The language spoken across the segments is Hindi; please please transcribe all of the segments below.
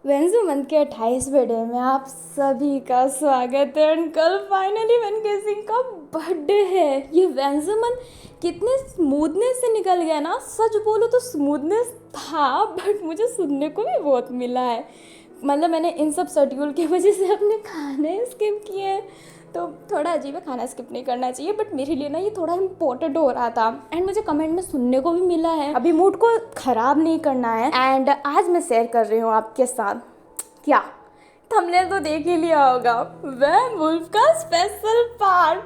वेंजुमन के 28वें डे में आप सभी का स्वागत है। एंड कल फाइनली वेनके सिंह का बर्थडे है। ये वेंजुमन कितने स्मूथनेस से निकल गया ना, सच बोलो तो स्मूथनेस था, बट मुझे सुनने को भी बहुत मिला है। मतलब मैंने इन सब शेड्यूल की वजह से अपने खाने स्किप किए हैं, तो थोड़ा अजीब है, खाना स्किप नहीं करना चाहिए, बट मेरे लिए ना ये थोड़ा इम्पोर्टेंट हो रहा था। एंड मुझे कमेंट में सुनने को भी मिला है, अभी मूड को ख़राब नहीं करना है। एंड आज मैं शेयर कर रही हूँ आपके साथ, क्या थंबनेल तो देख ही लिया होगा, वेयरवुल्फ का स्पेशल पार्ट।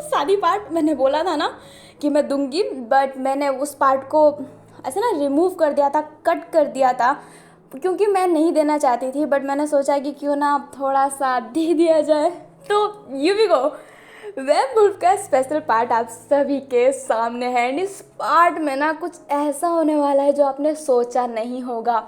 शादी पार्ट मैंने बोला था ना कि मैं दूंगी, बट मैंने उस पार्ट को ऐसे ना रिमूव कर दिया था, कट कर दिया था, क्योंकि मैं नहीं देना चाहती थी, बट मैंने सोचा कि क्यों ना थोड़ा सा दे दिया जाए। तो यू भी गो, वेयरवुल्फ का स्पेशल पार्ट आप सभी के सामने है। एंड इस पार्ट में ना कुछ ऐसा होने वाला है जो आपने सोचा नहीं होगा।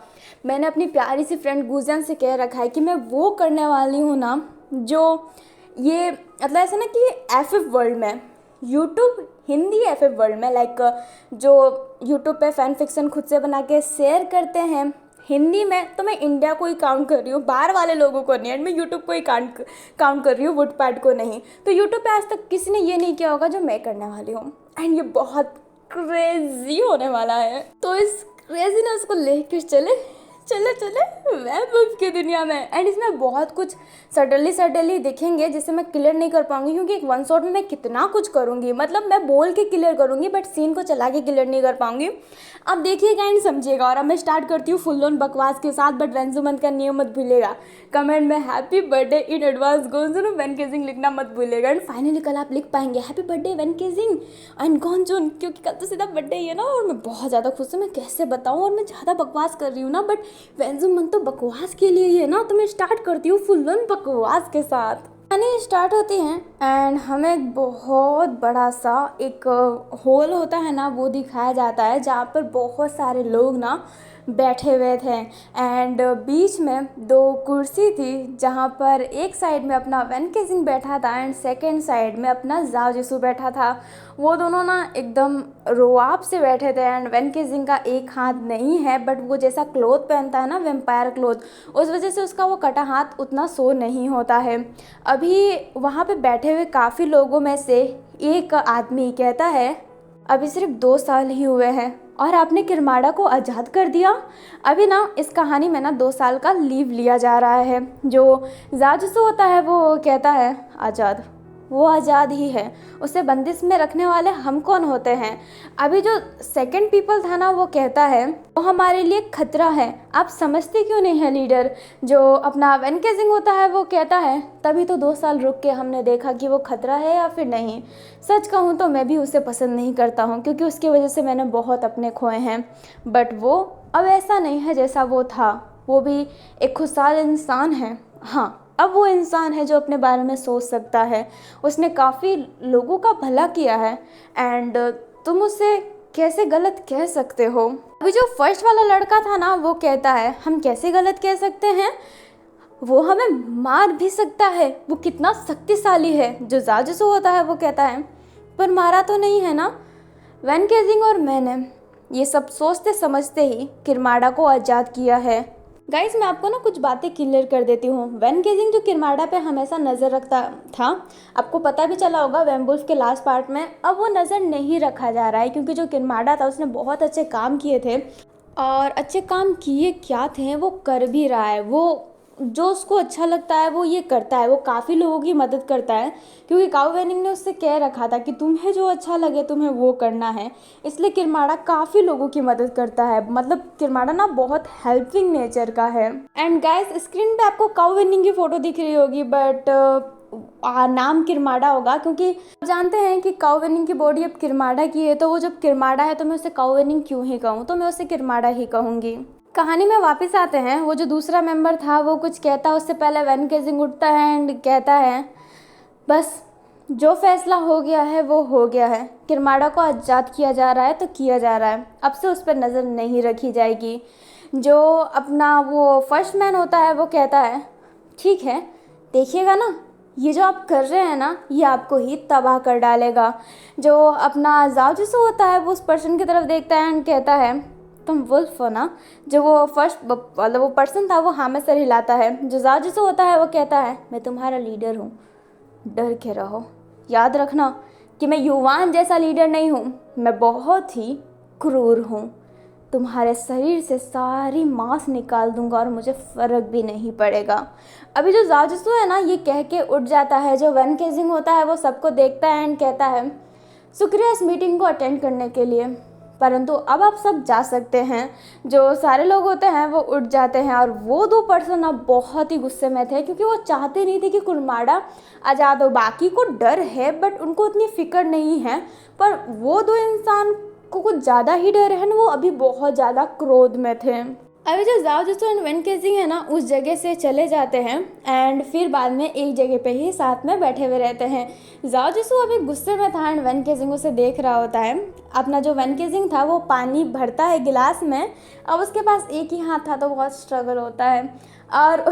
मैंने अपनी प्यारी सी फ्रेंड गुजियन से कह रखा है कि मैं वो करने वाली हूँ ना, जो ये मतलब ऐसा ना कि एफ वर्ल्ड में, यूट्यूब हिंदी एफ वर्ल्ड में, लाइक जो यूट्यूब पे फैन फिक्शन खुद से बना के शेयर करते हैं हिंदी में, तो मैं इंडिया को ही काउंट कर रही हूँ, बाहर वाले लोगों को नहीं। एंड मैं यूट्यूब को ही काउंट कर रही हूँ, वुडपैड को नहीं। तो यूट्यूब पे आज तक किसी ने ये नहीं किया होगा जो मैं करने वाली हूँ। एंड ये बहुत क्रेजी होने वाला है, तो इस क्रेजीनेस को लेकर चले चले चले वेयरवुल्फ की दुनिया में। एंड इसमें बहुत कुछ सडनली दिखेंगे जिसे मैं क्लियर नहीं कर पाऊंगी, क्योंकि एक वन शॉट में मैं कितना कुछ करूंगी, मतलब मैं बोल के क्लियर करूंगी बट सीन को चला के क्लियर नहीं कर पाऊंगी। अब देखिएगा एंड समझिएगा। और अब मैं स्टार्ट करती हूँ फुल ऑन बकवास के साथ, बट वेंजुमन का नियम मत भूलिएगा, कमेंट में हैप्पी बर्थडे इन एडवांस गोंजुन वेनके सिंह लिखना मत भूलिएगा। एंड फाइनली कल आप लिख पाएंगे हैप्पी बर्थडे वेनके सिंह एंड गोंजुन, क्योंकि कल तो सीधा बर्थडे ही है ना। और मैं बहुत ज़्यादा खुश हूँ, मैं कैसे बताऊँ, और मैं ज़्यादा बकवास कर रही हूँ ना, बट वेंजुमन तो बकवास के लिए ही है ना, तो मैं स्टार्ट करती हूँ फुल ऑन बकवास के साथ। कहानी स्टार्ट होती हैं एंड हमें एक बहुत बड़ा सा एक हॉल होता है ना, वो दिखाया जाता है, जहाँ पर बहुत सारे लोग ना बैठे हुए थे। एंड बीच में दो कुर्सी थी, जहाँ पर एक साइड में अपना वेनके सिंह बैठा था एंड सेकंड साइड में अपना जाओ जिसू बैठा था। वो दोनों ना एकदम रोआब से बैठे थे। एंड वेनके सिंह का एक हाथ नहीं है, बट वो जैसा क्लोथ पहनता है ना, वेम्पायर क्लोथ, उस वजह से उसका वो कटा हाथ उतना शो नहीं होता है। अभी वहाँ पे बैठे हुए काफ़ी लोगों में से एक आदमी कहता है, अभी सिर्फ 2 साल ही हुए हैं और आपने किरमाड़ा को आज़ाद कर दिया। अभी ना इस कहानी में ना 2 साल का लीव लिया जा रहा है। जो जाजसू होता है वो कहता है आज़ाद, वो आज़ाद ही है, उसे बंदिश में रखने वाले हम कौन होते हैं। अभी जो सेकंड पीपल था ना, वो कहता है वो हमारे लिए खतरा है, आप समझते क्यों नहीं है लीडर। जो अपना वेनके सिंह होता है वो कहता है तभी तो 2 साल रुक के हमने देखा कि वो खतरा है या फिर नहीं। सच कहूँ तो मैं भी उसे पसंद नहीं करता हूँ, क्योंकि उसकी वजह से मैंने बहुत अपने खोए हैं, बट वो अब ऐसा नहीं है जैसा वो था। वो भी एक खुशहाल इंसान है। हाँ, अब वो इंसान है जो अपने बारे में सोच सकता है। उसने काफ़ी लोगों का भला किया है एंड तुम उसे कैसे गलत कह सकते हो। अभी जो फर्स्ट वाला लड़का था ना, वो कहता है हम कैसे गलत कह सकते हैं, वो हमें मार भी सकता है, वो कितना शक्तिशाली है। जो जाजसू होता है वो कहता है पर मारा तो नहीं है ना। वेनके सिंह और मैंने ये सब सोचते समझते ही किरमाड़ा को आज़ाद किया है। गाइस, मैं आपको ना कुछ बातें क्लियर कर देती हूँ। वेनके सिंह जो किरमाड़ा पे हमेशा नज़र रखता था, आपको पता भी चला होगा वेयरवुल्फ के लास्ट पार्ट में, अब वो नज़र नहीं रखा जा रहा है, क्योंकि जो किरमाड़ा था उसने बहुत अच्छे काम किए थे। और अच्छे काम किए क्या थे, वो कर भी रहा है। वो जो उसको अच्छा लगता है वो ये करता है। वो काफ़ी लोगों की मदद करता है, क्योंकि काऊ वेनिंग ने उससे कह रखा था कि तुम्हें जो अच्छा लगे तुम्हें वो करना है। इसलिए किरमाड़ा काफ़ी लोगों की मदद करता है। मतलब किरमाड़ा ना बहुत हेल्पिंग नेचर का है। एंड गाइस, स्क्रीन पे आपको काऊ वेनिंग की फ़ोटो दिख रही होगी, बट नाम किरमाड़ा होगा, क्योंकि आप जानते हैं कि काऊ वेनिंग की बॉडी अब किरमाड़ा की है। तो वो जब किरमाड़ा है तो मैं उसे काऊ वेनिंग क्यों ही कहूँ, तो मैं उसे किरमाड़ा ही कहूँगी। कहानी में वापस आते हैं। वो जो दूसरा मेंबर था वो कुछ कहता है, उससे पहले वेनके सिंह उठता है एंड कहता है बस जो फैसला हो गया है वो हो गया है, किरमाड़ा को आज़ाद किया जा रहा है तो किया जा रहा है, अब से उस पर नज़र नहीं रखी जाएगी। जो अपना वो फर्स्ट मैन होता है वो कहता है ठीक है, देखिएगा ना, ये जो आप कर रहे हैं ना ये आपको ही तबाह कर डालेगा। जो अपना जाओ जिसू होता है वो उस पर्सन की तरफ देखता है एंड कहता है तुम वुल्फ हो ना। जो वो फर्स्ट मतलब वो पर्सन था वो हाँ में सर हिलाता है। जो जाओ जिसो होता है वो कहता है मैं तुम्हारा लीडर हूँ, डर के रहो। याद रखना कि मैं युवान जैसा लीडर नहीं हूँ, मैं बहुत ही क्रूर हूँ। तुम्हारे शरीर से सारी मांस निकाल दूंगा और मुझे फ़र्क भी नहीं पड़ेगा। अभी जो जाजुसू है ना ये कह के उठ जाता है। जो वन केजिंग होता है वो सबको देखता है एंड कहता है शुक्रिया इस मीटिंग को अटेंड करने के लिए, परंतु अब आप सब जा सकते हैं। जो सारे लोग होते हैं वो उठ जाते हैं और वो दो पर्सन अब बहुत ही गुस्से में थे क्योंकि वो चाहते नहीं थे कि कुरमाड़ा आज़ाद हो। बाकी को डर है बट उनको उतनी फिक्र नहीं है, पर वो दो इंसान को कुछ ज़्यादा ही डर है ना, वो अभी बहुत ज़्यादा क्रोध में थे। अभी जो जाओ जिसो एंड वन केजिंग है ना उस जगह से चले जाते हैं एंड फिर बाद में एक जगह पे ही साथ में बैठे हुए रहते हैं। जाओ जिसो अभी गुस्से में था एंड वन केजिंग उसे देख रहा होता है। अपना जो वन केजिंग था वो पानी भरता है गिलास में, अब उसके पास एक ही हाथ था तो बहुत स्ट्रगल होता है। और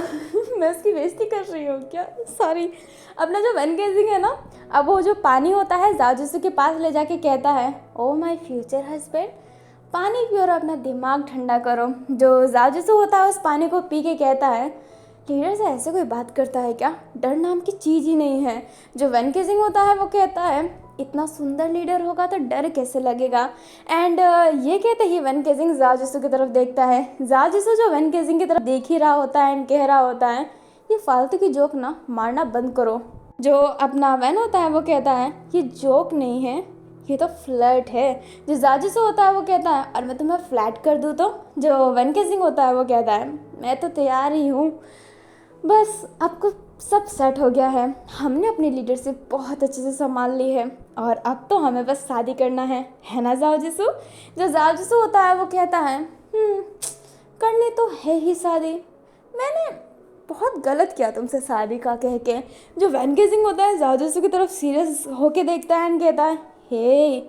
मैं उसकी बेइज्जती कर रही हूँ क्या, सॉरी। अपना जो वन केजिंग है ना, अब वो जो पानी होता है जाओ जिसो के पास ले जाके कहता है ओ माई फ्यूचर हस्बैंड, पानी पियो और अपना दिमाग ठंडा करो। जो जाजुसू होता है उस पानी को पी के कहता है लीडर से ऐसे कोई बात करता है क्या, डर नाम की चीज़ ही नहीं है। जो वन केजिंग होता है वो कहता है इतना सुंदर लीडर होगा तो डर कैसे लगेगा। एंड ये कहते ही वन केजिंग जाजुसू की तरफ देखता है। जाजुसू जो वन केजिंग की तरफ देख ही रहा होता है एंड कह रहा होता है ये फालतू की जोक ना मारना बंद करो। जो अपना वैन होता है वो कहता है ये जोक नहीं है, ये तो फ्लर्ट है। जो जाजुसू होता है वो कहता है और मैं तुम्हें फ्लैट कर दूँ तो। जो वन केजिंग होता है वो कहता है मैं तो तैयार ही हूँ, बस आपको सब सेट हो गया है, हमने अपनी लीडरशिप बहुत अच्छे से संभाल ली है और अब तो हमें बस शादी करना है ना जाजुसू। जो जाजुसू होता है वो कहता है करनी तो है ही शादी, मैंने बहुत गलत किया तुमसे शादी का कह के। जो वैन केजिंग होता है जाजुसू की तरफ सीरियस होके देखता है एंड कहता है हे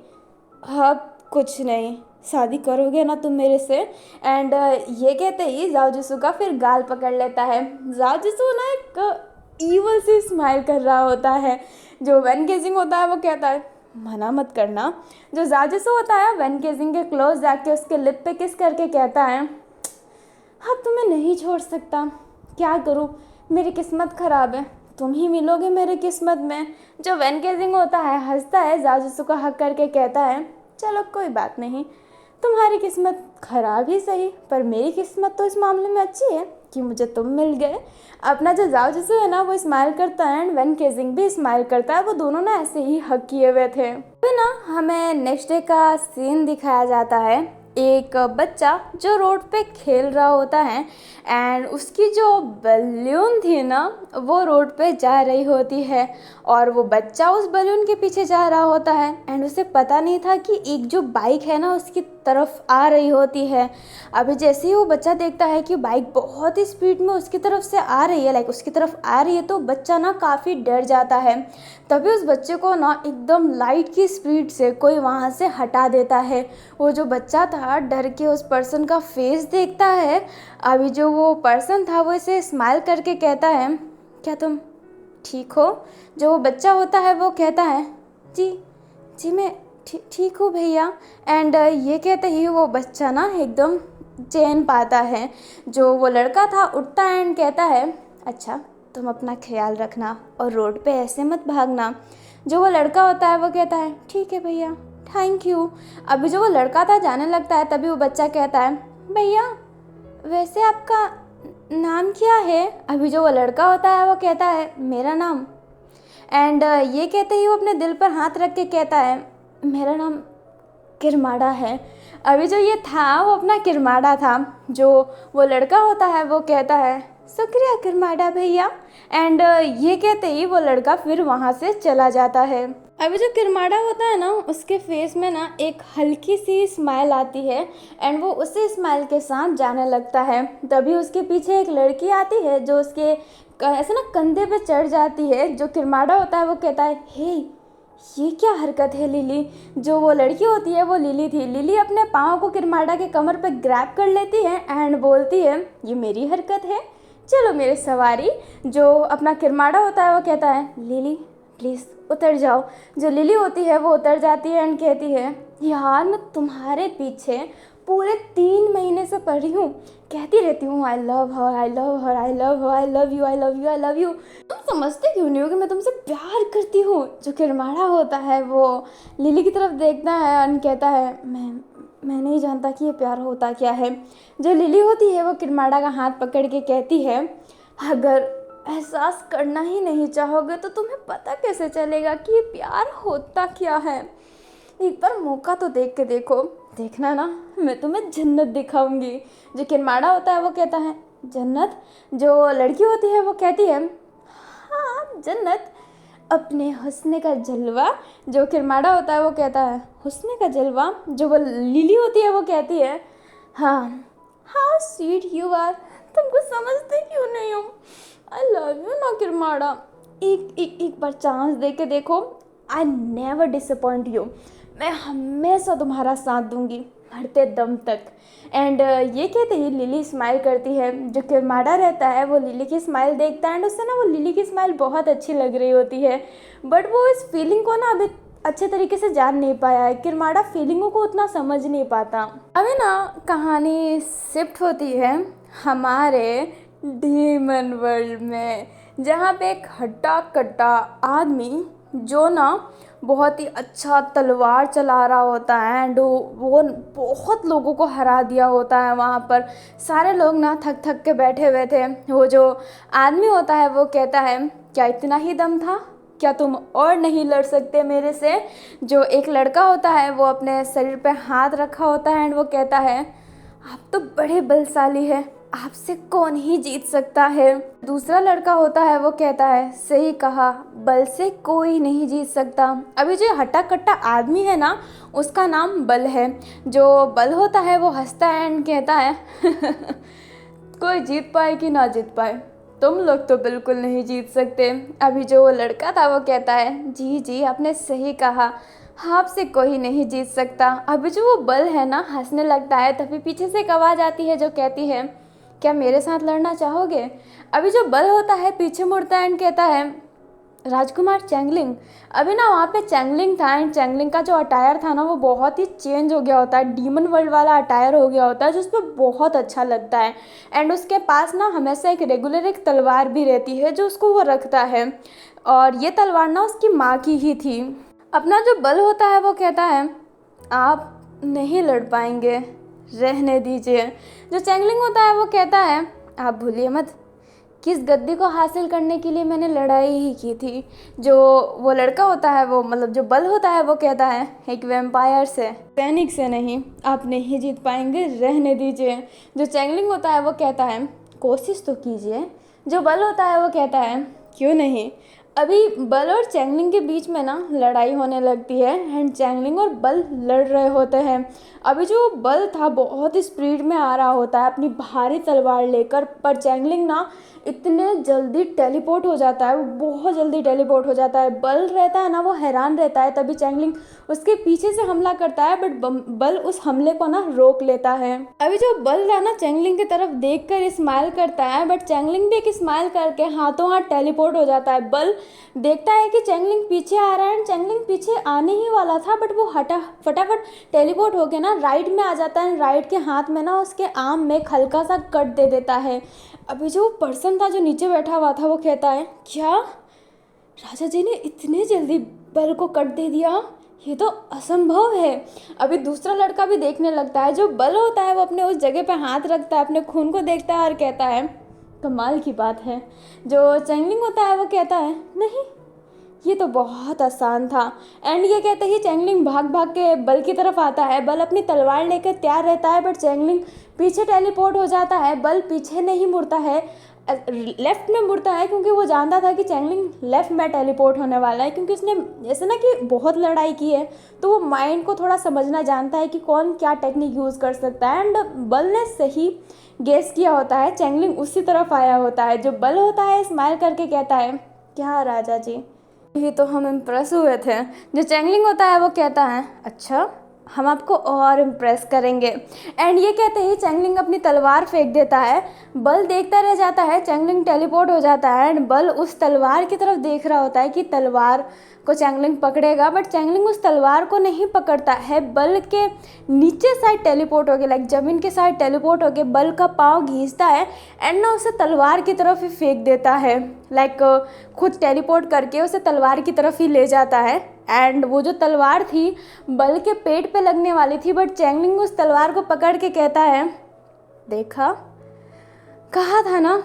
अब कुछ नहीं, शादी करोगे ना तुम मेरे से। एंड ये कहते ही जाओजुसू का फिर गाल पकड़ लेता है। जाओजुसू ना एक ईवल सी स्माइल कर रहा होता है। जो वन केजिंग होता है वो कहता है मना मत करना। जो जाओजुसू होता है वन केजिंग के क्लोज जाके उसके लिप पे किस करके कहता है अब तुम्हें नहीं छोड़ सकता, क्या करूँ मेरी किस्मत ख़राब है, तुम ही मिलोगे मेरे किस्मत में। जो वन केजिंग होता है हंसता है, जाजुसू का हक करके कहता है चलो कोई बात नहीं, तुम्हारी किस्मत ख़राब ही सही पर मेरी किस्मत तो इस मामले में अच्छी है कि मुझे तुम मिल गए। अपना जो जाओजुसू है ना वो स्माइल करता है एंड वन केजिंग भी स्माइल करता है। वो दोनों ना ऐसे ही हक किए हुए थे। फिर ना हमें नेक्स्ट डे का सीन दिखाया जाता है। एक बच्चा जो रोड पे खेल रहा होता है एंड उसकी जो बलून थी ना वो रोड पे जा रही होती है और वो बच्चा उस बलून के पीछे जा रहा होता है एंड उसे पता नहीं था कि एक जो बाइक है ना उसकी तरफ आ रही होती है। अभी जैसे ही वो बच्चा देखता है कि बाइक बहुत ही स्पीड में उसकी तरफ से आ रही है, लाइक उसकी तरफ आ रही है, तो बच्चा ना काफ़ी डर जाता है। तभी उस बच्चे को ना एकदम लाइट की स्पीड से कोई वहाँ से हटा देता है। वो जो बच्चा था डर के उस पर्सन का फेस देखता है। अभी जो वो पर्सन था वो इसे स्माइल करके कहता है क्या तुम ठीक हो। जो वो बच्चा होता है वो कहता है जी जी मैं ठीक हूँ भैया। एंड ये कहते ही वो बच्चा ना एकदम चैन पाता है। जो वो लड़का था उठता है एंड कहता है अच्छा तुम अपना ख्याल रखना और रोड पे ऐसे मत भागना। जो वो लड़का होता है वो कहता है ठीक है भैया थैंक यू। अभी जो वो लड़का था जाने लगता है तभी वो बच्चा कहता है भैया वैसे आपका नाम क्या है। अभी जो वो लड़का होता है वो कहता है मेरा नाम। एंड ये कहते ही वो अपने दिल पर हाथ रख के कहता है मेरा नाम किरमाड़ा है। अभी जो ये था वो अपना किरमाड़ा था। जो वो लड़का होता है वो कहता है शुक्रिया किरमाड़ा भैया। एंड ये कहते ही वो लड़का फिर वहाँ से चला जाता है। अभी जो किरमाड़ा होता है ना उसके फेस में ना एक हल्की सी स्माइल आती है एंड वो उसी स्माइल के साथ जाने लगता है। तभी उसके पीछे एक लड़की आती है जो उसके ऐसे ना कंधे पे चढ़ जाती है। जो किरमाड़ा होता है वो कहता है हे ये क्या हरकत है लिली। जो वो लड़की होती है वो लिली थी। लिली अपने पाँव को किरमाड़ा के कमर पे ग्रैब कर लेती है एंड बोलती है ये मेरी हरकत है, चलो मेरे सवारी। जो अपना किरमाड़ा होता है वो कहता है लिली प्लीज़ उतर जाओ। जो लिली होती है वो उतर जाती है एंड कहती है यार मैं तुम्हारे पीछे पूरे 3 महीने से पढ़ रही हूँ, कहती रहती हूँ I love her, I love her, I love her, I love you, I love you, I love you. तुम समझते क्यों नहीं हो कि मैं तुमसे प्यार करती हूँ। जो किरमाड़ा होता है वो लिली की तरफ देखता है और कहता है मैं नहीं जानता कि ये प्यार होता क्या है। जो लिली होती है वो किरमाड़ा का हाथ पकड़ के कहती है अगर एहसास करना ही नहीं चाहोगे तो तुम्हें पता कैसे चलेगा कि ये प्यार होता क्या है। एक बार मौका तो देख के देखो, देखना ना मैं तुम्हें जन्नत दिखाऊंगी। जो किरमाड़ा होता है वो कहता है जन्नत। जो लड़की होती है वो कहती है हाँ जन्नत, अपने हुस्न का जलवा। जो किरमाड़ा होता है वो कहता है हुस्न का जलवा। जो वो लिली होती है वो कहती है हाँ हाउ स्वीट यू आर, तुमको समझते क्यों नहीं हो, आई लव यू ना किरमाड़ा। एक बार चांस दे के देखो, आई नेवर डिसअपॉइंट यू, मैं हमेशा तुम्हारा साथ दूंगी मरते दम तक। एंड ये कहते ही लिली स्माइल करती है। जो किरमाड़ा रहता है वो लिली की स्माइल देखता है एंड उससे ना वो लिली की स्माइल बहुत अच्छी लग रही होती है, बट वो इस फीलिंग को ना अभी अच्छे तरीके से जान नहीं पाया है। किरमाड़ा फीलिंगों को उतना समझ नहीं पाता। अभी ना कहानी शिफ्ट होती है हमारे डीमन वर्ल्ड में, जहाँ पे एक हट्टा कट्टा आदमी जो ना बहुत ही अच्छा तलवार चला रहा होता है एंड वो बहुत लोगों को हरा दिया होता है। वहाँ पर सारे लोग ना थक थक के बैठे हुए थे। वो जो आदमी होता है वो कहता है क्या इतना ही दम था, क्या तुम और नहीं लड़ सकते मेरे से। जो एक लड़का होता है वो अपने शरीर पे हाथ रखा होता है एंड वो कहता है आप तो बड़े बलशाली है, आपसे कौन ही जीत सकता है। दूसरा लड़का होता है वो कहता है सही कहा, बल से कोई नहीं जीत सकता। अभी जो हट्टा कट्टा आदमी है ना उसका नाम बल है। जो बल होता है वो हंसता है एंड कहता है कोई जीत पाए कि ना जीत पाए, तुम लोग तो बिल्कुल नहीं जीत सकते। अभी जो वो लड़का था वो कहता है जी आपने सही कहा, आपसे कोई नहीं जीत सकता। अभी जो वो बल है ना हंसने लगता है, तभी पीछे से एक आवाज़ आती है जो कहती है क्या मेरे साथ लड़ना चाहोगे। अभी जो बल होता है पीछे मुड़ता है एंड कहता है राजकुमार चैंगलिंग। अभी ना वहाँ पे चैंगलिंग था एंड चैंगलिंग का जो अटायर था ना वो बहुत ही चेंज हो गया होता है, डीमन वर्ल्ड वाला अटायर हो गया होता है जिस पर बहुत अच्छा लगता है। एंड उसके पास ना हमेशा एक रेगुलर एक तलवार भी रहती है जो उसको वो रखता है, और ये तलवार ना उसकी माँ की ही थी। अपना जो बल होता है वो कहता है आप नहीं लड़ पाएंगे, रहने दीजिए। जो चैंगलिंग होता है वो कहता है आप भूलिए मत किस गद्दी को हासिल करने के लिए मैंने लड़ाई ही की थी। जो वो लड़का होता है वो मतलब जो बल होता है वो कहता है एक वैम्पायर से, सैनिक से नहीं, आप नहीं जीत पाएंगे, रहने दीजिए। जो चैंगलिंग होता है वो कहता है कोशिश तो कीजिए। जो बल होता है वो कहता है क्यों नहीं। अभी बल और चैंगलिंग के बीच में ना लड़ाई होने लगती है एंड चैंगलिंग और बल लड़ रहे होते हैं। अभी जो बल था बहुत स्पीड में आ रहा होता है अपनी भारी तलवार लेकर, पर चैंगलिंग ना इतने जल्दी टेलीपोर्ट हो जाता है, वो बहुत जल्दी टेलीपोर्ट हो जाता है। बल रहता है ना वो हैरान रहता है, तभी चैंगलिंग उसके पीछे से हमला करता है बट बल उस हमले को ना रोक लेता है। अभी जो बल था ना चैंगलिंग की तरफ देखकर स्माइल करता है, बट चैंगलिंग भी एक स्माइल करके हाथों हाथ टेलीपोर्ट हो जाता है। बल देखता है कि चैंगलिंग पीछे आ रहा है, चैंगलिंग पीछे आने ही वाला था बट वो फटाफट टेलीपोर्ट होके ना राइट में आ जाता है। राइट के हाथ में ना उसके आर्म में एक हल्का सा कट दे देता है। अभी जो पर्सन था जो नीचे बैठा हुआ था वो कहता है क्या राजा जी ने इतने जल्दी बल को कट दे दिया, ये तो असंभव है। अभी दूसरा लड़का भी देखने लगता है। जो बल होता है वो अपने उस जगह पे हाथ रखता है, अपने खून को देखता है और कहता है कमाल की बात है। जो चैंगलिंग होता है वो कहता है नहीं ये तो बहुत आसान था। एंड ये कहते ही चैंगलिंग भाग भाग के बल की तरफ आता है। बल अपनी तलवार लेकर तैयार रहता है बट चैंगलिंग पीछे टेलीपोर्ट हो जाता है। बल पीछे नहीं मुड़ता है, लेफ्ट में मुड़ता है क्योंकि वो जानता था कि चैंगलिंग लेफ्ट में टेलीपोर्ट होने वाला है, क्योंकि उसने जैसे ना कि बहुत लड़ाई की है तो वो माइंड को थोड़ा समझना जानता है कि कौन क्या टेक्निक यूज़ कर सकता है। एंड बल ने सही गेस किया होता है, चैंगलिंग उसी तरफ आया होता है। जो बल होता है स्माइल करके कहता है क्या राजा जी, ये तो हम इम्प्रेस हुए थे। जो चैंगलिंग होता है वो कहता है अच्छा हम आपको और इम्प्रेस करेंगे। एंड ये कहते ही चैंगलिंग अपनी तलवार फेंक देता है। बल देखता रह जाता है, चैंगलिंग टेलीपोर्ट हो जाता है एंड बल उस तलवार की तरफ देख रहा होता है कि तलवार को चैंगलिंग पकड़ेगा, बट चैंगलिंग उस तलवार को नहीं पकड़ता है। बल के नीचे साइड टेलीपोर्ट हो गया, लाइक ज़मीन के साइड टेलीपोर्ट हो गया, बल का पाँव घींचता है एंड ना उसे तलवार की तरफ ही फेंक देता है, लाइक खुद टेलीपोर्ट करके उसे तलवार की तरफ ही ले जाता है। एंड वो जो तलवार थी बल के पेट पे लगने वाली थी, बट चैंगलिंग उस तलवार को पकड़ के कहता है, देखा, कहा था ना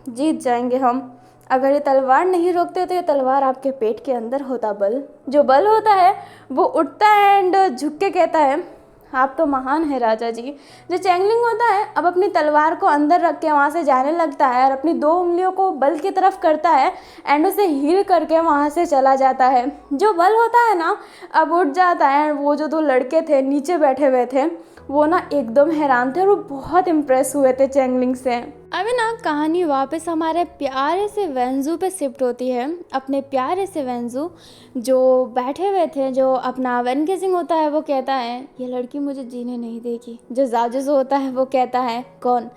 जीत जाएंगे हम। अगर ये तलवार नहीं रोकते तो ये तलवार आपके पेट के अंदर होता। बल जो बल होता है वो उठता है एंड झुक के कहता है, आप तो महान है राजा जी। जो चैंगलिंग होता है अब अपनी तलवार को अंदर रख के वहाँ से जाने लगता है और अपनी 2 उंगलियों को बल की तरफ करता है एंड उसे हील करके वहाँ से चला जाता है। जो बल होता है ना अब उठ जाता है एंड वो जो 2 लड़के थे नीचे बैठे हुए थे वो ना एकदम हैरान थे और वो बहुत इम्प्रेस हुए थे चैंगलिंग से। अभी ना कहानी वापस हमारे प्यारे से वेंजू पे शिफ्ट होती है। अपने प्यारे से वेंजू जो बैठे हुए थे, जो अपना वेन गेजिंग होता है वो कहता है, ये लड़की मुझे जीने नहीं देगी। जो जाजुस होता है वो कहता है, कौन,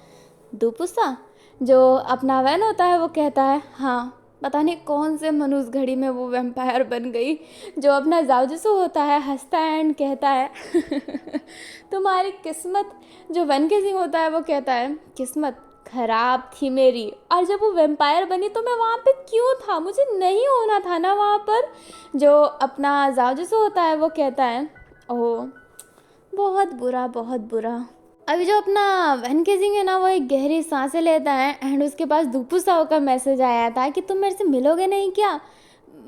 दुपुसा। जो अपना वेन होता है वो कहता है, हाँ, पता नहीं कौन से मनुष्य घड़ी में वो वैम्पायर बन गई। जो अपना जाजुसु होता है हंसता है एंड कहता है तुम्हारी किस्मत। जो वेन गेजिंग होता है वो कहता है, किस्मत खराब थी मेरी, और जब वो वैम्पायर बनी तो मैं वहाँ पे क्यों था, मुझे नहीं होना था ना वहाँ पर। जो अपना जाजुसु होता है वो कहता है, ओह बहुत बुरा, बहुत बुरा। अभी जो अपना वेन गेजिंग है ना वो एक गहरी सांसें लेता है एंड उसके पास दुपुसाओ का मैसेज आया था कि तुम मेरे से मिलोगे नहीं क्या।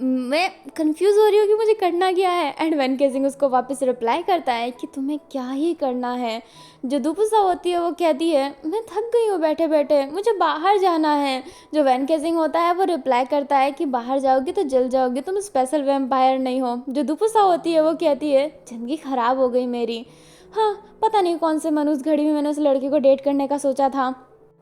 मैं कंफ्यूज हो रही हूँ कि मुझे करना क्या है। एंड वेन गेजिंग उसको वापस रिप्लाई करता है कि तुम्हें क्या ही करना है। जो दुपुसा होती है वो कहती है, मैं थक गई हूँ बैठे बैठे, मुझे बाहर जाना है। जो वेन गेजिंग होता है वो रिप्लाई करता है कि बाहर जाओगी तो जल जाओगी, तुम स्पेशल वैम्पायर नहीं हो। जो दुपुसा होती है वो कहती है, ज़िंदगी ख़राब हो गई मेरी। हाँ, पता नहीं कौन से मनुष्य घड़ी में मैंने उस लड़की को डेट करने का सोचा था।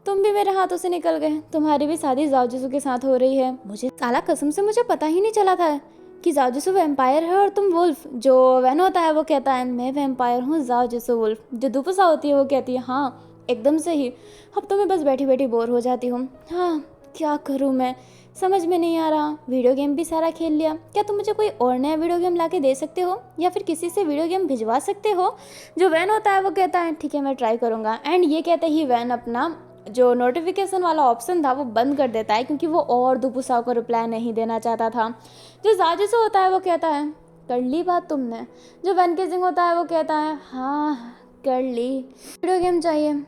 तुम भी मेरे हाथों से निकल गए, तुम्हारी भी शादी जाओजुसु के साथ हो रही है। मुझे साला कसम से मुझे पता ही नहीं चला था कि जाओजुसु वैम्पायर है और तुम वुल्फ। जो वैन होता है वो कहता है, मैं वैम्पायर हूँ, जाओजुसु वुल्फ। जो दुपुसा होती है वो कहती है, हाँ एकदम सही, अब तो मैं बस बैठी बैठी बोर हो जाती हूँ। हाँ क्या करूँ मैं, समझ में नहीं आ रहा। वीडियो गेम भी सारा खेल लिया, क्या तुम मुझे कोई और नया वीडियो गेम ला के दे सकते हो या फिर किसी से वीडियो गेम भिजवा सकते हो। जो वैन होता है वो कहता है, ठीक है मैं ट्राई करूँगा। एंड ये कहते ही वैन अपना जो नोटिफिकेशन वाला ऑप्शन था वो बंद कर देता है क्योंकि वो और दुपुसाओ को रिप्लाई नहीं देना चाहता था। जो जाजुसु होता है वो कहता है, कर ली बात तुमने। जो वेन गेजिंग होता है वो कहता है, हाँ कर ली। वीडियो गेम चाहिए,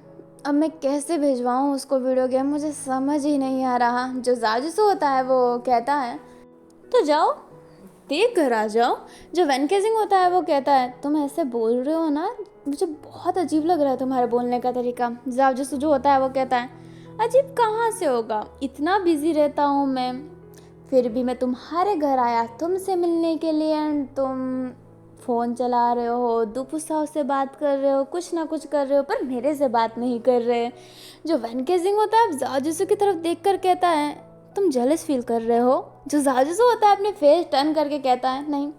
अब मैं कैसे भिजवाऊँ उसको वीडियो गेम, मुझे समझ ही नहीं आ रहा। जो जाजुसु होता है वो कहता है, तो जाओ देख कर आ जाओ। जो वेन गेजिंग होता है वो कहता है, तुम ऐसे बोल रहे हो ना, मुझे बहुत अजीब लग रहा है तुम्हारे बोलने का तरीका। जाजुसु जो होता है वो कहता है, अजीब कहाँ से होगा, इतना बिजी रहता हूँ मैं, फिर भी मैं तुम्हारे घर आया तुमसे मिलने के लिए एंड तुम फ़ोन चला रहे हो, दुपुसाओ से बात कर रहे हो, कुछ ना कुछ कर रहे हो, पर मेरे से बात नहीं कर रहे। जो वेन गेजिंग होता है जाजुसु की तरफ देख कर कहता है, तुम जेलस फील कर रहे हो। जो जाजुसु होता है अपने फेस टर्न करके कहता है, नहीं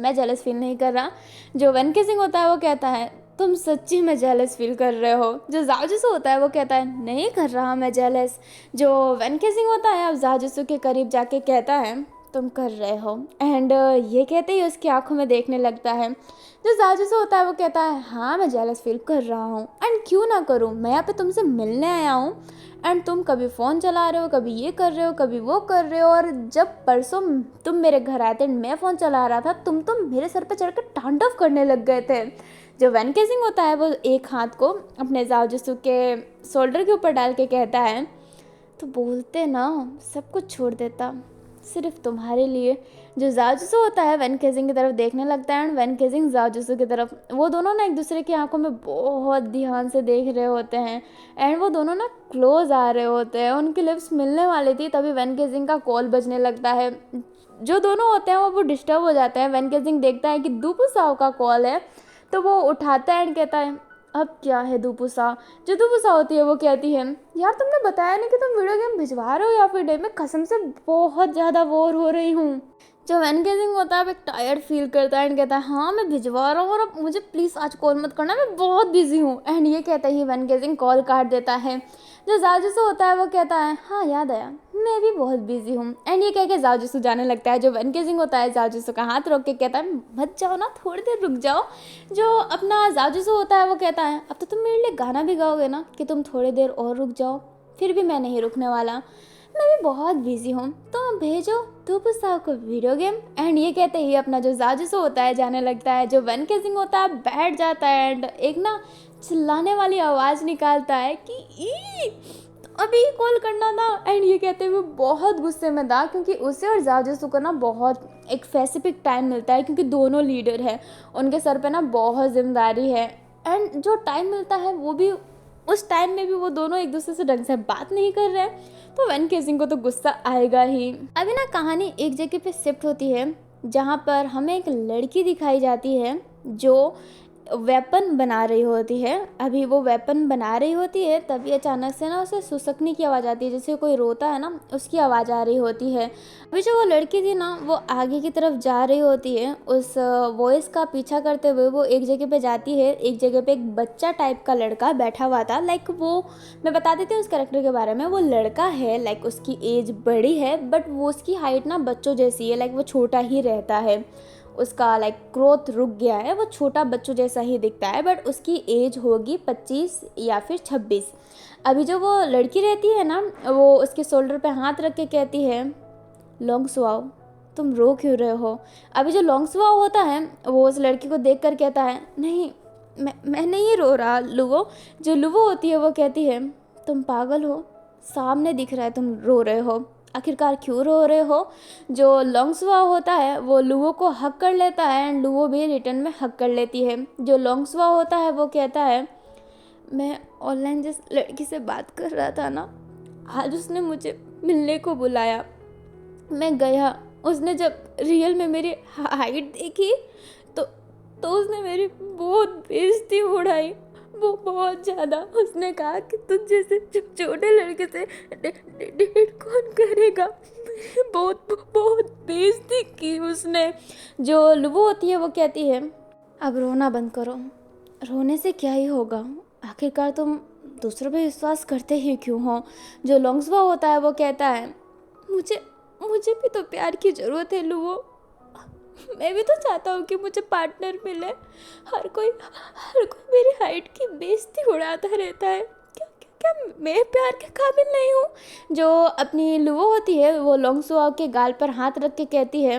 मैं जेलस फील नहीं कर रहा। जो वेन गेजिंग होता है वो कहता है, तुम सच्ची में जेलस फील कर रहे हो। जो जाजुसु होता है वो कहता है, नहीं कर रहा मैं जेलस। जो वेन गेजिंग होता है अब जाजुसु के करीब जाके कहता है, तुम कर रहे हो। एंड ये कहते ही उसकी आंखों में देखने लगता है। जो जाजुसु होता है वो कहता है, हाँ मैं जेलस फील कर रहा हूँ एंड क्यों ना करूँ, मैं यहाँ पे तुमसे मिलने आया हूँ एंड तुम कभी फ़ोन चला रहे हो, कभी ये कर रहे हो, कभी वो कर रहे हो, और जब परसों तुम मेरे घर आए थे मैं फ़ोन चला रहा था, तुम तो मेरे सर पे चढ़कर तांडव करने लग गए थे। जो वेन गेजिंग होता है वो एक हाथ को अपने जाजुसु के शोल्डर के ऊपर डाल के कहता है, तो बोलते ना सब कुछ छोड़ देता सिर्फ तुम्हारे लिए। जो जाजुसु होता है वेन गेजिंग की तरफ देखने लगता है एंड वेन गेजिंग जाजुसु की तरफ। वो दोनों ना एक दूसरे की आंखों में बहुत ध्यान से देख रहे होते हैं एंड वो दोनों ना क्लोज आ रहे होते हैं। उनकी लिप्स मिलने वाली थी तभी वेन गेजिंग का कॉल बजने लगता है। जो दोनों होते हैं वो डिस्टर्ब हो जाते हैं। वेन गेजिंग देखता है कि दुपुसाओ का कॉल है तो वो उठाता है एंड कहता है, अब क्या है दुपुसा। जो दुपुसा होती है वो कहती है, यार तुमने बताया नहीं कि तुम वीडियो गेम भिजवा रहे हो या फिर डे में कसम से बहुत ज़्यादा बोर हो रही हूँ। जो एनगेजिंग होता है अब एक टायर्ड फील करता है एंड कहता है हाँ मैं भिजवा रहा हूँ और अब मुझे प्लीज़ आज कॉल मत करना, मैं बहुत बिजी हूँ। एंड ये कहता ही एनगेजिंग कॉल काट देता है। जो जाओजिसु होता है वो कहता है हाँ याद आया मैं भी बहुत बिजी हूँ। एंड ये कह के जाओजिसु जाने लगता है। जो एनगेजिंग होता है जाओजिसु का हाथ रोक के कहता है मत जाओ ना, थोड़ी देर रुक जाओ। जो अपना जाओजिसु होता है वो कहता है अब तो तुम मेरे लिए गाना भी गाओगे ना कि तुम थोड़ी देर और रुक जाओ। फिर भी मैं नहीं रुकने वाला, मैं भी बहुत बिजी हूँ, तो भेजो दुपुसा को वीडियो गेम। एंड ये कहते ही अपना जो जाओजिसु होता है जाने लगता है। जो वेनकेजिंग होता है बैठ जाता है एंड एक ना चिल्लाने वाली आवाज़ निकालता है कि ई अभी कॉल करना था। एंड ये कहते हुए बहुत गुस्से में था क्योंकि उसे और जाओजिसु को ना बहुत एक स्पेसिफिक टाइम मिलता है क्योंकि दोनों लीडर हैं, उनके सर पे ना बहुत जिम्मेदारी है। एंड जो टाइम मिलता है वो भी उस टाइम में भी वो दोनों एक दूसरे से ढंग से बात नहीं कर रहे हैं, तो वेनकेजिंग को तो गुस्सा आएगा ही। अभी ना कहानी एक जगह पे शिफ्ट होती है जहाँ पर हमें एक लड़की दिखाई जाती है जो वेपन बना रही होती है। अभी वो वेपन बना रही होती है तभी अचानक से ना उसे सुसकने की आवाज़ आती है, जैसे कोई रोता है ना उसकी आवाज़ आ रही होती है। अभी जो वो लड़की थी ना वो आगे की तरफ जा रही होती है, उस वॉइस का पीछा करते हुए वो एक जगह पे जाती है। एक जगह पे एक बच्चा टाइप का लड़का बैठा हुआ था। लाइक वो मैं बता देती हूँ उस कैरेक्टर के बारे में। वो लड़का है, लाइक उसकी एज बड़ी है बट वो उसकी हाइट ना बच्चों जैसी है, लाइक वो छोटा ही रहता है। उसका लाइक ग्रोथ रुक गया है, वो छोटा बच्चों जैसा ही दिखता है बट उसकी एज होगी 25 या फिर 26। अभी जो वो लड़की रहती है ना वो उसके शोल्डर पे हाथ रख के कहती है लॉन्ग सुआओ तुम रो क्यों रहे हो। अभी जो लॉन्ग सुआओ होता है वो उस लड़की को देख कर कहता है नहीं मैं नहीं रो रहा लुवो। जो लुवो होती है वो कहती है तुम पागल हो, सामने दिख रहा है तुम रो रहे हो, आखिरकार क्यों रो रहे हो। जो लॉन्गसुआ होता है वो लुवो को हक कर लेता है एंड लुवो भी रिटर्न में हक कर लेती है। जो लॉन्गसुआ होता है वो कहता है मैं ऑनलाइन जिस लड़की से बात कर रहा था ना आज उसने मुझे मिलने को बुलाया, मैं गया, उसने जब रियल में मेरी हाइट देखी तो उसने मेरी बहुत बेइज्जती उड़ाई, वो बहुत ज़्यादा। उसने कहा कि तुझ जैसे छोटे लड़के से डेट कौन करेगा। बहुत बहुत बेइज्जती की उसने। जो लुबो होती है वो कहती है अब रोना बंद करो, रोने से क्या ही होगा, आखिरकार तुम दूसरों पे विश्वास करते ही क्यों हो। जो लॉन्गसवा होता है वो कहता है मुझे भी तो प्यार की ज़रूरत है लुबो, मैं भी तो चाहता हूँ कि मुझे पार्टनर मिले। हर कोई मेरी हाइट की बेइज्जती उड़ाता रहता है, क्या क्या क्या मैं प्यार के काबिल नहीं हूँ। जो अपनी लुवो होती है वो लॉन्गसुआ के गाल पर हाथ रख के कहती है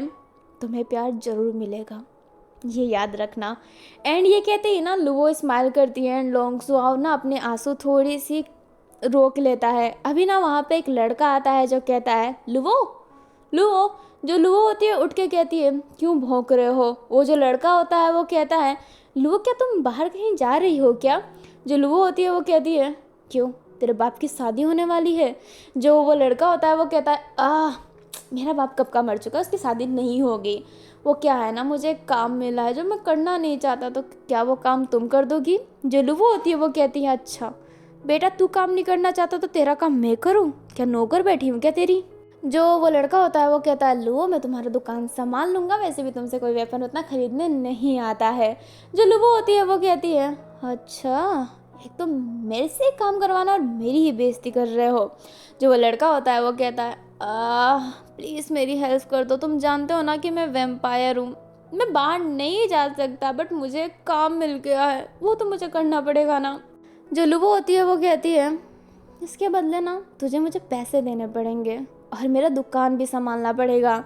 तुम्हें प्यार ज़रूर मिलेगा, ये याद रखना। एंड ये कहते ही ना लुवो स्माइल करती है एंड लॉन्गसुआ ना अपने आंसू थोड़ी सी रोक लेता है। अभी ना वहाँ पे एक लड़का आता है जो कहता है लुवो लुवो। जो लुवो होती है उठ के कहती है क्यों भौंक रहे हो। वो जो लड़का होता है वो कहता है लुवो क्या तुम बाहर कहीं जा रही हो क्या। जो लुवो होती है वो कहती है क्यों तेरे बाप की शादी होने वाली है। जो वो लड़का होता है वो कहता है मेरा बाप कब का मर चुका है, उसकी शादी नहीं होगी। वो क्या है ना मुझे एक काम मिला है जो मैं करना नहीं चाहता, तो क्या वो काम तुम कर दोगी। जो लुवो होती है वो कहती है अच्छा बेटा तू काम नहीं करना चाहता तो तेरा काम मैं करूँ, क्या नौकर बैठी हूँ क्या तेरी। जो वो लड़का होता है वो कहता है लुवो मैं तुम्हारा दुकान संभाल लूँगा, वैसे भी तुमसे कोई वेपन उतना खरीदने नहीं आता है। जो लुवो होती है वो कहती है अच्छा एक तो मेरे से काम करवाना और मेरी ही बेइज्जती कर रहे हो। जो वो लड़का होता है वो कहता है प्लीज़ मेरी हेल्प कर दो, तुम जानते हो ना कि मैं वैम्पायर हूँ, मैं बाहर नहीं जा सकता बट मुझे काम मिल गया है, वो तो मुझे करना पड़ेगा ना। जो लुवो होती है वो कहती है इसके बदले ना तुझे मुझे पैसे देने पड़ेंगे और मेरा दुकान भी संभालना पड़ेगा।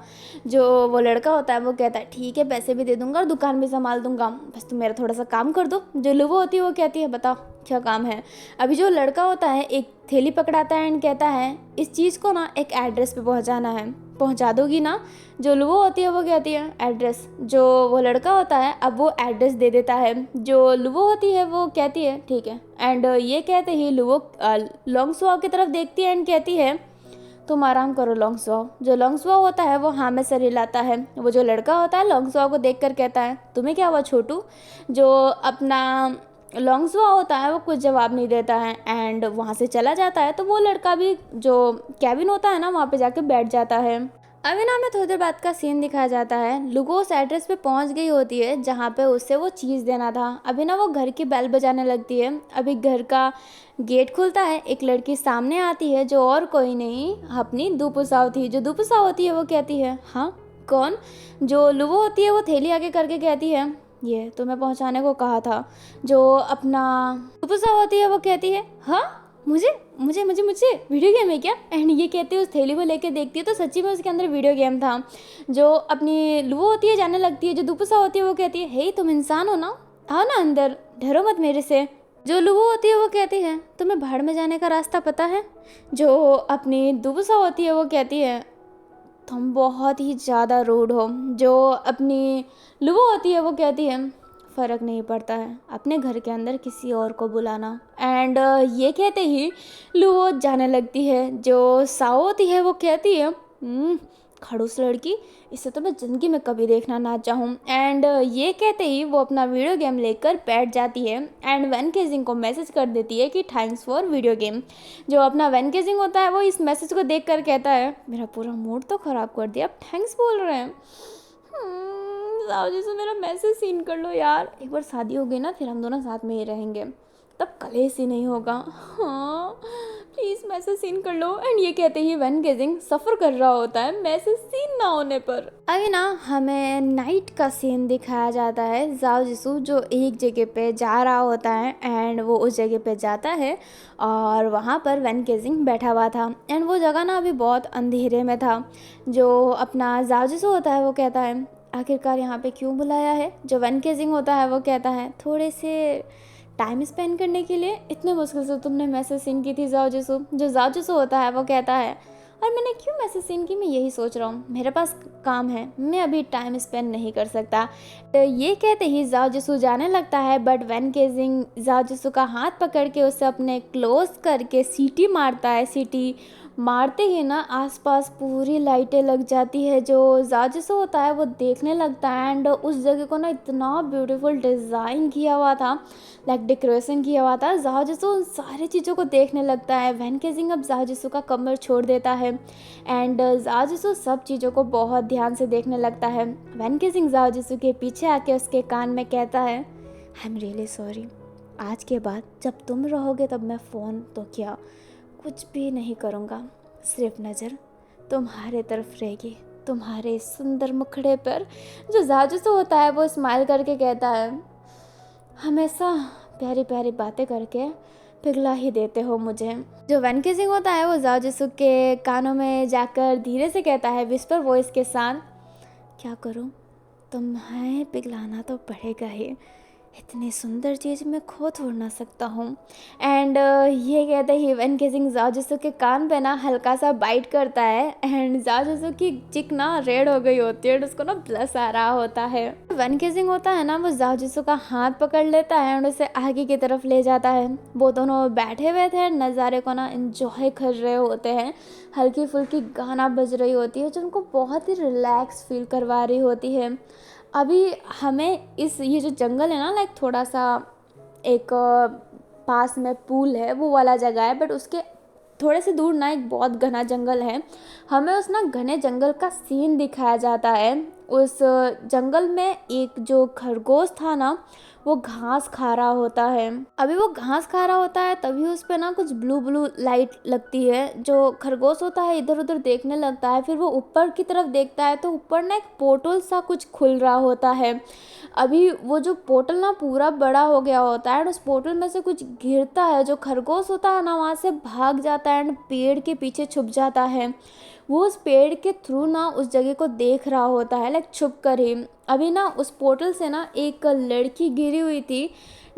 जो वो लड़का होता है वो कहता है ठीक है पैसे भी दे दूंगा और दुकान भी संभाल दूंगा, बस तुम मेरा थोड़ा सा काम कर दो। जो लुवो होती है वो कहती है बताओ क्या काम है। अभी जो लड़का होता है एक थैली पकड़ाता है एंड कहता है इस चीज़ को ना एक एड्रेस पे पहुंचाना है, पहुंचा दोगी ना। जो लुवो होती है वो कहती है एड्रेस। जो वो लड़का होता है अब वो एड्रेस दे देता है। जो लुवो होती है वो कहती है ठीक है। एंड ये कहते ही लुवो लॉन्गसुआ की तरफ देखती है एंड कहती है तुम आराम करो लॉन्गसुआ। जो लॉन्गसुआ होता है वो हाँ में सर हिलाता है। वो जो लड़का होता है लॉन्गसुआ को देख कर कहता है तुम्हें क्या हुआ छोटू। जो अपना लॉन्ग्सुआ होता है वो कुछ जवाब नहीं देता है एंड वहाँ से चला जाता है। तो वो लड़का भी जो कैबिन होता है ना वहाँ पे जाके बैठ जाता है। अभी ना हमें थोड़ी देर बाद का सीन दिखाया जाता है। लुगो उस एड्रेस पे पहुंच गई होती है जहाँ पे उससे वो चीज़ देना था। अभी ना वो घर की बेल बजाने लगती है। अभी घर का गेट खुलता है, एक लड़की सामने आती है जो और कोई नहीं अपनी दुपुसा होती है। जो दुपुसा होती है वो कहती है हाँ कौन? जो लुगो होती है वो थैली आगे करके कहती है ये तुम्हें पहुँचाने को कहा था। जो अपना दुपुसा होती है वो कहती है हाँ मुझे मुझे मुझे मुझे वीडियो गेम है क्या? एंड ये कहते हैं उस थैली को लेके देखती है तो सच्ची में उसके अंदर वीडियो गेम था। जो अपनी लुवो होती है जाने लगती है। जो दुपुसा होती है वो कहती है हे तुम इंसान हो ना, आओ ना अंदर, डरो मत मेरे से। जो लुवो होती है वो कहती है तुम्हें बाहर में जाने का रास्ता पता है? जो अपनी दुपुसा होती है वो कहती है तुम बहुत ही ज़्यादा रूड हो। जो अपनी लुवो होती है वो कहती है फ़र्क नहीं पड़ता है अपने घर के अंदर किसी और को बुलाना। एंड ये कहते ही लुवो जाने लगती है। जो साओ होती है वो कहती है खड़ूस लड़की, इसे तो मैं ज़िंदगी में कभी देखना ना चाहूँ। एंड ये कहते ही वो अपना वीडियो गेम लेकर बैठ जाती है एंड वैन केजिंग को मैसेज कर देती है कि थैंक्स फॉर वीडियो गेम। जो अपना वैन केजिंग होता है वो इस मैसेज को देख कर कहता है मेरा पूरा मूड तो ख़राब कर दिया, अब थैंक्स बोल रहे हैं। साओ जी से मेरा मैसेज सीन कर लो यार, एक बार शादी हो गई ना फिर हम दोनों साथ में ही रहेंगे, तब कलेश ही नहीं होगा। हाँ प्लीज़ मैसेज सीन कर लो। एंड ये कहते ही वैन गेजिंग सफ़र कर रहा होता है मैसेज सीन ना होने पर। अभी ना हमें नाइट का सीन दिखाया जाता है। जाओ जिसू जो एक जगह पे जा रहा होता है एंड वो उस जगह पे जाता है और वहाँ पर वैन गेजिंग बैठा हुआ था एंड वो जगह ना अभी बहुत अंधेरे में था। जो अपना जाओ जिसू होता है वो कहता है आखिरकार यहाँ पे क्यों बुलाया है? जो वैन केजिंग होता है वो कहता है थोड़े से टाइम स्पेंड करने के लिए, इतने मुश्किल से तुमने मैसेज सीन की थी जाओ जिसू। जो जाओ जिसू होता है वो कहता है और मैंने क्यों मैसेज सीन की, मैं यही सोच रहा हूँ, मेरे पास काम है, मैं अभी टाइम स्पेंड नहीं कर सकता। तो ये कहते ही जाओ जिसू जाने लगता है बट वैन केजिंग जाओ जिसू का हाथ पकड़ के उसे अपने क्लोज करके सीटी मारता है। सीटी मारते ही ना आसपास पूरी लाइटें लग जाती है। जो जाजिसो होता है वो देखने लगता है एंड उस जगह को ना इतना ब्यूटीफुल डिज़ाइन किया हुआ था, लाइक डेकोरेशन किया हुआ था। जाजिसो उन सारी चीज़ों को देखने लगता है। वैन केजिंग अब जाजिसो का कमर छोड़ देता है एंड जाजिसो सब चीज़ों को बहुत ध्यान से देखने लगता है। वैन केजिंग जाजिसो के पीछे आके उसके कान में कहता है आई एम रियली सॉरी, आज के बाद जब तुम रहोगे तब मैं फ़ोन तो क्या कुछ भी नहीं करूँगा, सिर्फ नज़र तुम्हारे तरफ रहेगी, तुम्हारे सुंदर मुखड़े पर। जो जाजुसो होता है वो स्माइल करके कहता है हमेशा प्यारी प्यारी बातें करके पिघला ही देते हो मुझे। जो वैन केजिंग होता है वो जाजुसो के कानों में जाकर धीरे से कहता है विस्पर वॉइस के साथ क्या करूँ, तुम्हें पिघलाना तो पड़ेगा ही, इतनी सुंदर चीज़ मैं खो थोड़ ना सकता हूँ। एंड ये कहते ही वैन केजिंग जाओजिसो के कान पे ना हल्का सा बाइट करता है एंड जाओजिसो की चिक ना रेड हो गई होती है और उसको ना ब्लश आ रहा होता है। वैन केजिंग होता है ना वो जाओजिसो का हाथ पकड़ लेता है एंड उसे आगे की तरफ ले जाता है। वो दोनों बैठे हुए थे नज़ारे को ना एंजॉय कर रहे होते हैं। हल्की फुल्की गाना बज रही होती है जो उनको बहुत ही रिलैक्स फील करवा रही होती है। अभी हमें ये जो जंगल है ना लाइक थोड़ा सा एक पास में पूल है वो वाला जगह है बट उसके थोड़े से दूर ना एक बहुत घना जंगल है। हमें उस ना घने जंगल का सीन दिखाया जाता है। उस जंगल में एक जो खरगोश था ना वो घास खा रहा होता है। अभी वो घास खा रहा होता है तभी उस पे ना कुछ ब्लू ब्लू लाइट लगती है। जो खरगोश होता है इधर उधर देखने लगता है, फिर वो ऊपर की तरफ देखता है तो ऊपर ना एक पोर्टल सा कुछ खुल रहा होता है। अभी वो जो पोर्टल ना पूरा बड़ा हो गया होता है और उस पोर्टल में से कुछ गिरता है। जो खरगोश होता है ना वहाँ से भाग जाता है एंड पेड़ के पीछे छुप जाता है। वो उस पेड़ के थ्रू ना उस जगह को देख रहा होता है लाइक छुप कर ही। अभी ना उस पोर्टल से ना एक लड़की गिरी हुई थी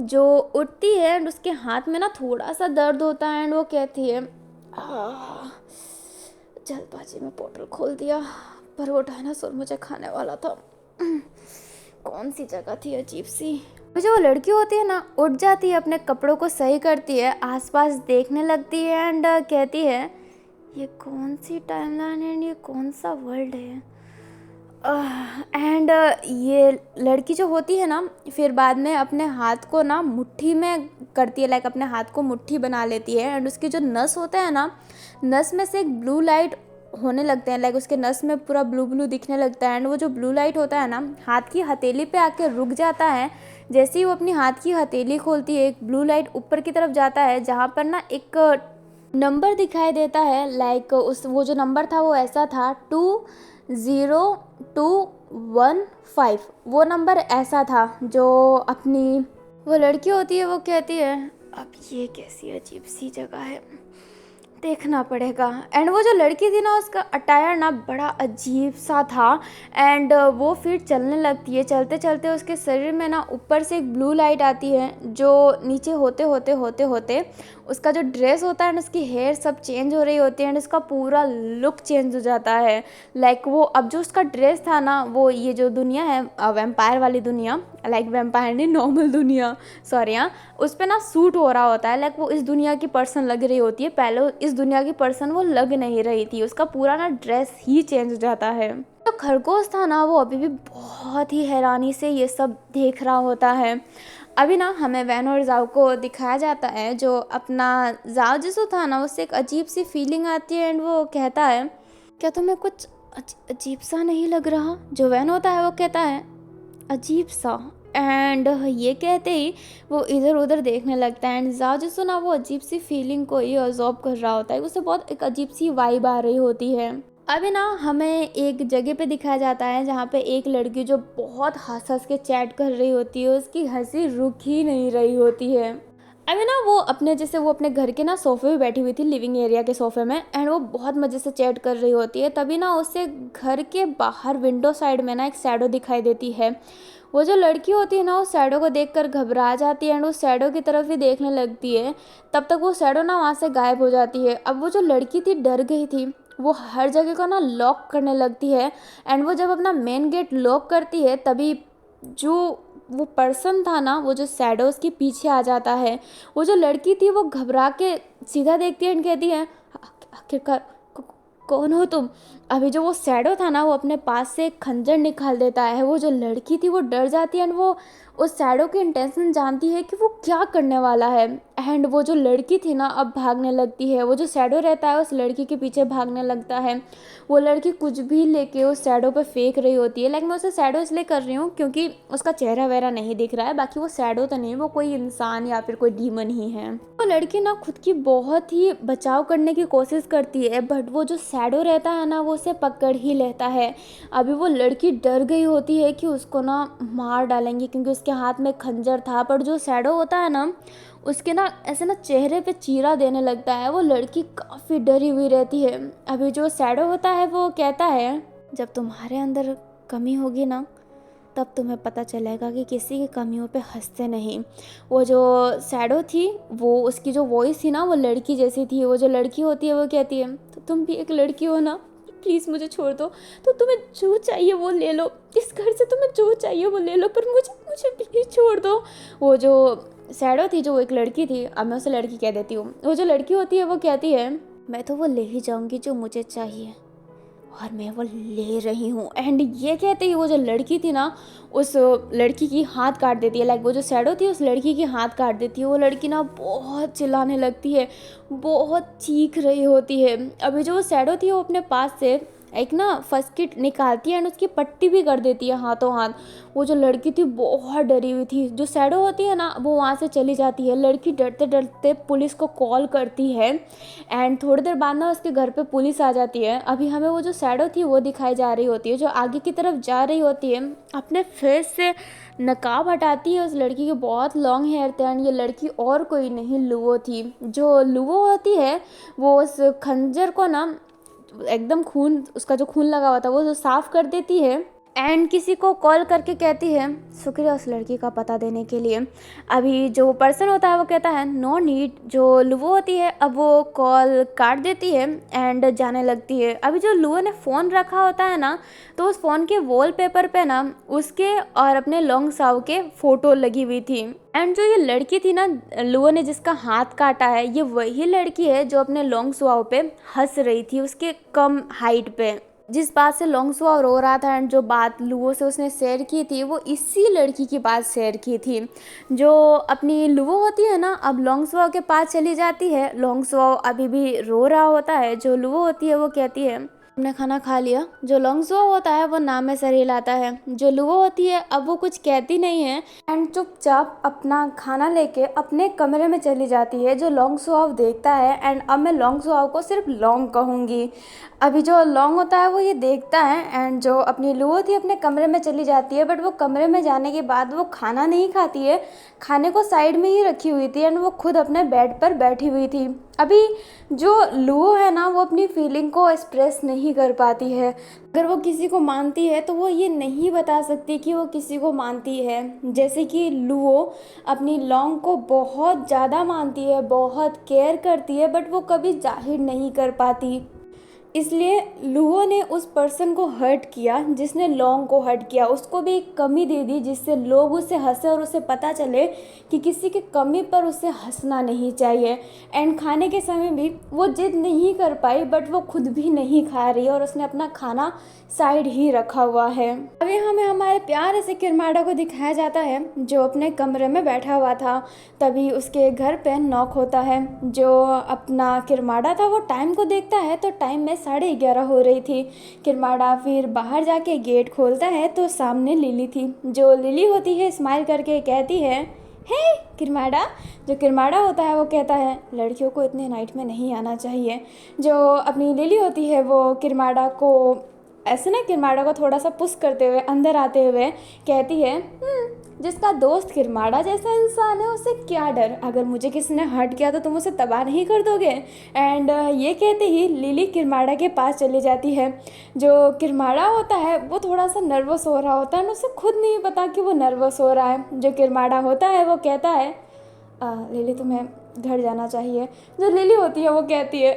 जो उठती है एंड उसके हाथ में ना थोड़ा सा दर्द होता है एंड वो कहती है जल्दबाजी में पोर्टल खोल दिया पर वो डायनासोर मुझे खाने वाला था। कौन सी जगह थी अजीब सी। जो वो लड़की होती है ना उठ जाती है, अपने कपड़ों को सही करती है, आसपास देखने लगती है एंड कहती है ये कौन सी टाइमलाइन है एंड ये कौन सा वर्ल्ड है। एंड ये लड़की जो होती है ना, फिर बाद में अपने हाथ को ना मुट्ठी में करती है, लाइक अपने हाथ को मुट्ठी बना लेती है। एंड उसकी जो नस होता है ना, नस में से एक ब्लू लाइट होने लगते हैं, लाइक उसके नस में पूरा ब्लू ब्लू दिखने लगता है। एंड वो जो ब्लू लाइट होता है ना, हाथ की हथेली पे आके रुक जाता है। जैसे ही वो अपनी हाथ की हथेली खोलती है, एक ब्लू लाइट ऊपर की तरफ जाता है, जहाँ पर ना एक नंबर दिखाई देता है। लाइक उस वो जो नंबर था वो ऐसा था 20215। वो नंबर ऐसा था जो अपनी वो लड़की होती है वो कहती है, अब ये कैसी अजीब सी जगह है, देखना पड़ेगा। एंड वो जो लड़की थी ना, उसका अटायर ना बड़ा अजीब सा था। एंड वो फिर चलने लगती है। चलते चलते उसके शरीर में ना ऊपर से एक ब्लू लाइट आती है, जो नीचे होते होते होते होते उसका जो ड्रेस होता है ना, उसकी हेयर सब चेंज हो रही होती है। एंड उसका पूरा लुक चेंज हो जाता है। लाइक वो अब जो उसका ड्रेस था ना, वो ये जो दुनिया है वैम्पायर वाली दुनिया, लाइक वैम्पायर नहीं, नॉर्मल दुनिया, सॉरी हाँ, उस पर ना सूट हो रहा होता है। लाइक वो इस दुनिया की पर्सन लग रही होती है। पहले इस दुनिया की पर्सन वो लग नहीं रही थी, उसका पूरा ना ड्रेस ही चेंज हो जाता है। तो खरगोश था ना, वो अभी भी बहुत ही हैरानी से ये सब देख रहा होता है। अभी ना हमें वैन और जाओ को दिखाया जाता है। जो अपना जाओ जिसो था ना, उससे एक अजीब सी फीलिंग आती है। एंड वो कहता है, क्या तुम्हें कुछ अजीब सा नहीं लग रहा? जो वैन होता है वो कहता है, अजीब सा। एंड ये कहते ही वो इधर उधर देखने लगता है। एंड जाओ जिसो ना, वो अजीब सी फीलिंग को ही ऑब्जॉर्व कर रहा होता है। उसे बहुत एक अजीब सी वाइब आ रही होती है। अभी ना हमें एक जगह पे दिखाया जाता है, जहाँ पे एक लड़की जो बहुत हंस हंस के चैट कर रही होती है, उसकी हंसी रुक ही नहीं रही होती है। अभी ना वो अपने घर के ना सोफे पे बैठी हुई थी, लिविंग एरिया के सोफे में। एंड वो बहुत मज़े से चैट कर रही होती है। तभी ना उसे घर के बाहर विंडो साइड में ना एक शैडो दिखाई देती है। वो जो लड़की होती है ना, उस शैडो को देखकर घबरा जाती है। एंड उस शैडो की तरफ ही देखने लगती है। तब तक वो शैडो ना वहाँ से गायब हो जाती है। अब वो जो लड़की थी डर गई थी, वो हर जगह को ना लॉक करने लगती है। एंड वो जब अपना मेन गेट लॉक करती है, तभी जो वो पर्सन था ना, वो जो शैडो उसके पीछे आ जाता है। वो जो लड़की थी वो घबरा के सीधा देखती है एंड कहती है, आखिरकार कौन हो तुम? अभी जो वो शैडो था ना, वो अपने पास से एक खंजर निकाल देता है। वो जो लड़की थी वो डर जाती है। एंड वो उस शैडो की इंटेंशन जानती है कि वो क्या करने वाला है। एंड वो जो लड़की थी ना, अब भागने लगती है। वो जो शैडो रहता है उस लड़की के पीछे भागने लगता है। वो लड़की कुछ भी लेके उस शैडो पे फेंक रही होती है। लाइक मैं उसे शैडो इसलिए कर रही हूँ क्योंकि उसका चेहरा वगैरह नहीं दिख रहा है। बाकी वो शैडो तो नहीं, वो कोई इंसान या फिर कोई डीमन ही है। वो लड़की ना खुद की बहुत ही बचाव करने की कोशिश करती है, बट वो जो शैडो रहता है ना, वो उसे पकड़ ही लेता है। अभी वो लड़की डर गई होती है कि उसको ना मार डालेंगे, क्योंकि उसके हाथ में खंजर था। पर जो शैडो होता है ना, उसके ना ऐसे ना चेहरे पे चीरा देने लगता है। वो लड़की काफ़ी डरी हुई रहती है। अभी जो शैडो होता है वो कहता है, जब तुम्हारे अंदर कमी होगी ना, तब तुम्हें पता चलेगा कि किसी की कमियों पे हंसते नहीं। वो जो शैडो थी, वो उसकी जो वॉइस थी ना, वो लड़की जैसी थी। वो जो लड़की होती है वो कहती है, तो तुम भी एक लड़की हो ना, प्लीज़ मुझे छोड़ दो। तो तुम्हें जो चाहिए वो ले लो, इस घर से तुम्हें जो चाहिए वो ले लो, पर मुझे मुझे प्लीज़ छोड़ दो। वो जो शैडो थी, जो एक लड़की थी, अब मैं उसे लड़की कह देती हूँ, वो जो लड़की होती है वो कहती है, मैं तो वो ले ही जाऊँगी जो मुझे चाहिए, और मैं वो ले रही हूँ। एंड ये कहते ही वो जो लड़की थी ना, उस लड़की की हाथ काट देती है। लाइक वो जो शैडो थी उस लड़की की हाथ काट देती है। वो लड़की ना बहुत चिल्लाने लगती है, बहुत चीख रही होती है। अभी जो वो शैडो थी वो अपने पास से एक ना फर्स्ट किट निकालती है एंड उसकी पट्टी भी कर देती है हाथों हाथ। वो जो लड़की थी बहुत डरी हुई थी। जो शैडो होती है ना, वो वहाँ से चली जाती है। लड़की डरते डरते पुलिस को कॉल करती है। एंड थोड़ी देर बाद ना उसके घर पे पुलिस आ जाती है। अभी हमें वो जो शैडो थी वो दिखाई जा रही होती है, जो आगे की तरफ जा रही होती है। अपने फेस से नकाब हटाती है। उस लड़की के बहुत लॉन्ग हेयर थे। एंड ये लड़की और कोई नहीं, लुवो थी। जो लुवो होती है वो उस खंजर को ना एकदम खून, उसका जो खून लगा हुआ था वो जो साफ कर देती है। एंड किसी को कॉल करके कहती है, शुक्रिया उस लड़की का पता देने के लिए। अभी जो पर्सन होता है वो कहता है, नो नीड। जो लुवो होती है अब वो कॉल काट देती है एंड जाने लगती है। अभी जो लुवो ने फ़ोन रखा होता है ना, तो उस फ़ोन के वॉलपेपर पे ना उसके और अपने लॉन्ग साव के फ़ोटो लगी हुई थी। एंड जो ये लड़की थी ना, लुवो ने जिसका हाथ काटा है, ये वही लड़की है जो अपने लॉन्ग स्वाव पे हंस रही थी, उसके कम हाइट पे। जिस बात से लोंगसुआ रो रहा था एंड जो बात लुओ से उसने शेयर की थी वो इसी लड़की की बात शेयर की थी। जो अपनी लुओ होती है ना, अब लोंगसुआ के पास चली जाती है। लोंगसुआ अभी भी रो रहा होता है। जो लुओ होती है वो कहती है हमने खाना खा लिया। जो लोंगसुआ होता है वो नाम में सर हिलाता है। जो लुओ होती है अब वो कुछ कहती नहीं है एंड चुपचाप अपना खाना लेके अपने कमरे में चली जाती है। जो लोंगसुआ देखता है एंड अब मैं लोंगसुआ को सिर्फ लोंग कहूँगी। अभी जो लोंग होता है वो ये देखता है एंड जो अपनी लुओ थी अपने कमरे में चली जाती है। बट वो कमरे में जाने के बाद वो खाना नहीं खाती है, खाने को साइड में ही रखी हुई थी एंड वो खुद अपने बेड पर बैठी हुई थी। अभी जो लुओ है ना वो अपनी फीलिंग को एक्सप्रेस नहीं कर पाती है। अगर वो किसी को मानती है तो वो ये नहीं बता सकती कि वो किसी को मानती है। जैसे कि लुओ अपनी लोंग को बहुत ज़्यादा मानती है, बहुत केयर करती है, बट वो कभी जाहिर नहीं कर पाती। इसलिए लुओ ने उस पर्सन को हर्ट किया जिसने लोंग को हर्ट किया। उसको भी एक कमी दे दी जिससे लोग उससे हंसे और उसे पता चले कि किसी की कमी पर उसे हंसना नहीं चाहिए। एंड खाने के समय भी वो जिद नहीं कर पाई, बट वो खुद भी नहीं खा रही और उसने अपना खाना साइड ही रखा हुआ है। अभी हमें हमारे प्यारे से किरमाड़ा को दिखाया जाता है जो अपने कमरे में बैठा हुआ था। तभी उसके घर पे नॉक होता है। जो अपना किरमाड़ा था वो टाइम को देखता है तो टाइम में 11:30 हो रही थी। किरमाड़ा फिर बाहर जाके गेट खोलता है तो सामने लिली थी। जो लिली होती है स्माइल करके कहती है हे किरमाड़ा। जो किरमाड़ा होता है वो कहता है लड़कियों को इतने नाइट में नहीं आना चाहिए। जो अपनी लिली होती है वो किरमाड़ा को ऐसे ना किरमाड़ा को थोड़ा सा पुश करते हुए अंदर आते हुए कहती है जिसका दोस्त किरमाड़ा जैसा इंसान है उसे क्या डर, अगर मुझे किसी ने हर्ट किया तो तुम उसे तबाह नहीं कर दोगे। एंड ये कहते ही लिली किरमाड़ा के पास चली जाती है। जो किरमाड़ा होता है वो थोड़ा सा नर्वस हो रहा होता है और उसे खुद नहीं पता कि वो नर्वस हो रहा है। जो किरमाड़ा होता है वो कहता है लिली तुम्हें घर जाना चाहिए। जो लिली होती है वो कहती है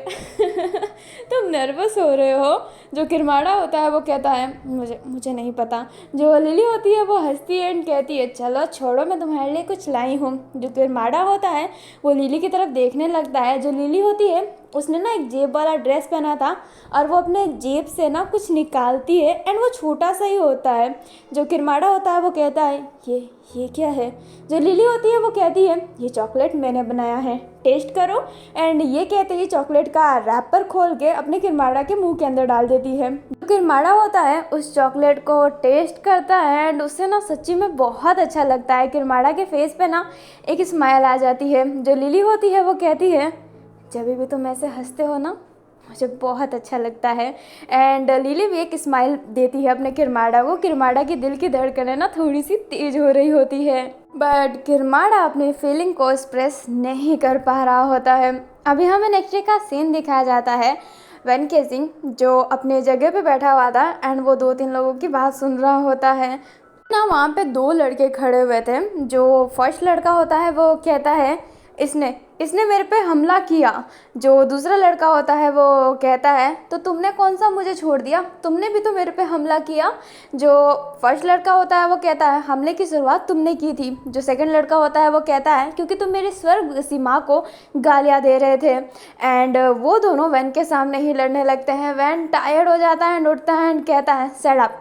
तुम नर्वस हो रहे हो। जो किरमाड़ा होता है वो कहता है मुझे नहीं पता। जो लिली होती है वो हंसती है एंड कहती है चलो छोड़ो मैं तुम्हारे लिए कुछ लाई हूँ। जो किरमाड़ा होता है वो लिली की तरफ देखने लगता है। जो लिली होती है उसने ना एक जेब वाला ड्रेस पहना था और वो अपने जेब से ना कुछ निकालती है एंड वो छोटा सा ही होता है। जो किरमाड़ा होता है वो कहता है ये क्या है। जो लिली होती है वो कहती है ये चॉकलेट मैंने बनाया है, टेस्ट करो। एंड ये कहते ही चॉकलेट का रैपर खोल के अपने किरमाड़ा के मुंह के अंदर डाल देती है। जो किरमाड़ा होता है उस चॉकलेट को टेस्ट करता है एंड उससे ना सच्ची में बहुत अच्छा लगता है। किरमाड़ा के फेस पे ना एक स्माइल आ जाती है। जो लिली होती है वो कहती है जब भी तुम ऐसे हंसते हो ना मुझे बहुत अच्छा लगता है। एंड लिली भी एक स्माइल देती है अपने किरमाड़ा को। किरमाड़ा की दिल की धड़कनें ना थोड़ी सी तेज हो रही होती है, बट किरमाड़ा अपनी फीलिंग को एक्सप्रेस नहीं कर पा रहा होता है। अभी हमें नेक्स्ट डे का सीन दिखाया जाता है। वेन केसिंग जो अपने जगह पे बैठा हुआ था एंड वो 2-3 लोगों की बात सुन रहा होता है ना। वहाँ पे 2 लड़के खड़े हुए थे। जो फर्स्ट लड़का होता है वो कहता है इसने मेरे पे हमला किया। जो दूसरा लड़का होता है वो कहता है तो तुमने कौन सा मुझे छोड़ दिया, तुमने भी तो मेरे पे हमला किया। जो फर्स्ट लड़का होता है वो कहता है हमले की शुरुआत तुमने की थी। जो सेकंड लड़का होता है वो कहता है क्योंकि तुम मेरी स्वर्गसी माँ को गालियाँ दे रहे थे। एंड वो दोनों वैन के सामने ही लड़ने लगते हैं। वैन टायर्ड हो जाता है एंड उठता है एंड कहता है शट अप,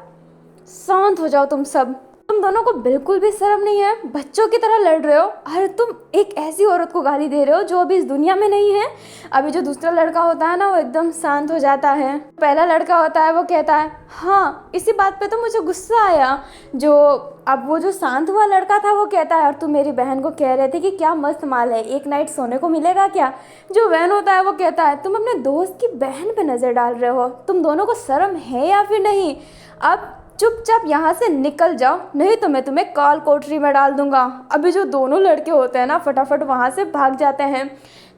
शांत हो जाओ तुम सब, तुम दोनों को बिल्कुल भी शर्म नहीं है, बच्चों की तरह लड़ रहे हो। अरे तुम एक ऐसी औरत को गाली दे रहे हो जो अभी इस दुनिया में नहीं है। अभी जो दूसरा लड़का होता है ना वो एकदम शांत हो जाता है। पहला लड़का होता है वो कहता है हाँ इसी बात पे तो मुझे गुस्सा आया। जो अब वो जो शांत हुआ लड़का था वो कहता है और तुम मेरी बहन को कह रहे थे कि क्या मस्त माल है, एक नाइट सोने को मिलेगा क्या। जो वैन होता है वो कहता है तुम अपने दोस्त की बहन पे नज़र डाल रहे हो, तुम दोनों को शर्म है या फिर नहीं, अब चुपचाप यहाँ से निकल जाओ नहीं तो मैं तुम्हें काल कोठरी में डाल दूंगा। अभी जो दोनों लड़के होते हैं ना फटाफट वहाँ से भाग जाते हैं।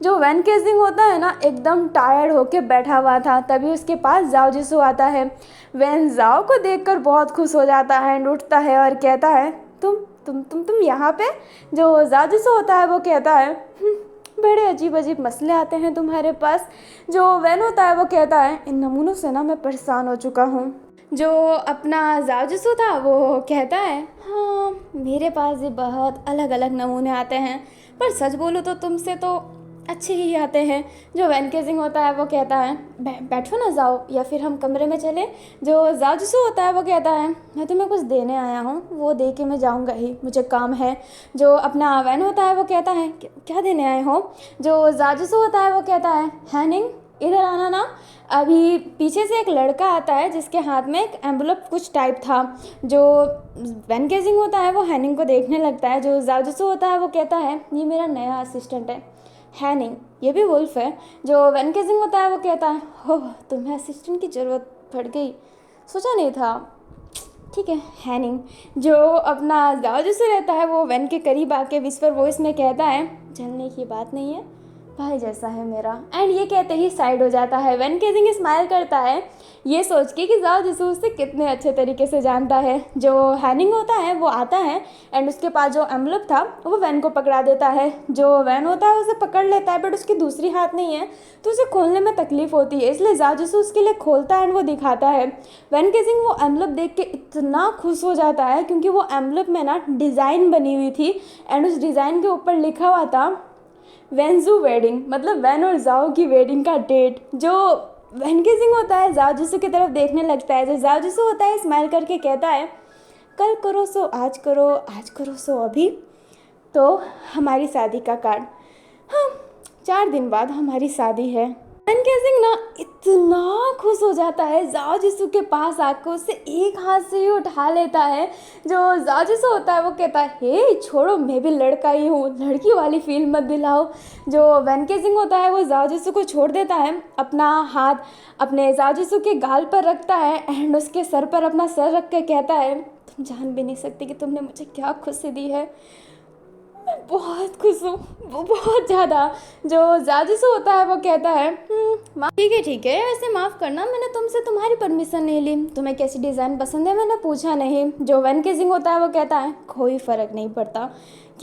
जो वैन केसिंग होता है ना एकदम टायर्ड होके बैठा हुआ था। तभी उसके पास जाओ जिसू आता है। वैन जाओ को देखकर बहुत खुश हो जाता है एंड उठता है और कहता है तुम यहाँ पे। जो जाओ जिसू होता है वो कहता है बड़े अजीब अजीब मसले आते हैं तुम्हारे पास। जो वैन होता है वो कहता है इन नमूनों से ना मैं परेशान हो चुका हूँ। जो अपना जाजुसू था वो कहता है हाँ मेरे पास भी बहुत अलग अलग नमूने आते हैं, पर सच बोलूँ तो तुमसे तो अच्छे ही आते हैं। जो वैन केजिंग होता है वो कहता है बैठो ना जाओ, या फिर हम कमरे में चले। जो जाओ जिसू होता है वो कहता है मैं तुम्हें कुछ देने आया हूँ, वो दे के मैं जाऊँगा ही, मुझे काम है। जो अपना वैन होता है वो कहता है क्या देने आए हो?" जो जाओ जिसू होता है वो कहता है हैनिंग इधर आना ना। अभी पीछे से एक लड़का आता है जिसके हाथ में एक एम्बुलप कुछ टाइप था। जो वैन केजिंग होता है वो हैनिंग को देखने लगता है। जो जाओ जिसू होता है वो कहता है ये मेरा नया असिस्टेंट है नहीं, ये भी वुल्फ है। जो वैन केजिंग होता है वो कहता है हो तुम्हें असिस्टेंट की ज़रूरत पड़ गई, सोचा नहीं था, ठीक है नहीं। जो अपना जाओ जिससे रहता है वो वैन के करीब आके विस्पर वॉइस में कहता है चलने की बात नहीं है, भाई जैसा है मेरा। एंड ये कहते ही साइड हो जाता है। वैन केजिंग स्माइल करता है ये सोच के कि जाओ जिसू उससे कितने अच्छे तरीके से जानता है। जो हैनिंग होता है वो आता है एंड उसके पास जो एम्बलप था वो वैन को पकड़ा देता है। जो वैन होता है उसे पकड़ लेता है बट उसकी दूसरी हाथ नहीं है तो उसे खोलने में तकलीफ होती है, इसलिए जाओ जिसू उसके लिए खोलता है एंड वो दिखाता है। वैन केजिंग वो एम्बलप देख के इतना खुश हो जाता है क्योंकि वो एम्बलप में ना डिज़ाइन बनी हुई थी एंड उस डिज़ाइन के ऊपर लिखा हुआ था वेंजू वेडिंग, मतलब वैन और जाओ की वेडिंग का डेट। जो वैन केजिंग होता है जाओ जिसू की तरफ देखने लगता है। जो जाओ जिसू होता है स्माइल करके कहता है कल करो सो आज करो, आज करो सो अभी, तो हमारी शादी का कार्ड, हाँ 4 दिन बाद हमारी शादी है। वैन केजिंग ना इतना खुश हो जाता है, जाओ जिसू के पास आकर उसे एक हाथ से ही उठा लेता है। जो जाओ जिसू होता है वो कहता है हे छोड़ो मैं भी लड़का ही हूँ, लड़की वाली फील मत दिलाओ। जो वैन केजिंग होता है वो जाओ जिसू को छोड़ देता है, अपना हाथ अपने जाओ जिसू के गाल पर रखता है एंड उसके सर पर अपना सर रख के कहता है तुम जान भी नहीं सकती कि तुमने मुझे क्या खुशी दी है, मैं बहुत खुश हूँ, वो बहुत ज़्यादा। जो जाजिसू होता है वो कहता है ठीक है वैसे माफ़ करना मैंने तुमसे तुम्हारी परमिशन नहीं ली, तुम्हें कैसी डिज़ाइन पसंद है मैंने पूछा नहीं। जो वैन केजिंग होता है वो कहता है कोई फ़र्क नहीं पड़ता,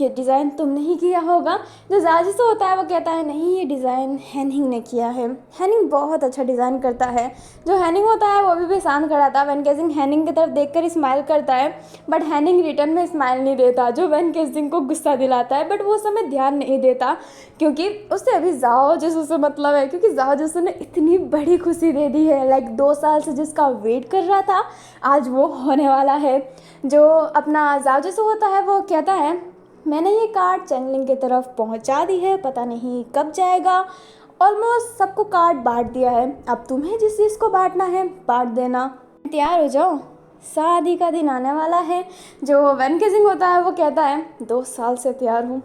ये डिज़ाइन तुमने ही किया होगा। जो जाजिसू होता है वो कहता है नहीं ये डिज़ाइन हैनिंग ने किया है, हैनिंग बहुत अच्छा डिज़ाइन करता है। जो हैनिंग होता है वो अभी भी शांत खड़ा था। वैन केजिंग हैनिंग की तरफ देखकर स्माइल करता है बट हैनिंग रिटर्न में स्माइल नहीं देता, जो वैन केजिंग को गुस्सा दिलाता है बट वो समय ध्यान नहीं देता क्योंकि उससे अभी जाओ जिसू से मतलब है, क्योंकि जाओ जिसू ने इतनी बड़ी खुशी दे दी है, लाइक 2 साल से जिसका वेट कर रहा था आज वो होने वाला है। जो अपना जाओ जिसू होता है वो कहता है मैंने ये कार्ड चैनलिंग की तरफ पहुंचा दी है, पता नहीं कब जाएगा, ऑलमोस्ट सबको कार्ड बांट दिया है, अब तुम्हें जिस चीज़ को बांटना है बांट देना, तैयार हो जाओ शादी का दिन आने वाला है। जो वैन केजिंग होता है वो कहता है 2 साल से तैयार हूँ,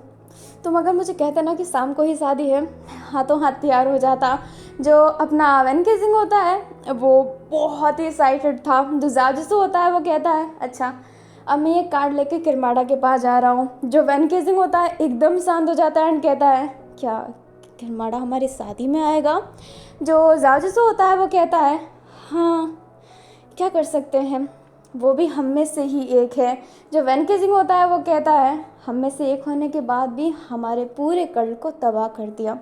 तुम अगर मुझे कहते ना कि शाम को ही शादी है हाथों हाथ तैयार हो जाता। जो अपना वैन केजिंग होता है वो बहुत ही एक्साइटेड था। जो जाओ जिसू होता है वो कहता है अच्छा अब मैं ये कार्ड लेके किरमाड़ा के पास जा रहा हूँ। जो वैन केजिंग होता है एकदम शांत हो जाता है एंड कहता है क्या किरमाड़ा हमारी शादी में आएगा? जो जाओ जिसू होता है वो कहता है हाँ क्या कर सकते हैं, वो भी हम में से ही एक है। जो वैन केजिंग होता है वो कहता है हम में से एक होने के बाद भी हमारे पूरे कल को तबाह कर दिया,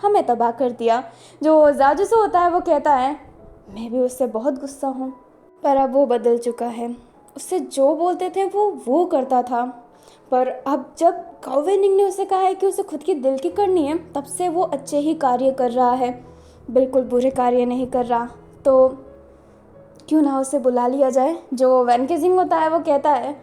हमें तबाह कर दिया। जो जाओ जिसू होता है वो कहता है मैं भी उससे बहुत गुस्सा हूँ पर अब वो बदल चुका है, उससे जो बोलते थे वो करता था, पर अब जब काउवेनिंग ने उसे कहा है कि उसे खुद की दिल की करनी है तब से वो अच्छे ही कार्य कर रहा है, बिल्कुल बुरे कार्य नहीं कर रहा, तो क्यों ना उसे बुला लिया जाए। जो वैन केजिंग होता है वो कहता है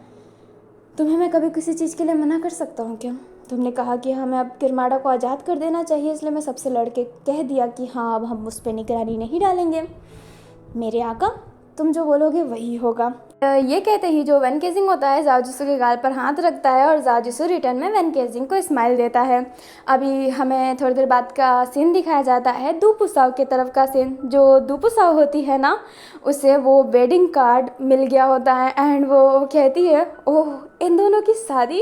तुम्हें मैं कभी किसी चीज़ के लिए मना कर सकता हूँ क्या? तुमने कहा कि हमें अब किरमाड़ा को आज़ाद कर देना चाहिए, इसलिए मैं सबसे लड़के कह दिया कि हाँ अब हम उस पर निगरानी नहीं डालेंगे। मेरे आका तुम जो बोलोगे वही होगा। ये कहते ही जो वैन केजिंग होता है जाओ जिसू के गाल पर हाथ रखता है और जाओ जिसू रिटर्न में वैन केजिंग को स्माइल देता है। अभी हमें थोड़ी देर बाद का सीन दिखाया जाता है दुपुसाव की तरफ का सीन। जो दुपुसाव होती है ना उसे वो वेडिंग कार्ड मिल गया होता है एंड वो कहती है ओह इन दोनों की शादी,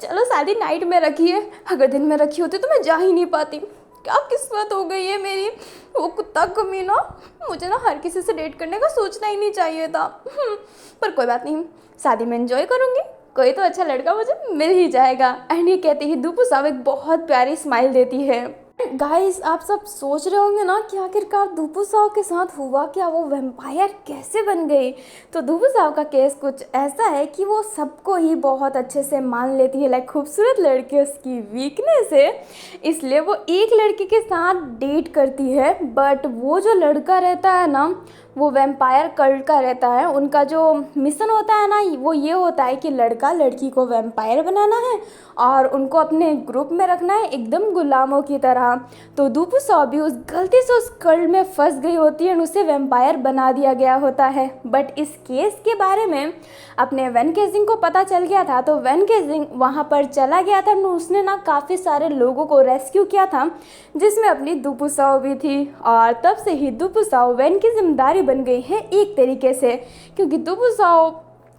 चलो शादी नाइट में रखी है, अगर दिन में रखी होती तो मैं जा ही नहीं पाती, क्या किस्मत हो गई है मेरी, वो कुत्ता कमीना, मुझे ना हर किसी से डेट करने का सोचना ही नहीं चाहिए था। पर कोई बात नहीं, शादी में एंजॉय करूँगी, कोई तो अच्छा लड़का मुझे मिल ही जाएगा। एंड ये कहते ही दुपुसाव एक बहुत प्यारी स्माइल देती है। गाइस, आप सब सोच रहे होंगे ना कि आखिरकार दुपुसाव के साथ हुआ क्या, वो वैम्पायर कैसे बन गई। तो दुपुसाव का केस कुछ ऐसा है कि वो सबको ही बहुत अच्छे से मान लेती है, लाइक खूबसूरत लड़की उसकी वीकनेस है, इसलिए वो एक लड़के के साथ डेट करती है। बट वो जो लड़का रहता है ना, वो वैम्पायर कल्ट का रहता है। उनका जो मिशन होता है ना, वो ये होता है कि लड़का लड़की को वैम्पायर बनाना है और उनको अपने ग्रुप में रखना है एकदम गुलामों की तरह। तो दुपुसाव भी उस गलती से उस कल्ट में फंस गई होती है और उसे वैम्पायर बना दिया गया होता है। बट इस केस के बारे में अपने वैन केजिंग को पता चल गया था, तो वैन केजिंग वहाँ पर चला गया था। उसने ना काफ़ी सारे लोगों को रेस्क्यू किया था, जिसमें अपनी दुपुसाव भी थी। और तब से ही दुपुसाव वैन की जिम्मेदारी बन गई है एक तरीके से, क्योंकि दुपुसाव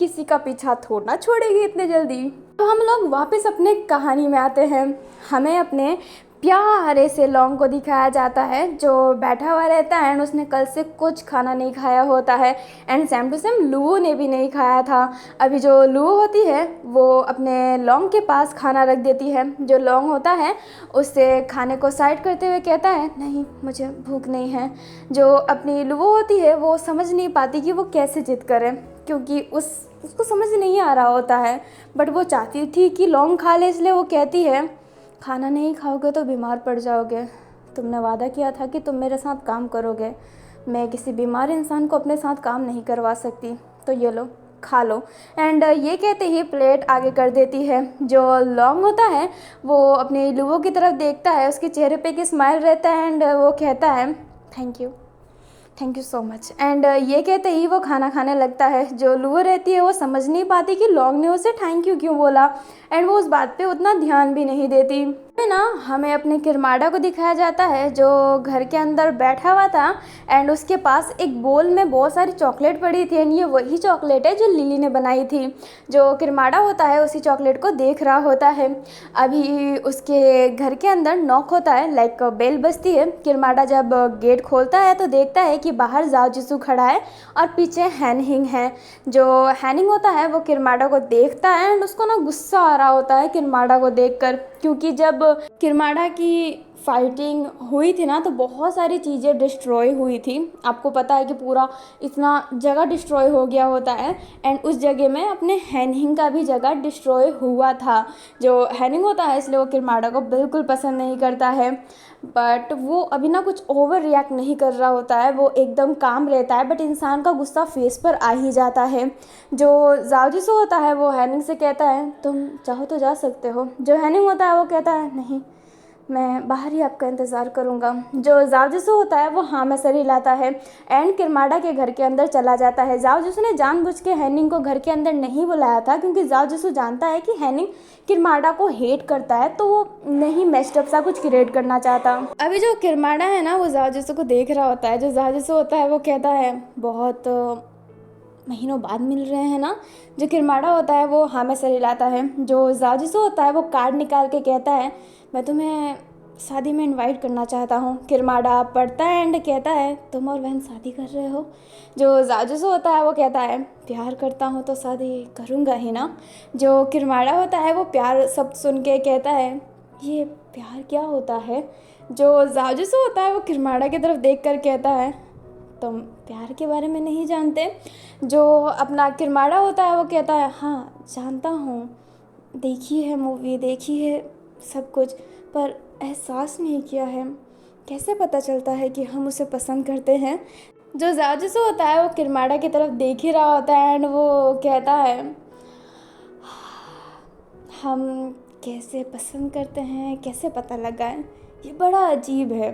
किसी का पीछा थोड़ा ना छोड़ेगी इतने जल्दी। तो हम लोग वापस अपने कहानी में आते हैं। हमें अपने प्यारे से लॉन्ग को दिखाया जाता है, जो बैठा हुआ रहता है एंड उसने कल से कुछ खाना नहीं खाया होता है। And same to same Luo ने भी नहीं खाया था। अभी जो लुओ होती है वो अपने लॉन्ग के पास खाना रख देती है। जो लॉन्ग होता है उससे खाने को साइड करते हुए कहता है, नहीं मुझे भूख नहीं है। जो अपनी लुओ होती है वो समझ नहीं पाती कि वो कैसे जिद करे, क्योंकि उसको समझ नहीं आ रहा होता है। बट वो चाहती थी कि लॉन्ग खा ले, इसलिए वो कहती है, खाना नहीं खाओगे तो बीमार पड़ जाओगे। तुमने वादा किया था कि तुम मेरे साथ काम करोगे। मैं किसी बीमार इंसान को अपने साथ काम नहीं करवा सकती, तो ये लो खा लो। एंड ये कहते ही प्लेट आगे कर देती है। जो लॉन्ग होता है वो अपने लुओ की तरफ देखता है, उसके चेहरे पे एक स्माइल रहता है एंड वो कहता है, thank you so much. And ये कहते ही वो खाना खाने लगता है। जो लुओ रहती है वो समझ नहीं पाती कि लॉन्ग ने उसे थैंक यू क्यों बोला, एंड वो उस बात पे उतना ध्यान भी नहीं देती। ना हमें अपने किरमाड़ा को दिखाया जाता है, जो घर के अंदर बैठा हुआ था एंड उसके पास एक बोल में बहुत सारी चॉकलेट पड़ी थी। एंड ये वही चॉकलेट है जो लिली ने बनाई थी। जो किरमाड़ा होता है उसी चॉकलेट को देख रहा होता है। अभी उसके घर के अंदर नॉक होता है, लाइक बेल बजती है। किरमाड़ा जब गेट खोलता है तो देखता है कि बाहर जाओ जिसू खड़ा है और पीछे हैनहिंग है। जो हैनिंग होता है वो किरमाड़ा को देखता है एंड उसको ना गुस्सा आ रहा होता है किरमाड़ा को देखकर, क्योंकि जब किरमाड़ा की फाइटिंग हुई थी ना तो बहुत सारी चीज़ें डिस्ट्रॉय हुई थी। आपको पता है कि पूरा इतना जगह डिस्ट्रॉय हो गया होता है एंड उस जगह में अपने हैनहिंग का भी जगह डिस्ट्रॉय हुआ था। जो हैनिंग होता है इसलिए वो किरमाड़ा को बिल्कुल पसंद नहीं करता है। बट वो अभी ना कुछ ओवर रिएक्ट नहीं कर रहा होता है, वो एकदम काम रहता है। बट इंसान का गुस्सा फेस पर आ ही जाता है। जो जाओजिसो होता है वो हैनिंग से कहता है, तुम चाहो तो जा सकते हो। जो हैनिंग होता है वो कहता है, नहीं मैं बाहर ही आपका इंतज़ार करूँगा। जो जाओजिसो होता है वो हाँ में सर हिलाता है एंड किरमाड़ा के घर के अंदर चला जाता है। जाओजिसो ने जानबूझ के हैनिंग को घर के अंदर नहीं बुलाया था, क्योंकि जाओजिसो जानता है कि हैनिंग किरमाड़ा को हेट करता है, तो वो नहीं मैस्टअप सा कुछ क्रिएट करना चाहता। अभी जो किरमाड़ा है ना वो जाओजिसो को देख रहा होता है। जो जाओजिसो होता है वो कहता है, बहुत महीनों बाद मिल रहे हैं ना। जो किरमाड़ा होता है वो हाँ में सर हिलाता है। जो जाओजिसो होता है वो कार्ड निकाल के कहता है, मैं तुम्हें शादी में इनवाइट करना चाहता हूँ। किरमाड़ा पढ़ता है एंड कहता है, तुम और बहन शादी कर रहे हो। जो जाओजिसो होता है वो कहता है, प्यार करता हूँ तो शादी करूँगा ही ना। जो किरमाड़ा होता है वो प्यार शब्द सुन के कहता है, ये प्यार क्या होता है। जो जाओजिसो होता है वो किरमाड़ा की तरफ देख कर कहता है, तुम प्यार के बारे में नहीं जानते। जो अपना किरमाड़ा होता है वो कहता है, हाँ जानता हूँ, देखी है मूवी, देखी है सब कुछ, पर एहसास नहीं किया है। कैसे पता चलता है कि हम उसे पसंद करते हैं। जो जाओजिसो होता है वो किरमाड़ा की तरफ देख ही रहा होता है एंड वो कहता है, हम कैसे पसंद करते हैं कैसे पता लगाएं, ये बड़ा अजीब है।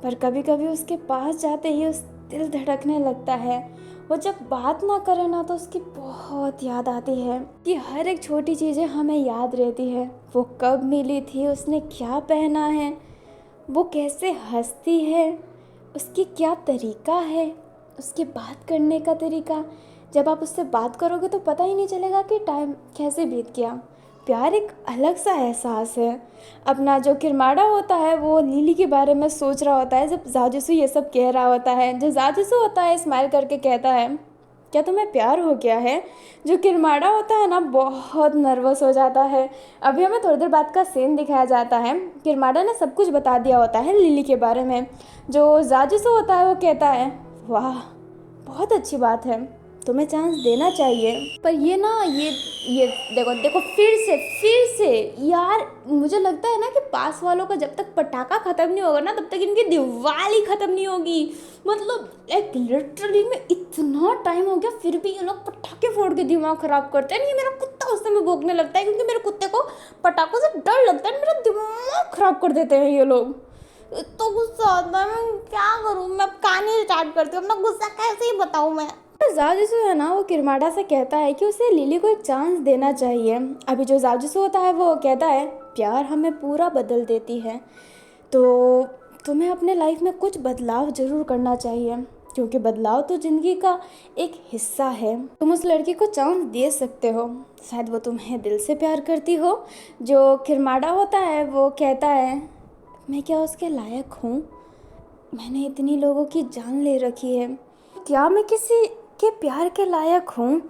पर कभी कभी उसके पास जाते ही उस दिल धड़कने लगता है। वो जब बात ना करे ना तो उसकी बहुत याद आती है कि हर एक छोटी चीज़ें हमें याद रहती है। वो कब मिली थी, उसने क्या पहना है, वो कैसे हंसती है, उसकी क्या तरीका है, उसकी बात करने का तरीका। जब आप उससे बात करोगे तो पता ही नहीं चलेगा कि टाइम कैसे बीत गया। प्यार एक अलग सा एहसास है। अपना जो किरमाड़ा होता है वो लिली के बारे में सोच रहा होता है जब जाओजिसो ये सब कह रहा होता है। जो जाओजिसो होता है स्माइल करके कहता है, क्या तुम्हें प्यार हो गया है? जो किरमाड़ा होता है ना बहुत नर्वस हो जाता है। अभी हमें थोड़ी देर बाद का सीन दिखाया जाता है। किरमाड़ा ने सब कुछ बता दिया होता है लिली के बारे में। जो जाजिसो होता है वो कहता है, वाह बहुत अच्छी बात है, तुम्हें चांस देना चाहिए। पर ये ना ये देखो देखो फिर से यार, मुझे लगता है ना कि पास वालों का जब तक पटाखा ख़त्म नहीं होगा ना तब तक इनकी दिवाली ख़त्म नहीं होगी। मतलब एक लिटरली में इतना टाइम हो गया फिर भी ये लोग पटाखे फोड़ के दिमाग ख़राब करते हैं। ये मेरा कुत्ता उस समय भौंकने लगता है क्योंकि मेरे कुत्ते को पटाखों से डर लगता है। मेरा दिमाग ख़राब कर देते हैं ये लोग। तो गुस्सा आता है, मैं क्या करूँ? मैं अब कहानी स्टार्ट करती हूँ, अपना गुस्सा कैसे ही बताऊँ मैं। जाजिसू है ना वो किरमाड़ा से कहता है कि उसे लिली को एक चांस देना चाहिए। अभी जो जाजिसू होता है वो कहता है, प्यार हमें पूरा बदल देती है, तो तुम्हें अपने लाइफ में कुछ बदलाव ज़रूर करना चाहिए क्योंकि बदलाव तो ज़िंदगी का एक हिस्सा है। तुम उस लड़की को चांस दे सकते हो, शायद वो तुम्हें दिल से प्यार करती हो। जो किरमाड़ा होता है वो कहता है, मैं क्या उसके लायक हूँ? मैंने इतनी लोगों की जान ले रखी है, क्या मैं किसी के प्यार के लायक हूँ?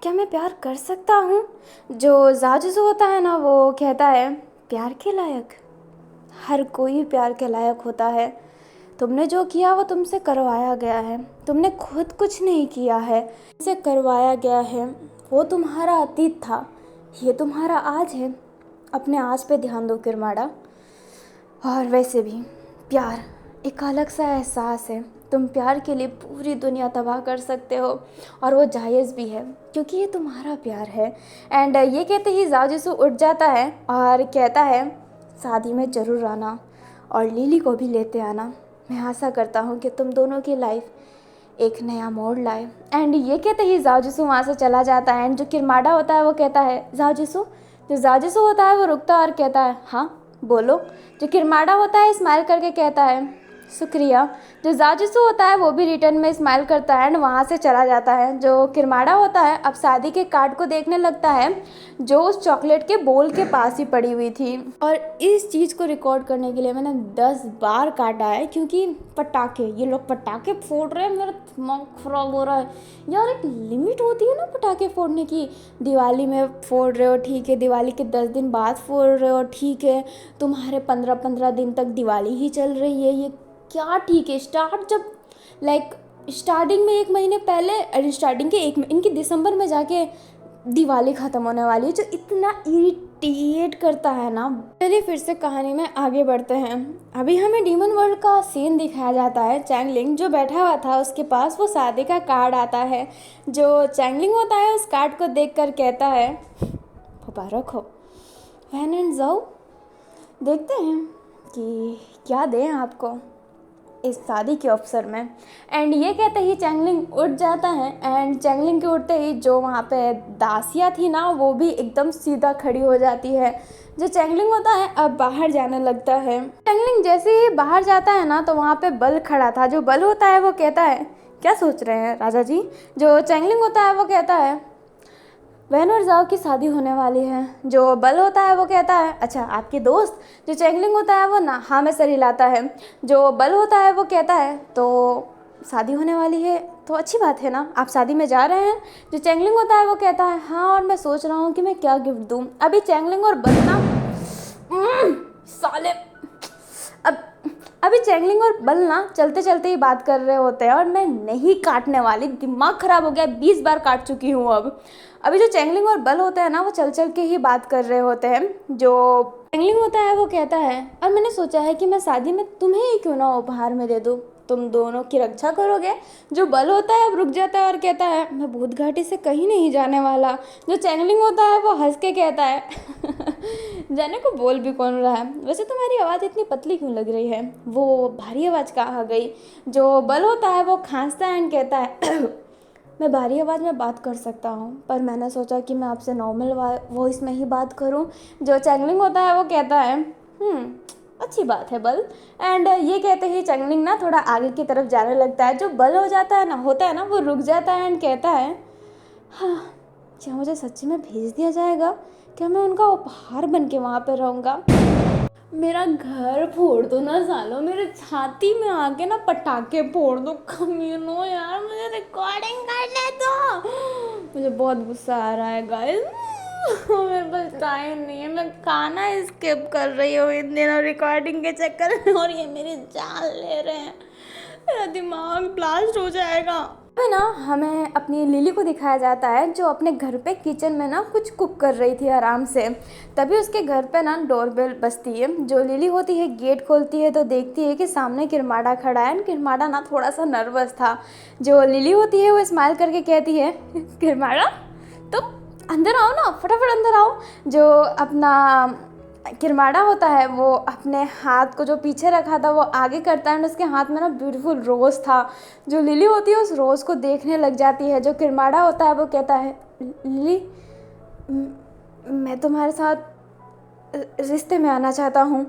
क्या मैं प्यार कर सकता हूँ? जो जाजिसू होता है ना वो कहता है, प्यार के लायक? हर कोई प्यार के लायक होता है। तुमने जो किया वो तुमसे करवाया गया है, तुमने खुद कुछ नहीं किया है, तुमसे करवाया गया है। वो तुम्हारा अतीत था, ये तुम्हारा आज है। अपने आज पे ध्यान दो किरमाड़ा। और वैसे भी प्यार एक अलग सा एहसास है। तुम प्यार के लिए पूरी दुनिया तबाह कर सकते हो और वो जायज़ भी है क्योंकि ये तुम्हारा प्यार है। एंड ये कहते ही जाजिसू उठ जाता है और कहता है, शादी में ज़रूर आना और लिली को भी लेते आना। मैं आशा करता हूँ कि तुम दोनों की लाइफ एक नया मोड़ लाए। एंड ये कहते ही जाजिसू वहाँ से चला जाता है। एंड जो किरमाड़ा होता है वो कहता है, जाजिसू। जो जाजिसू होता है वो रुकता और कहता है, हाँ बोलो। जो किरमाड़ा होता है स्माइल करके कहता है, शुक्रिया। जो जाजिसू होता है वो भी रिटर्न में स्माइल करता है एंड वहाँ से चला जाता है। जो किरमाड़ा होता है अब शादी के कार्ड को देखने लगता है जो उस चॉकलेट के बोल के पास ही पड़ी हुई थी। और इस चीज़ को रिकॉर्ड करने के लिए मैंने 10 बार काटा है क्योंकि पटाखे, ये लोग पटाखे फोड़ रहे हैं, मेरा दिमाग खराब हो रहा है यार। एक लिमिट होती है ना पटाखे फोड़ने की। दिवाली में फोड़ रहे हो ठीक है, दिवाली के 10 दिन बाद फोड़ रहे हो ठीक है, तुम्हारे 15-15 दिन तक दिवाली ही चल रही है, ये क्या ठीक है? स्टार्टिंग में 1 महीने पहले, स्टार्टिंग के इनकी दिसंबर में जाके दिवाली ख़त्म होने वाली है, जो इतना इरिटेट करता है ना। चलिए फिर से कहानी में आगे बढ़ते हैं। अभी हमें डीमन वर्ल्ड का सीन दिखाया जाता है। चैंगलिंग जो बैठा हुआ था उसके पास वो शादी का कार्ड आता है। जो चैंगलिंग होता है उस कार्ड को देखकर कहता है, मुबारक हो। वैन एंड जाओ, देखते हैं कि क्या दें आपको इस शादी के अवसर में। एंड ये कहते ही चैंगलिंग उठ जाता है। एंड चैंगलिंग के उठते ही जो वहाँ पे दासिया थी ना वो भी एकदम सीधा खड़ी हो जाती है। जो चैंगलिंग होता है अब बाहर जाने लगता है। चैंगलिंग जैसे ही बाहर जाता है ना तो वहाँ पे बल खड़ा था। जो बल होता है वो कहता है, क्या सोच रहे हैं राजा जी? जो चैंगलिंग होता है वो कहता है, वैन और जाओ की शादी होने वाली है। जो बल होता है वो कहता है, अच्छा आपकी दोस्त? जो चैंगलिंग होता है वो ना हाँ में सर हिलाता है। जो बल होता है वो कहता है, तो शादी होने वाली है तो अच्छी बात है ना, आप शादी में जा रहे हैं? जो चैंगलिंग होता है वो कहता है, हाँ और मैं सोच रहा हूँ कि मैं क्या गिफ्ट दूँ। अभी चैंगलिंग और बल ना साले अब अभी चैंगलिंग और बल ना चलते चलते ही बात कर रहे होते हैं और मैं नहीं काटने वाली, दिमाग ख़राब हो गया, 20 बार काट चुकी हूँ अब। अभी जो चैंगलिंग और बल होते हैं ना वो चल चल के ही बात कर रहे होते हैं। जो चैंगलिंग होता है वो कहता है, और मैंने सोचा है कि मैं शादी में तुम्हें ही क्यों ना उपहार में दे दूँ, तुम दोनों की रक्षा करोगे। जो बल होता है अब रुक जाता है और कहता है, मैं भूत घाटी से कहीं नहीं जाने वाला। जो चैंगलिंग होता है वो हंस के कहता है जाने को बोल भी कौन रहा है, वैसे तुम्हारी आवाज़ इतनी पतली क्यों लग रही है, वो भारी आवाज़ कहाँ गई। जो बल होता है वो खांसता है एंड कहता है मैं भारी आवाज़ में बात कर सकता हूँ पर मैंने सोचा कि मैं आपसे नॉर्मल वॉइस में ही बात करूँ। जो चैंगलिंग होता है वो कहता है अच्छी बात है बल। एंड ये कहते ही चैंगलिंग ना थोड़ा आगे की तरफ जाने लगता है। जो बल होता है ना वो रुक जाता है एंड कहता है, हाँ क्या मुझे सच्ची में भेज दिया जाएगा? क्या मैं उनका उपहार बन के वहाँ पर रहूँगा? मेरा घर फोड़ दो ना सालो, मेरे छाती में आके ना पटाखे फोड़ दो कमीनों, यार मुझे रिकॉर्डिंग करने दो। मुझे बहुत गुस्सा आ रहा है गाइस। मेरे पास टाइम नहीं है, मैं खाना स्किप कर रही हूँ इन दिनों रिकॉर्डिंग के चक्कर में, और ये मेरी जान ले रहे हैं। मेरा दिमाग ब्लास्ट हो जाएगा। अभी ना हमें अपनी लिली को दिखाया जाता है जो अपने घर पे किचन में ना कुछ कुक कर रही थी आराम से। तभी उसके घर पे ना डोरबेल बजती है। जो लिली होती है गेट खोलती है तो देखती है कि सामने किरमाड़ा खड़ा है। किरमाड़ा ना थोड़ा सा नर्वस था। जो लिली होती है वो स्माइल करके कहती है, किरमाड़ा तुम अंदर आओ ना, फटाफट अंदर आओ। जो अपना किरमाड़ा होता है वो अपने हाथ को जो पीछे रखा था वो आगे करता है, और उसके हाथ में ना ब्यूटीफुल रोज़ था। जो लिली होती है उस रोज़ को देखने लग जाती है। जो किरमाड़ा होता है वो कहता है, लिली मैं तुम्हारे साथ रिश्ते में आना चाहता हूँ।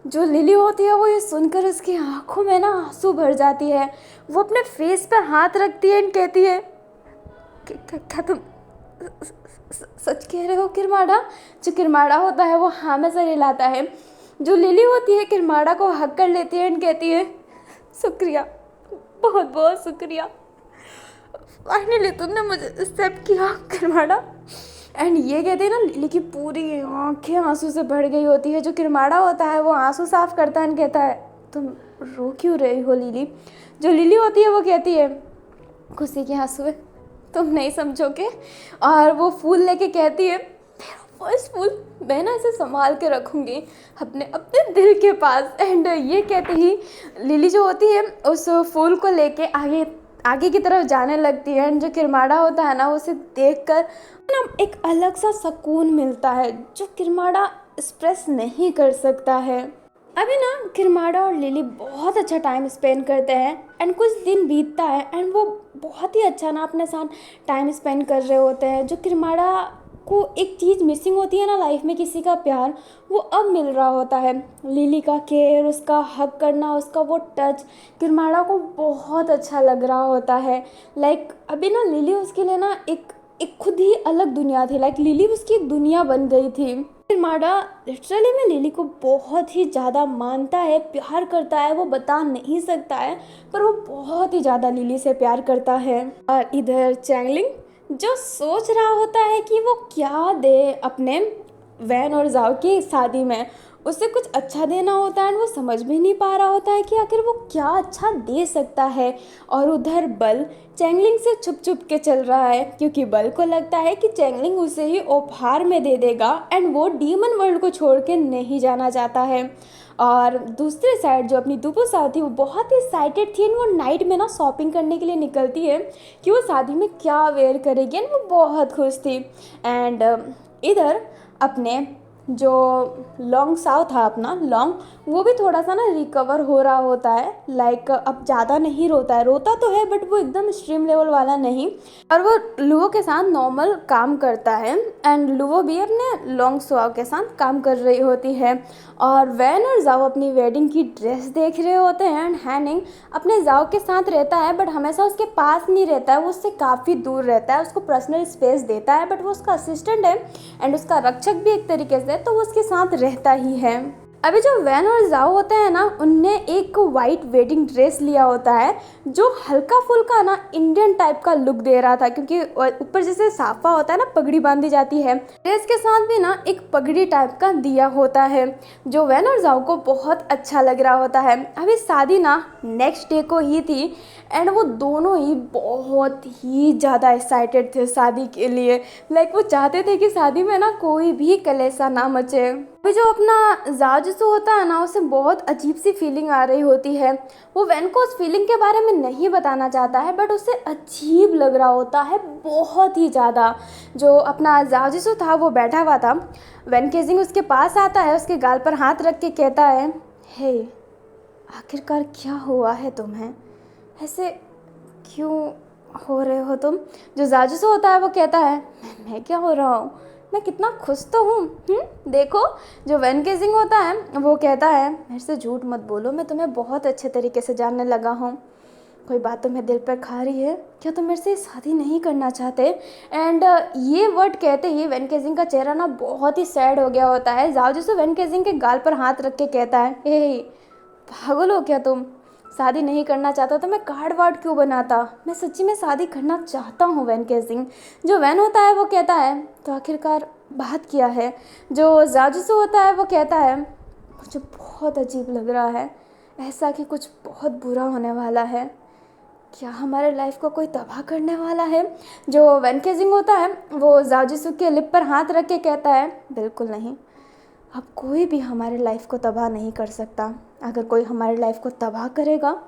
जो लिली होती है वो ये सुनकर उसकी आंखों में ना आंसू भर जाती है। वो अपने फेस पर हाथ रखती है और कहती है, क्या तुम सच कह रहे हो किरमाड़ा? जो किरमाड़ा होता है वो हाँ में सर हिलाता है। जो लिली होती है किरमाड़ा को हक कर लेती है और कहती है, शुक्रिया, बहुत बहुत शुक्रिया, फाइनली तुमने मुझे एक्सेप्ट किया किरमाड़ा। एंड ये कहते हैं ना, लिली की पूरी आंखें आंसू से भर गई होती है। जो किरमाड़ा होता है वो आंसू साफ करता है और कहता है, तुम रो क्यों रही हो लिली? जो लिली होती है वो कहती है, खुशी के आंसू है, तुम नहीं समझोगे। और वो फूल लेके कहती है, मेरा फर्स्ट फूल, मैं ना इसे संभाल के रखूँगी अपने अपने दिल के पास। एंड ये कहते ही लिली जो होती है उस फूल को लेके आगे आगे की तरफ जाने लगती है। एंड जो किरमाड़ा होता है ना उसे देखकर ना एक अलग सा सुकून मिलता है जो किरमाड़ा एक्सप्रेस नहीं कर सकता है। अभी ना किरमाड़ा और लिली बहुत अच्छा टाइम स्पेंड करते हैं। एंड कुछ दिन बीतता है एंड वो बहुत ही अच्छा ना अपने साथ टाइम स्पेंड कर रहे होते हैं। जो किरमाड़ा को एक चीज़ मिसिंग होती है ना लाइफ में, किसी का प्यार, वो अब मिल रहा होता है। लिली का केयर, उसका हग करना, उसका वो टच किरमाड़ा को बहुत अच्छा लग रहा होता है। लाइक अभी ना लिली उसके लिए ना एक एक खुद ही अलग दुनिया थी। लाइक लिली उसकी एक दुनिया बन गई थी। किरमाड़ा लिटरली में लिली को बहुत ही ज़्यादा मानता है, प्यार करता है। वो बता नहीं सकता है पर वो बहुत ही ज़्यादा लिली से प्यार करता है। और इधर चैंगलिंग जो सोच रहा होता है कि वो क्या दे अपने वैन और जाओ की शादी में, उसे कुछ अच्छा देना होता है। वो समझ भी नहीं पा रहा होता है कि आखिर वो क्या अच्छा दे सकता है। और उधर बल चैंगलिंग से छुप छुप के चल रहा है क्योंकि बल को लगता है कि चैंगलिंग उसे ही उपहार में दे देगा एंड वो डीमन वर्ल्ड को छोड़ के नहीं जाना चाहता है। और दूसरे साइड जो अपनी दुपुसा थी वो बहुत ही एक्साइटेड थी। वो नाइट में ना शॉपिंग करने के लिए निकलती है कि वो शादी में क्या वेयर करेगी एंड वो बहुत खुश थी। एंड इधर अपने जो लॉन्ग साउ था अपना लॉन्ग, वो भी थोड़ा सा ना रिकवर हो रहा होता है। लाइक अब ज़्यादा नहीं रोता है, रोता तो है बट वो एकदम एक्सट्रीम लेवल वाला नहीं। और वो लुओ के साथ नॉर्मल काम करता है एंड लुओ भी अपने लॉन्ग साउ के साथ काम कर रही होती है। और वैन और जाओ अपनी वेडिंग की ड्रेस देख रहे होते हैं एंड हैनिंग अपने जाओ के साथ रहता है बट हमेशा उसके पास नहीं रहता है, वो उससे काफ़ी दूर रहता है, उसको पर्सनल स्पेस देता है। बट वो उसका असिस्टेंट है एंड उसका रक्षक भी एक तरीके से, तो वो उसके साथ रहता ही है। अभी जो वैन और जाओ होते हैं ना, उनने एक वाइट वेडिंग ड्रेस लिया होता है जो हल्का फुल्का ना इंडियन टाइप का लुक दे रहा था क्योंकि ऊपर जैसे साफा होता है ना, पगड़ी बांधी जाती है, ड्रेस के साथ भी ना एक पगड़ी टाइप का दिया होता है जो वैन और जाओ को बहुत अच्छा लग रहा होता है। अभी शादी ना नेक्स्ट डे को ही थी एंड वो दोनों ही बहुत ही ज़्यादा एक्साइटेड थे शादी के लिए। लाइक वो चाहते थे कि शादी में ना कोई भी कलेसा ना मचे। अभी जो अपना जाजुसु होता है ना, उसे बहुत अजीब सी फीलिंग आ रही होती है। वो वैन को उस फीलिंग के बारे में नहीं बताना चाहता है बट उसे अजीब लग रहा होता है बहुत ही ज़्यादा। जो अपना जाजुसु था वो बैठा हुआ था। वैन केजिंग उसके पास आता है, उसके गाल पर हाथ रख के कहता है, हे आखिरकार क्या हुआ है तुम्हें, ऐसे क्यों हो रहे हो तुम? जो जाजुसु होता है वो कहता है, मैं क्या हो रहा हूँ, मैं कितना खुश तो हूँ। देखो। जो वैन केजिंग होता है वो कहता है, मेरे से झूठ मत बोलो, मैं तुम्हें बहुत अच्छे तरीके से जानने लगा हूँ। कोई बात तुम्हें दिल पर खा रही है, क्या तुम मेरे से शादी नहीं करना चाहते? एंड ये वर्ड कहते ही वैन केजिंग का चेहरा ना बहुत ही सैड हो गया होता है। जाओ जिसो वैन केजिंग के गाल पर हाथ रख के कहता है, हे पागल हो क्या तुम? शादी नहीं करना चाहता तो मैं कार्ड वार्ड क्यों बनाता? मैं सच्ची में शादी करना चाहता हूँ वैन केजिंग। जो वैन होता है वो कहता है, तो आखिरकार बात किया है? जो जाजुसो होता है वो कहता है, मुझे बहुत अजीब लग रहा है, ऐसा कि कुछ बहुत बुरा होने वाला है। क्या हमारे लाइफ को कोई तबाह करने वाला है? जो वैन केजिंग होता है वो जाजुसो के लिप पर हाथ रख के कहता है, बिल्कुल नहीं, अब कोई भी हमारे लाइफ को तबाह नहीं कर सकता। अगर कोई हमारे लाइफ को तबाह करेगा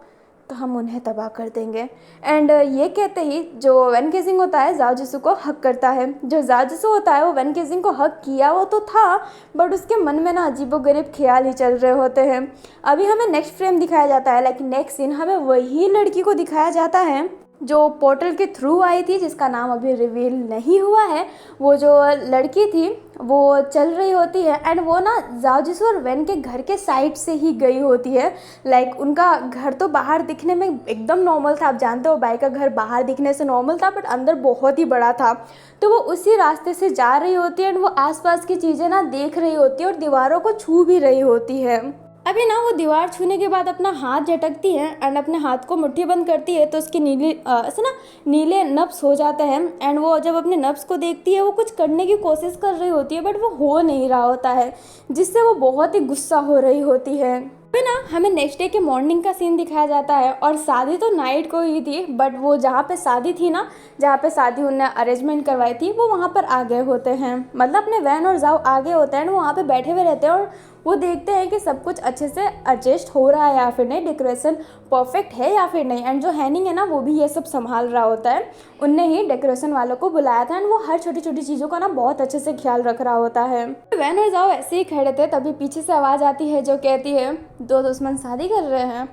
तो हम उन्हें तबाह कर देंगे। एंड ये कहते ही जो वैन केजिंग होता है जाओजिसु को हक करता है। जो जाओजिसु होता है वो वैन केजिंग को हक किया वो तो था, बट उसके मन में ना अजीबोगरीब ख्याल ही चल रहे होते हैं। अभी हमें नेक्स्ट फ्रेम दिखाया जाता है, लेकिन नेक्स्ट सीन हमें वही लड़की को दिखाया जाता है जो पोर्टल के थ्रू आई थी, जिसका नाम अभी रिवील नहीं हुआ है। वो जो लड़की थी वो चल रही होती है एंड वो ना जाओजिसु और वैन के घर के साइड से ही गई होती है। लाइक उनका घर तो बाहर दिखने में एकदम नॉर्मल था, आप जानते हो बाई का घर बाहर दिखने से नॉर्मल था, बट अंदर बहुत ही बड़ा था। तो वो उसी रास्ते से जा रही होती है एंड वो आसपास की चीज़ें ना देख रही होती है और दीवारों को छू भी रही होती है। अभी ना वो दीवार छूने के बाद अपना हाथ झटकती है एंड अपने हाथ को मुट्ठी बंद करती है, तो उसके ऐसे ना नीले नब्स हो जाते हैं। एंड वो जब अपने नब्स को देखती है वो कुछ करने की कोशिश कर रही होती है, बट वो हो नहीं रहा होता है, जिससे वो बहुत ही गुस्सा हो रही होती है। फिर ना हमें नेक्स्ट डे के मॉर्निंग का सीन दिखाया जाता है और शादी तो नाइट को ही थी, बट वो जहाँ पे शादी थी ना, जहाँ पे शादी उन्होंने अरेंजमेंट करवाई थी, वो वहाँ पर आ गए होते हैं। मतलब अपने वैन और जाओ आगे होते हैं, वो वहाँ पे बैठे हुए रहते हैं और वो देखते हैं कि सब कुछ अच्छे से एडजस्ट हो रहा है या फिर नहीं, डेकोरेशन परफेक्ट है या फिर नहीं। एंड जो हैनिंग है ना वो भी ये सब संभाल रहा होता है, उनने ही डेकोरेशन वालों को बुलाया था एंड वो हर छोटी छोटी चीज़ों का ना बहुत अच्छे से ख्याल रख रहा होता है। वैन और जाओ ऐसे ही खड़े थे, तभी पीछे से आवाज़ आती है जो कहती है, दो दुश्मन शादी कर रहे हैं,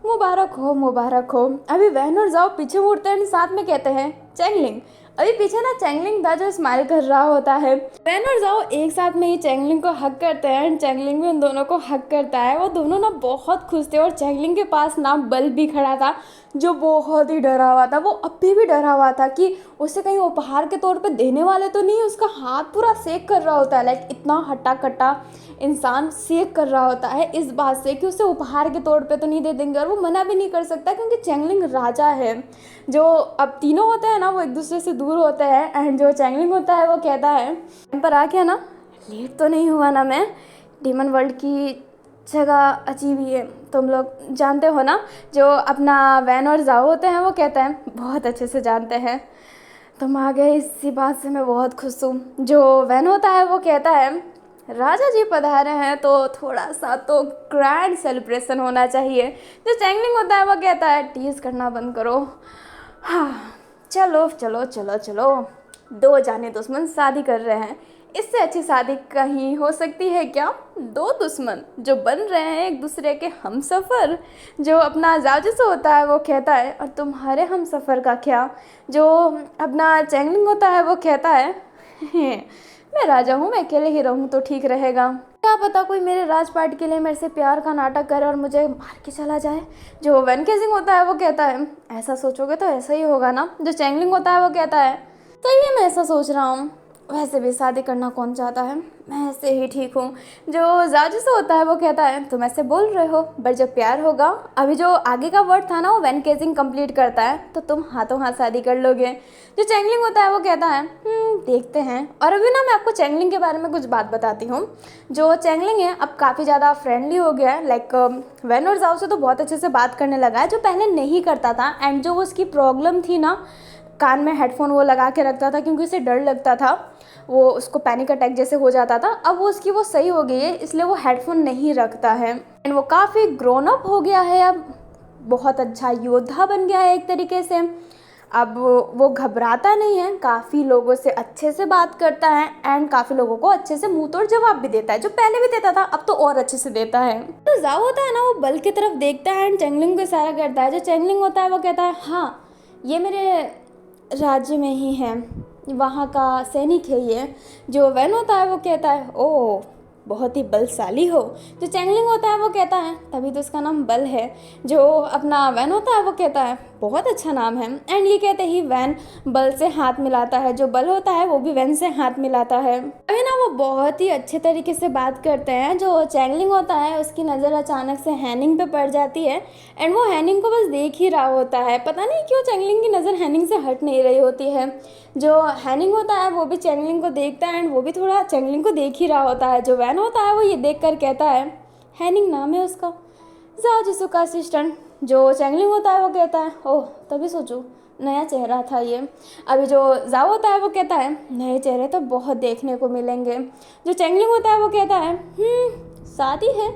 मुबारक हो मुबारक हो। अभी वैन और जाओ पीछे मुड़ते हैं, साथ में कहते हैं चैंगलिंग। अभी पीछे ना चैंगलिंग था जो स्माइल कर रहा होता है। वैन और जाओ एक साथ में ही चैंगलिंग को हक करते हैं एंड चैंगलिंग भी उन दोनों को हक करता है। वो दोनों ना बहुत खुश थे और चैंगलिंग के पास ना बल्ब भी खड़ा था जो बहुत ही डरा हुआ था। वो अभी भी डरा हुआ था कि उसे कहीं उपहार के तौर पे देने वाले तो नहीं। उसका हाथ पूरा सेक कर रहा होता है, लाइक इतना हट्टा कट्टा इंसान सेक कर रहा होता है इस बात से कि उसे उपहार के तौर पे तो नहीं दे देंगे, और वो मना भी नहीं कर सकता क्योंकि चैंगलिंग राजा है। जो अब तीनों होते हैं ना वो एक दूसरे से दूर होते हैं एंड जो चैंगलिंग होता है वो कहता है, पर आ गया ना, लेट तो नहीं हुआ ना मैं? डीमन वर्ल्ड की जगह अजीब ही है, तुम लोग जानते हो ना। जो अपना वैन और जाओ होते हैं वो कहते हैं, बहुत अच्छे से जानते हैं, तुम आ गए इसी बात से मैं बहुत खुश हूँ। जो वैन होता है वो कहता है, राजा जी पधारे हैं तो थोड़ा सा तो ग्रैंड सेलिब्रेशन होना चाहिए। जो चैंगलिंग होता है वो कहता है, टीज करना बंद करो, हाँ चलो चलो चलो चलो, दो जाने दुश्मन शादी कर रहे हैं, इससे अच्छी शादी कहीं हो सकती है क्या? दो दुश्मन जो बन रहे हैं एक दूसरे के हमसफ़र। जो अपना जाजुसो होता है वो कहता है, और तुम्हारे हमसफ़र का क्या? जो अपना चैंगलिंग होता है वो कहता है, मैं राजा हूँ, मैं अकेले ही रहूँ तो ठीक रहेगा, क्या पता कोई मेरे राजपाट के लिए मेरे से प्यार का नाटक करे और मुझे मार के चला जाए। जो वैन केजिंग होता है वो कहता है, ऐसा सोचोगे तो ऐसा ही होगा ना। जो चैंगलिंग होता है वो कहता है, तो ये मैं ऐसा सोच रहा हूँ, वैसे भी शादी करना कौन चाहता है, मैं ऐसे ही ठीक हूँ। जो जाजुसो होता है वो कहता है, तुम ऐसे बोल रहे हो, बट जब प्यार होगा, अभी जो आगे का वर्ड था ना वो वैन केजिंग कंप्लीट करता है, तो तुम हाथों हाथ शादी कर लोगे। जो चैंगलिंग होता है वो कहता है, देखते हैं। और अभी ना मैं आपको चैंगलिंग के बारे में कुछ बात बताती हूँ। जो चैंगलिंग है अब काफ़ी ज़्यादा फ्रेंडली हो गया है, लाइक वैन और जाओ से तो बहुत अच्छे से बात करने लगा है, जो पहले नहीं करता था। एंड जो उसकी प्रॉब्लम थी ना, कान में हेडफोन वो लगा के रखता था क्योंकि उसे डर लगता था, वो उसको पैनिक अटैक जैसे हो जाता था, अब वो उसकी वो सही हो गई है, इसलिए वो हेडफोन नहीं रखता है। एंड वो काफ़ी ग्रोन अप हो गया है, अब बहुत अच्छा योद्धा बन गया है एक तरीके से। अब वो घबराता नहीं है, काफ़ी लोगों से अच्छे से बात करता है एंड काफ़ी लोगों को अच्छे से मुंह तोड़ जवाब भी देता है। जो पहले भी देता था अब तो और अच्छे से देता है। तो जाओ होता है ना वो बल की तरफ देखता है एंड चैंगलिंग को इशारा करता है। जो चैंगलिंग होता है वो कहता है, हाँ ये मेरे राज्य में ही है, वहाँ का सैनिक है ये। जो वैन होता है वो कहता है, ओह बहुत ही बलशाली हो। जो चैंगलिंग होता है वो कहता है तभी तो उसका नाम बल है। जो अपना वैन होता है वो कहता है बहुत अच्छा नाम है। एंड ये कहते ही वैन बल से हाथ मिलाता है, जो बल होता है वो भी वैन से हाथ मिलाता है। अभी ना वो बहुत ही अच्छे तरीके से बात करते हैं। जो चैंगलिंग होता है उसकी नज़र अचानक से हैनिंग पे पड़ जाती है एंड वो हैनिंग को बस देख ही रहा होता है। पता नहीं क्यों चैंगलिंग की नज़र हैनिंग से हट नहीं रही होती है। जो हैनिंग होता है वो भी चैंगलिंग को देखता है एंड वो भी थोड़ा चैंगलिंग को देख ही रहा होता है। जो वैन होता है वो ये देख कर कहता है, हैनिंग नाम है उसका, जाओ जिसु का असिस्टेंट। जो चैंगलिंग होता है वो कहता है ओह तभी सोचूं नया चेहरा था ये। अभी जो जाओ होता है वो कहता है नए चेहरे तो बहुत देखने को मिलेंगे। जो चैंगलिंग होता है वो कहता है शादी है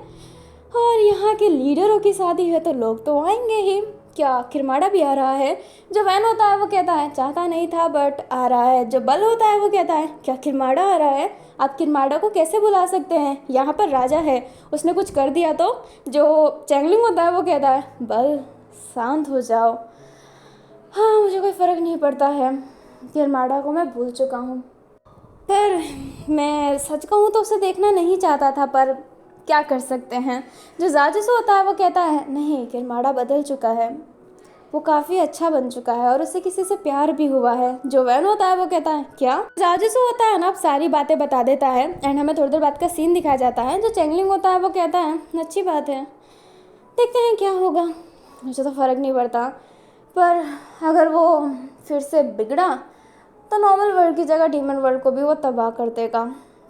और यहाँ के लीडरों की शादी है तो लोग तो आएंगे ही, क्या किरमाड़ा भी आ रहा है। जो वैन होता है वो कहता है चाहता नहीं था बट आ रहा है। जो बल होता है वो कहता है क्या किरमाड़ा आ रहा है, आप किरमाड़ा को कैसे बुला सकते हैं, यहाँ पर राजा है, उसने कुछ कर दिया तो। जो चैंगलिंग होता है वो कहता है बल शांत हो जाओ, हाँ मुझे कोई फ़र्क नहीं पड़ता है, किरमाड़ा को मैं भूल चुका हूँ, पर मैं सच कहूँ तो उसे देखना नहीं चाहता था, पर क्या कर सकते हैं। जो जाजिसो होता है वो कहता है नहीं किरमाड़ा बदल चुका है, वो काफ़ी अच्छा बन चुका है और उसे किसी से प्यार भी हुआ है। जो वैन होता है वो कहता है क्या, जाजिसो होता है ना अब सारी बातें बता देता है एंड हमें थोड़ी देर बाद का सीन दिखाया जाता है। जो चैंगलिंग होता है वो कहता है अच्छी बात है, देखते हैं क्या होगा, मुझे तो फ़र्क नहीं पड़ता, पर अगर वो फिर से बिगड़ा तो नॉर्मल वर्ल्ड की जगह डीमन वर्ल्ड को भी वो तबाह कर देगा।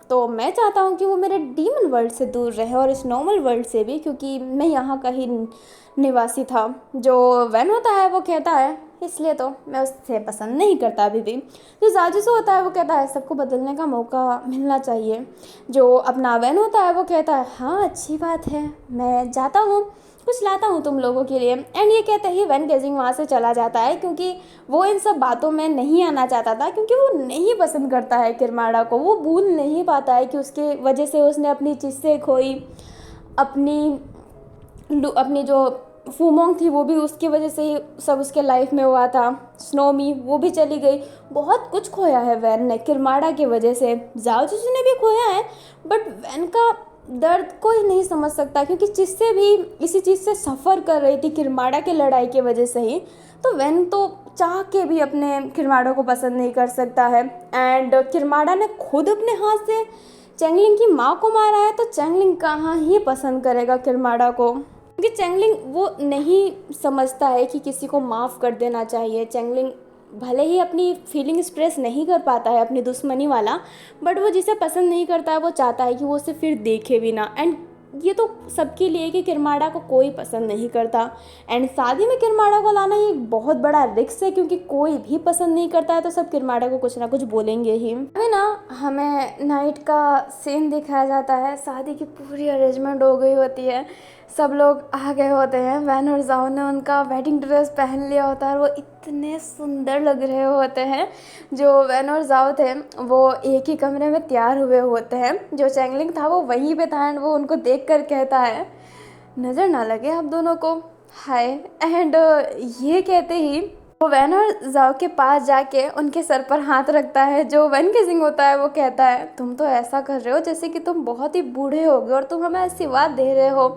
तो मैं चाहता हूँ कि वो मेरे डीमन वर्ल्ड से दूर रहे और इस नॉर्मल वर्ल्ड से भी, क्योंकि मैं यहाँ का ही निवासी था। जो वैन होता है वो कहता है इसलिए तो मैं उससे पसंद नहीं करता अभी भी। जो जाजिसो होता है वो कहता है सबको बदलने का मौका मिलना चाहिए। जो अपना वैन होता है वो कहता है हाँ अच्छी बात है, मैं जाता हूँ, कुछ लाता हूँ तुम लोगों के लिए। एंड ये कहते ही वैन गेजिंग वहाँ से चला जाता है, क्योंकि वो इन सब बातों में नहीं आना चाहता था, क्योंकि वो नहीं पसंद करता है किरमाड़ा को। वो भूल नहीं पाता है कि उसके वजह से उसने अपनी चीज़ें खोई, अपनी जो फूमोंग थी वो भी उसकी वजह से ही सब उसके लाइफ में हुआ था। स्नोमी वो भी चली गई, बहुत कुछ खोया है वैन ने किरमाड़ा की वजह से। जाओजिसु ने भी खोया है बट वैन का दर्द कोई नहीं समझ सकता, क्योंकि जिससे भी इसी चीज़ से सफ़र कर रही थी किरमाड़ा की लड़ाई की वजह से ही, तो वैन तो चाह के भी अपने किरमाड़ा को पसंद नहीं कर सकता है। एंड किरमाड़ा ने खुद अपने हाथ से चैंगलिंग की माँ को मारा है, तो चैंगलिंग कहाँ ही पसंद करेगा किरमाड़ा को, क्योंकि चैंगलिंग वो नहीं समझता है कि किसी को माफ़ कर देना चाहिए। चैंगलिंग भले ही अपनी फीलिंग एक्सप्रेस नहीं कर पाता है अपनी दुश्मनी वाला, बट वो जिसे पसंद नहीं करता है वो चाहता है कि वो उसे फिर देखे भी ना। एंड ये तो सबके लिए कि किरमाड़ा को कोई पसंद नहीं करता। एंड शादी में किरमाड़ा को लाना ये एक बहुत बड़ा रिस्क है, क्योंकि कोई भी पसंद नहीं करता है तो सब किरमाड़ा को कुछ ना कुछ बोलेंगे ही। अभी ना हमें नाइट का सीन दिखाया जाता है, शादी की पूरी अरेंजमेंट हो गई होती है, सब लोग आ गए होते हैं। वैन और जाओ ने उनका वेडिंग ड्रेस पहन लिया होता है और वो इतने सुंदर लग रहे होते हैं। जो वैन और जाओ थे वो एक ही कमरे में तैयार हुए होते हैं। जो चैंगलिंग था वो वहीं पे था एंड वो उनको देख कर कहता है नज़र ना लगे आप दोनों को, हाय। एंड ये कहते ही वो वैन और जाओ के पास जाके उनके सर पर हाथ रखता है। जो वैन गेजिंग होता है वो कहता है तुम तो ऐसा कर रहे हो जैसे कि तुम बहुत ही बूढ़े हो गए और तुम हमें आशीर्वाद दे रहे हो।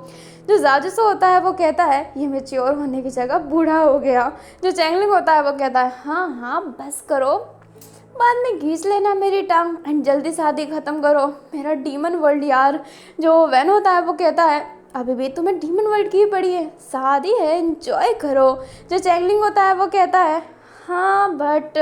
जो जाजिसो होता है वो कहता है ये मैच्योर होने की जगह बूढ़ा हो गया। जो चैंगलिंग होता है वो कहता है हाँ हाँ बस करो, बाद में खींच लेना मेरी टांग एंड जल्दी शादी ख़त्म करो, मेरा डीमन वर्ल्ड यार। जो वैन होता है वो कहता है अभी भी तुम्हें डीमन वर्ल्ड की पड़ी है, शादी है एंजॉय करो। जो चैंगलिंग होता है वो कहता है हाँ बट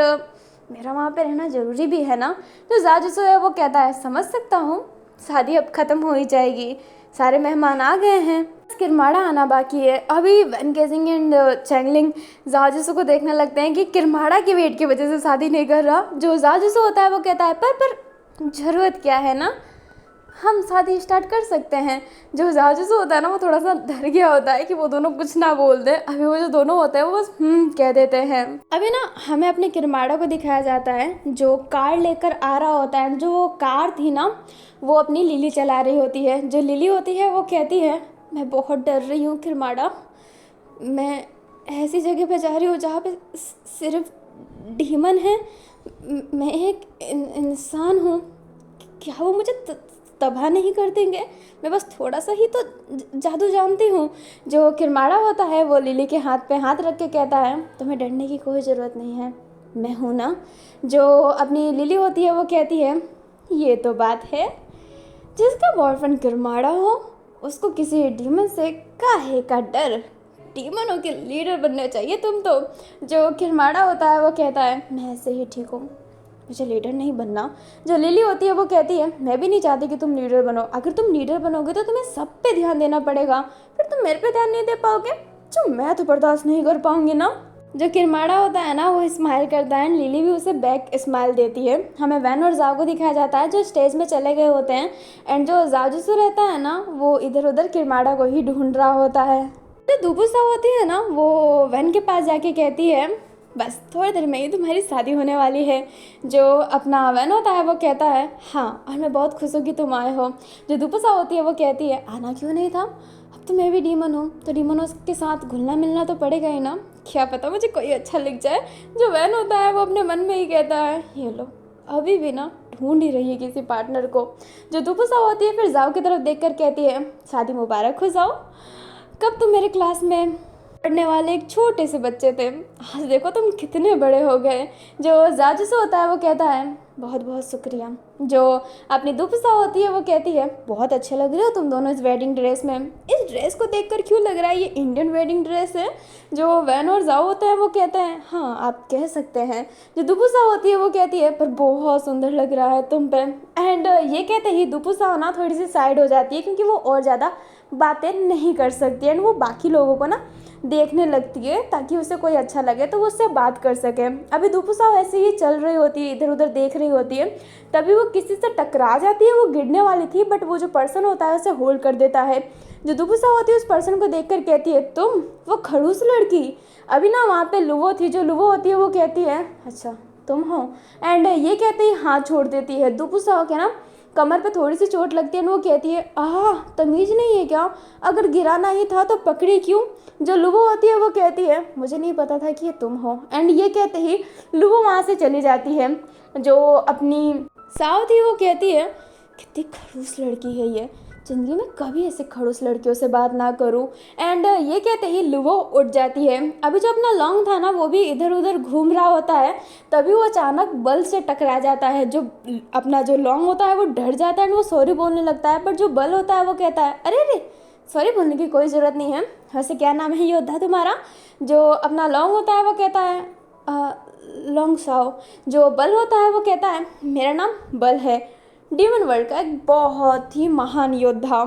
मेरा वहाँ पे रहना ज़रूरी भी है ना। जो जाजिसो है वो कहता है समझ सकता हूँ, शादी अब ख़त्म हो ही जाएगी, सारे मेहमान आ गए हैं, किरमाड़ा आना बाकी है। अभी वैन गेजिंग एंड चैंगलिंग जाजिसो को देखने लगते हैं कि किरमाड़ा की वेट की वजह से शादी नहीं कर रहा। जो जाजिसो होता है वो कहता है पर ज़रूरत क्या है ना, हम शादी स्टार्ट कर सकते हैं। जो जाजिसो होता है ना वो थोड़ा सा डर गया होता है कि वो दोनों कुछ ना बोल दे। अभी वो जो दोनों होते हैं वो बस कह देते हैं। अभी ना हमें अपने किरमाड़ा को दिखाया जाता है जो कार लेकर आ रहा होता है। जो कार थी ना वो अपनी लिली चला रही होती है। जो लिली होती है वो कहती है मैं बहुत डर रही हूँ किरमाड़ा, मैं ऐसी जगह पे जा रही हूँ जहाँ पे सिर्फ डीमन है, मैं एक इंसान हूँ, क्या वो मुझे तबाह नहीं कर देंगे। मैं बस थोड़ा सा ही तो जादू जानती हूँ। जो किरमाड़ा होता है वो लिली के हाथ पे हाथ रख के कहता है तुम्हें डरने की कोई ज़रूरत नहीं है, मैं हूँ ना। जो अपनी लिली होती है वो कहती है ये तो बात है, जिसका बॉयफ्रेंड किरमाड़ा हो उसको किसी डीमन से काहे का डर, डीमनों के लीडर बनने चाहिए तुम तो। जो किरमाड़ा होता है वो कहता है मैं ऐसे ही ठीक हूँ, मुझे लीडर नहीं बनना। जो लिली होती है वो कहती है मैं भी नहीं चाहती कि तुम लीडर बनो, अगर तुम लीडर बनोगे तो तुम्हें सब पे ध्यान देना पड़ेगा, फिर तुम मेरे पे ध्यान नहीं दे पाओगे, जो मैं तो बर्दाश्त नहीं कर पाऊंगी ना। जो किरमाड़ा होता है ना वो स्माइल करता है, लिली भी उसे बैक स्माइल देती है। हमें वैन और जाओ को दिखाया जाता है जो स्टेज में चले गए होते हैं, एंड जो जाओजुसु रहता है ना वो इधर उधर किरमाड़ा को ही ढूंढ रहा होता है। जो दुबुसा होती है ना वो वैन के पास जाके कहती है बस थोड़ी देर में ही तुम्हारी शादी होने वाली है। जो अपना वैन होता है वो कहता है हाँ और मैं बहुत खुश हूँ कि तुम आए हो। जो दुबुसा होती है वो कहती है आना क्यों नहीं था, अब तो मैं भी डीमन हूँ तो डीमनों के साथ घुलना मिलना तो पड़ेगा ही ना, क्या पता मुझे कोई अच्छा लिख जाए। जो वैन होता है वो अपने मन में ही कहता है ये लो अभी भी ना ढूंढ ही रही है किसी पार्टनर को। जो दुबुसा होती है फिर जाओ की तरफ देखकर कहती है शादी मुबारक हो जाओ, कब तुम मेरे क्लास में पढ़ने वाले एक छोटे से बच्चे थे, आज देखो तुम कितने बड़े हो गए। जो जाजुसु होता है वो कहता है बहुत बहुत शुक्रिया। जो अपनी दुबुसा होती है वो कहती है बहुत अच्छे लग रहे हो तुम दोनों इस वेडिंग ड्रेस में, इस ड्रेस को देखकर क्यों लग रहा है ये इंडियन वेडिंग ड्रेस है। जो वैन और जाओ होता है वो कहते हैं हाँ आप कह सकते हैं। जो दुबुसा होती है वो कहती है पर बहुत सुंदर लग रहा है तुम पे। एंड ये कहते ही दुबुसा ना थोड़ी सी साइड हो जाती है क्योंकि वो और ज़्यादा बातें नहीं कर सकती एंड वो बाकी लोगों को ना देखने लगती है ताकि उसे कोई अच्छा लगे तो वो उससे बात कर सके। अभी दुबुसा ऐसे ही चल रही होती है, इधर उधर देख रही होती है, तभी वो किसी से टकरा जाती है। वो गिरने वाली थी बट वो जो पर्सन होता है उसे होल्ड कर देता है। जो दुबुसा होती है उस पर्सन को देखकर कहती है तुम वो खड़ूस लड़की। अभी ना वहाँ पे लुवो थी, जो लुवो होती है वो कहती है अच्छा तुम हो, एंड ये कहते ही हाथ छोड़ देती है। दुबुसा हो के ना कमर पे थोड़ी सी चोट लगती है और वो कहती है आह तमीज़ नहीं है क्या, अगर गिराना ही था तो पकड़ी क्यों। जो लुबो होती है वो कहती है मुझे नहीं पता था कि ये तुम हो, एंड ये कहते ही लुबो वहाँ से चली जाती है। जो अपनी साव थी वो कहती है कितनी खड़ूस लड़की है ये, ज़िंदगी में कभी ऐसे खड़ूस लड़कियों से बात ना करूं। एंड ये कहते ही लुवो उठ जाती है। अभी जो अपना लॉन्ग था ना वो भी इधर उधर घूम रहा होता है, तभी वो अचानक बल से टकरा जाता है। जो अपना जो लॉन्ग होता है वो डर जाता है एंड वो सॉरी बोलने लगता है, बट जो बल होता है वो कहता है अरे अरे सॉरी बोलने की कोई ज़रूरत नहीं है, वैसे क्या नाम है योद्धा तुम्हारा। जो अपना लॉन्ग होता है वो कहता है लॉन्ग साओ। जो बल होता है वो कहता है मेरा नाम बल है, डीमन वर्ल्ड का एक बहुत ही महान योद्धा।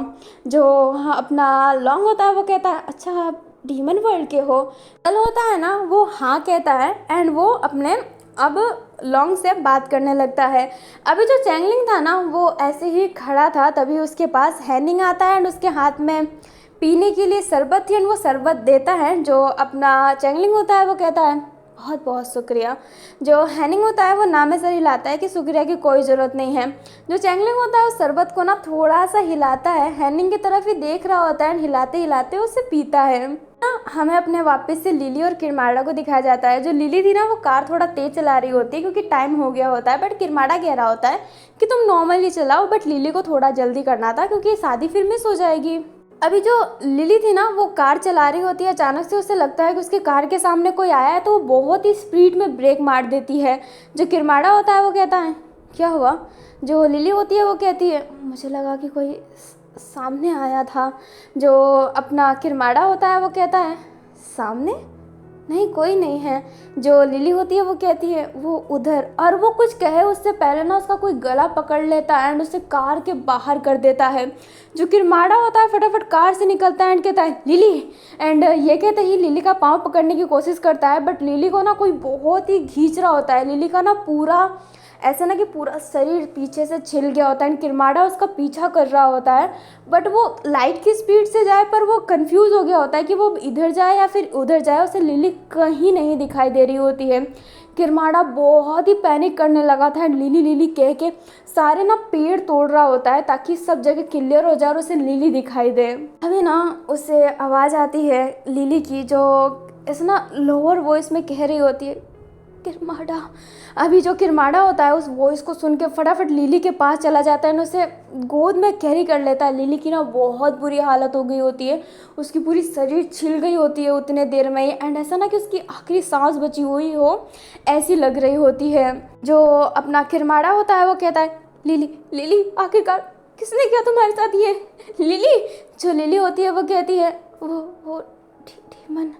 जो हाँ अपना लॉन्ग होता है वो कहता है अच्छा आप डीमन वर्ल्ड के हो। बल होता है ना वो हाँ कहता है एंड वो अपने अब लॉन्ग से बात करने लगता है। अभी जो चैंगलिंग था ना वो ऐसे ही खड़ा था, तभी उसके पास हैनिंग आता है एंड उसके हाथ में पीने के लिए शरबत थी एंड वो शरबत देता है। जो अपना चैंगलिंग होता है वो कहता है बहुत बहुत शुक्रिया। जो हैनिंग होता है वो नामे सर हिलाता है कि शुक्रिया की कोई ज़रूरत नहीं है। जो चैंगलिंग होता है उस शरबत को ना थोड़ा सा हिलाता है, हैनिंग की तरफ ही देख रहा होता है, हिलाते हिलाते उसे पीता है। हमें अपने वापस से लिली और किरमाड़ा को दिखाया जाता है। जो लिली थी ना वो कार थोड़ा तेज चला रही होती है क्योंकि टाइम हो गया होता है, बट किरमाड़ा कह रहा होता है कि तुम नॉर्मली चलाओ, बट लिली को थोड़ा जल्दी करना था क्योंकि शादी फिर मिस हो जाएगी। अभी जो लिली थी ना वो कार चला रही होती है, अचानक से उसे लगता है कि उसके कार के सामने कोई आया है तो वो बहुत ही स्पीड में ब्रेक मार देती है। जो किरमाड़ा होता है वो कहता है क्या हुआ। जो लिली होती है वो कहती है मुझे लगा कि कोई सामने आया था। जो अपना किरमाड़ा होता है वो कहता है सामने नहीं कोई नहीं है। जो लिली होती है वो कहती है वो उधर, और वो कुछ कहे उससे पहले ना उसका कोई गला पकड़ लेता है एंड उसे कार के बाहर कर देता है। जो किरमाड़ा होता है फटाफट कार से निकलता है एंड कहता है लिली, एंड ये कहते ही लिली का पाँव पकड़ने की कोशिश करता है, बट लिली को ना कोई बहुत ही खींच रहा होता है। लिली का ना पूरा ऐसा ना कि पूरा शरीर पीछे से छिल गया होता है एंड किरमाड़ा उसका पीछा कर रहा होता है, बट वो लाइट की स्पीड से जाए पर वो कंफ्यूज हो गया होता है कि वो इधर जाए या फिर उधर जाए। उसे लिली कहीं नहीं दिखाई दे रही होती है। किरमाड़ा बहुत ही पैनिक करने लगा था एंड लिली लिली कह के सारे ना पेड़ तोड़ रहा होता है ताकि सब जगह क्लियर हो जाए और उसे लिली दिखाई दे। अभी ना उसे आवाज़ आती है लिली की, जो ऐसा ना लोअर वॉइस में कह रही होती है किरमाड़ा। अभी जो किरमाड़ा होता है उस वॉइस को सुन के फटाफट लिली के पास चला जाता है और उसे गोद में कैरी कर लेता है। लिली की ना बहुत बुरी हालत हो गई होती है, उसकी पूरी शरीर छिल गई होती है उतने देर में ही, एंड ऐसा ना कि उसकी आखिरी सांस बची हुई हो ऐसी लग रही होती है। जो अपना किरमाड़ा होता है वो कहता है, लिली लिली आखिरकार किसने किया तुम्हारे साथ ये? लिली, जो लिली होती है वो कहती है, वो डीमन,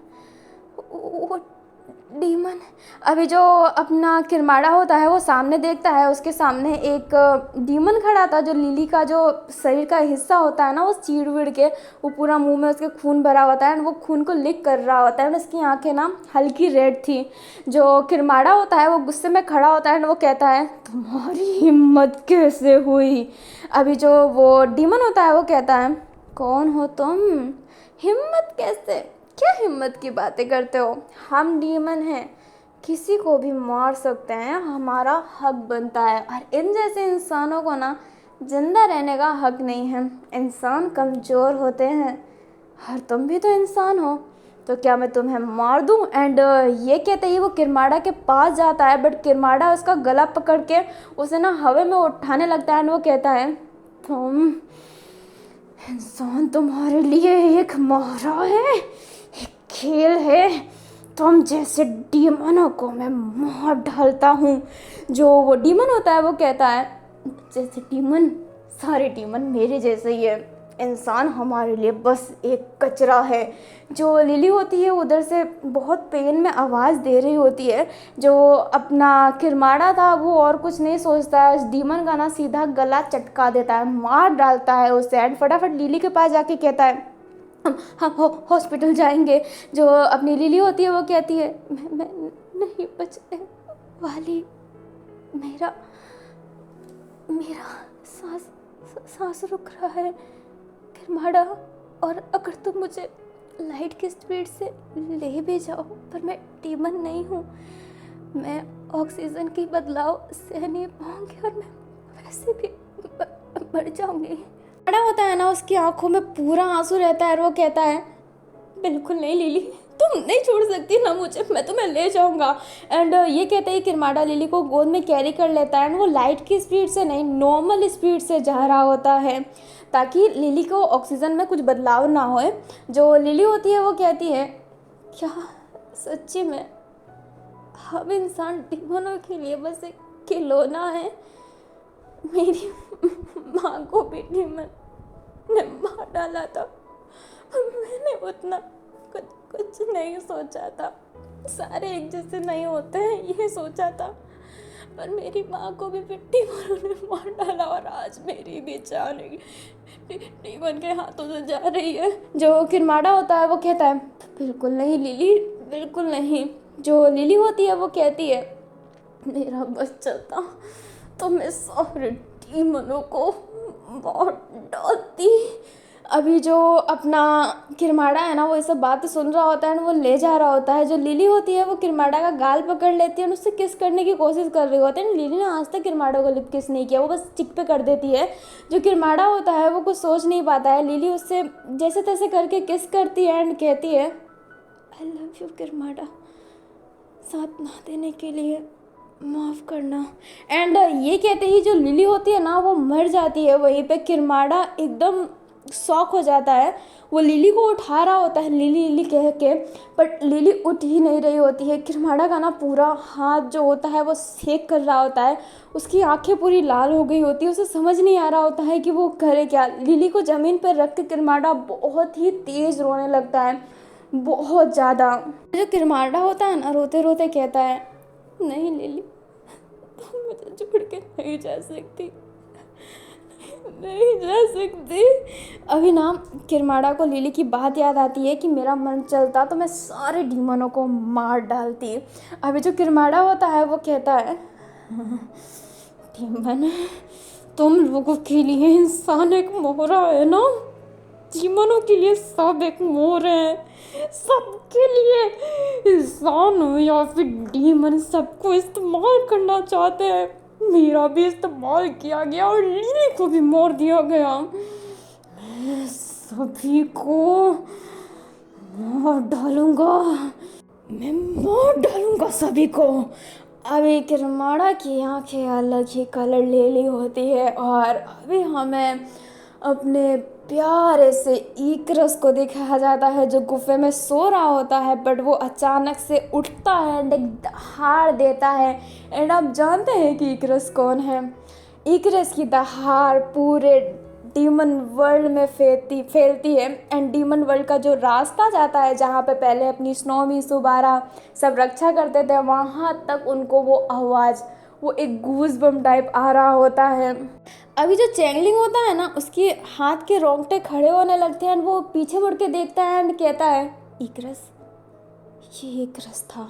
वो डीमन। अभी जो अपना किरमाड़ा होता है वो सामने देखता है, उसके सामने एक डीमन खड़ा था। जो लिली का जो शरीर का हिस्सा होता है ना वो चीड़ विड़ के वो पूरा मुंह में उसके खून भरा होता है एंड वो खून को लिक कर रहा होता है एंड उसकी आंखें ना हल्की रेड थी। जो किरमाड़ा होता है वो गुस्से में खड़ा होता है एंड वो कहता है, तुम्हारी हिम्मत कैसे हुई? अभी जो वो डीमन होता है वो कहता है, कौन हो तुम? हिम्मत कैसे? क्या हिम्मत की बातें करते हो? हम डीमन हैं, किसी को भी मार सकते हैं, हमारा हक बनता है। और इन जैसे इंसानों को ना जिंदा रहने का हक नहीं है। इंसान कमज़ोर होते हैं, और तुम भी तो इंसान हो, तो क्या मैं तुम्हें मार दूं? एंड ये कहते ही वो किरमाड़ा के पास जाता है, बट किरमाड़ा उसका गला पकड़ के उसे ना हवा में उठाने लगता है एंड वो कहता है, तुम इंसान तुम्हारे लिए एक मारा है, एक खेल है। तुम जैसे डीमनों को मैं मार डालता हूँ। जो वो डीमन होता है वो कहता है, जैसे डीमन, सारे डीमन मेरे जैसे ही है, इंसान हमारे लिए बस एक कचरा है। जो लिली होती है उधर से बहुत पेन में आवाज़ दे रही होती है। जो अपना किरमाड़ा था वो और कुछ नहीं सोचता है, उस डीमन का ना सीधा गला चटका देता है, मार डालता है उसे एंड फटाफट लिली के पास जाके कहता है, हम हॉस्पिटल जाएंगे। जो अपनी लिली होती है वो कहती है, मैं नहीं बचने वाली, मेरा मेरा सांस रुक रहा है किरमाड़ा, और अगर तुम मुझे लाइट की स्पीड से ले भी जाओ, पर मैं डीमन नहीं हूँ, मैं ऑक्सीजन की बदलाव सह नहीं पाऊंगी और मैं वैसे भी मर जाऊंगी। बड़ा होता है ना, उसकी आंखों में पूरा आंसू रहता है और वो कहता है, बिल्कुल नहीं लिली, तुम नहीं छोड़ सकती ना मुझे, मैं तुम्हें ले जाऊंगा। एंड ये कहते ही किरमाड़ा लिली को गोद में कैरी कर लेता है एंड वो लाइट की स्पीड से नहीं नॉर्मल स्पीड से जा रहा होता है, ताकि लिली को ऑक्सीजन में कुछ बदलाव ना होए। जो लिली होती है वो कहती है, क्या सच्ची में हम इंसान डीमनों के लिए बस एक खिलौना है? मेरी माँ को भी डीमन ने मार डाला था, मैंने उतना कुछ नहीं सोचा था, सारे एक जैसे नहीं होते हैं ये सोचा था, पर मेरी माँ को भी डीमनों ने मार डाला और आज मेरी भी जान डीमन के हाथों से जा रही है। जो किरमाड़ा होता है वो कहता है, बिल्कुल नहीं लिली, बिल्कुल नहीं। जो लिली होती है वो कहती है, मेरा बस चलता तो मैं सारे डीमनों को मार डालती। अभी जो अपना किरमाड़ा है ना वो ये सब बातें सुन रहा होता है और वो ले जा रहा होता है। जो लिली होती है वो किरमाड़ा का गाल पकड़ लेती है और उससे किस करने की कोशिश कर रही होती है। लिली ने आज तक किरमाड़ा को लिप किस नहीं किया, वो बस चिक पे कर देती है। जो किरमाड़ा होता है वो कुछ सोच नहीं पाता है, लिली उससे जैसे तैसे करके किस करती है एंड कहती है, आई लव यू किरमाड़ा, साथ ना देने के लिए माफ़ करना। एंड ये कहते ही जो लिली होती है ना वो मर जाती है वहीं पे। किरमाड़ा एकदम शॉक हो जाता है, वो लिली को उठा रहा होता है लिली लिली कह के, बट लिली उठ ही नहीं रही होती है। किरमाड़ा का ना पूरा हाथ जो होता है वो सेक कर रहा होता है, उसकी आंखें पूरी लाल हो गई होती है, उसे समझ नहीं आ रहा होता है कि वो करे क्या। लिली को ज़मीन पर रख के किरमाड़ा बहुत ही तेज़ रोने लगता है, बहुत ज़्यादा। जो किरमाड़ा होता है ना रोते रोते कहता है, नहीं लिली, तुम मुझे छोड़ के नहीं जा सकती, नहीं जा सकती। अभी ना किरमाड़ा को लिली की बात याद आती है कि मेरा मन चलता तो मैं सारे डीमनों को मार डालती। अभी जो किरमाड़ा होता है वो कहता है, डीमन, तुम लोगों के लिए इंसान एक मोहरा है ना, डीमनों के लिए सब एक मोर है, सबके लिए इंसान हो या फिर डीमन सबको इस्तेमाल करना चाहते हैं। मेरा भी इस्तेमाल किया गया और लिली को भी मार दिया गया, मैं सभी को मार डालूंगा। मैं मार डालूंगा सभी को। अभी किरमाड़ा की आंखें अलग ही कलर ले ली होती है और अभी हमें अपने प्यारे से इकरस को दिखाया जाता है जो गुफे में सो रहा होता है, बट वो अचानक से उठता है एंड एक दहाड़ देता है। एंड आप जानते हैं कि इकरस कौन है? इकरस की दहाड़ पूरे डीमन वर्ल्ड में फैलती है एंड डीमन वर्ल्ड का जो रास्ता जाता है जहाँ पे पहले अपनी स्नोवी सुबारा सब रक्षा करते थे, वहाँ तक उनको वो आवाज़, वो एक गूज बम टाइप आ रहा होता है। अभी जो चैंगलिंग होता है ना, उसके हाथ के रोंगटे खड़े होने लगते हैं एंड वो पीछे मुड़ के देखता है एंड कहता है, इकरस, ये इकरस था,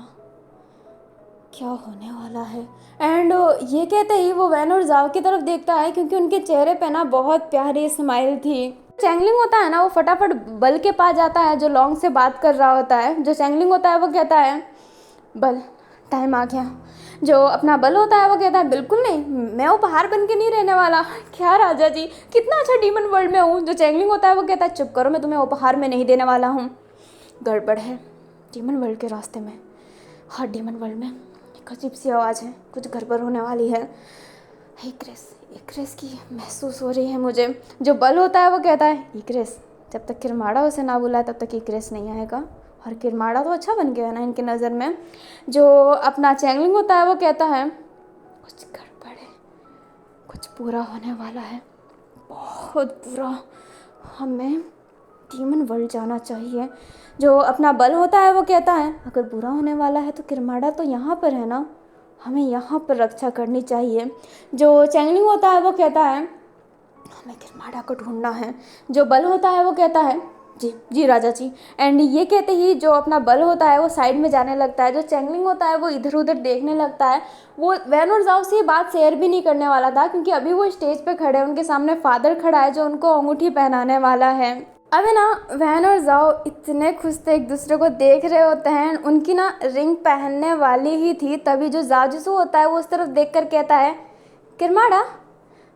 क्या होने वाला है? एंड ये कहते ही वो वैन और जाओ की तरफ देखता है क्योंकि उनके चेहरे पे ना बहुत प्यारी स्माइल थी। चैंगलिंग होता है ना, वो फटाफट बल के पास जाता है जो लॉन्ग से बात कर रहा होता है। जो चैंगलिंग होता है वो कहता है, बल, टाइम आ गया। जो अपना बल होता है वो कहता है, बिल्कुल नहीं, मैं उपहार बन के नहीं रहने वाला। क्या राजा जी, कितना अच्छा डीमन वर्ल्ड में हूँ। जो चैंगलिंग होता है वो कहता है, चुप करो, मैं तुम्हें उपहार में नहीं देने वाला हूँ। गड़बड़ है डीमन वर्ल्ड के रास्ते में। हर डीमन वर्ल्ड में एक अजीब सी आवाज़ है, कुछ गड़बड़ होने वाली है। इकरस की महसूस हो रही है मुझे। जो बल होता है वो कहता है, इकरस, जब तक किरमाड़ा उसे ना बुलाए तब तक इकरस नहीं आएगा। और किरमाड़ा तो अच्छा बन गया ना इनकी नज़र में। जो अपना चैंगलिंग होता है वो कहता है, कुछ गड़बड़ है, कुछ बुरा होने वाला है, बहुत बुरा, हमें डीमन वर्ल्ड जाना चाहिए। जो अपना बल होता है वो कहता है, अगर बुरा होने वाला है तो किरमाड़ा तो यहाँ पर है ना, हमें यहाँ पर रक्षा करनी चाहिए। जो चैंगलिंग होता है वो कहता है, हमें किरमाड़ा को ढूंढना है। जो बल होता है वो कहता है, जी जी राजा जी। एंड ये कहते ही जो अपना बल होता है वो साइड में जाने लगता है। जो चैंगलिंग होता है वो इधर उधर देखने लगता है। वो वैन और जाओ से ये बात शेयर भी नहीं करने वाला था क्योंकि अभी वो स्टेज पे खड़े हैं, उनके सामने फादर खड़ा है जो उनको अंगूठी पहनाने वाला है। अबे ना वैन और जाओ इतने खुश थे, एक दूसरे को देख रहे होते हैं। उनकी ना रिंग पहनने वाली ही थी, तभी जो जाजसू होता है वो उस तरफ देख कर कहता है, किरमाड़ा,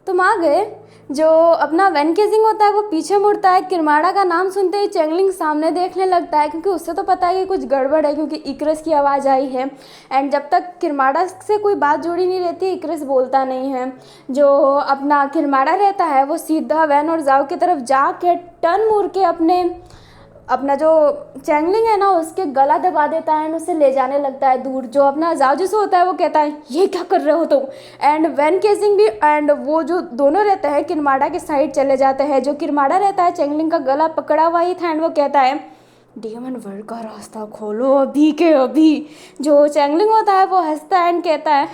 तुम आ गए। जो अपना वैन केजिंग होता है वो पीछे मुड़ता है। किरमाड़ा का नाम सुनते ही चैंगलिंग सामने देखने लगता है क्योंकि उससे तो पता है कि कुछ गड़बड़ है क्योंकि इकरस की आवाज़ आई है। एंड जब तक किरमाड़ा से कोई बात जुड़ी नहीं रहती, इकरस बोलता नहीं है। जो अपना किरमाड़ा रहता है वो सीधा वैन और जाओ की तरफ जाके टर्न मुड़ के अपना जो चैंगलिंग है ना उसके गला दबा देता है एंड उसे ले जाने लगता है दूर। जो अपना जाओ होता है वो कहता है, ये क्या कर रहे हो तुम? एंड वैन केसिंग भी एंड वो जो दोनों रहते हैं किरमाड़ा के साइड चले जाते हैं। जो किरमाड़ा रहता है चैंगलिंग का गला पकड़ा हुआ ही था एंड वो कहता है, डीमन वर्ल्ड का रास्ता खोलो अभी के अभी। जो चैंगलिंग होता है वो हंसता है एंड कहता है,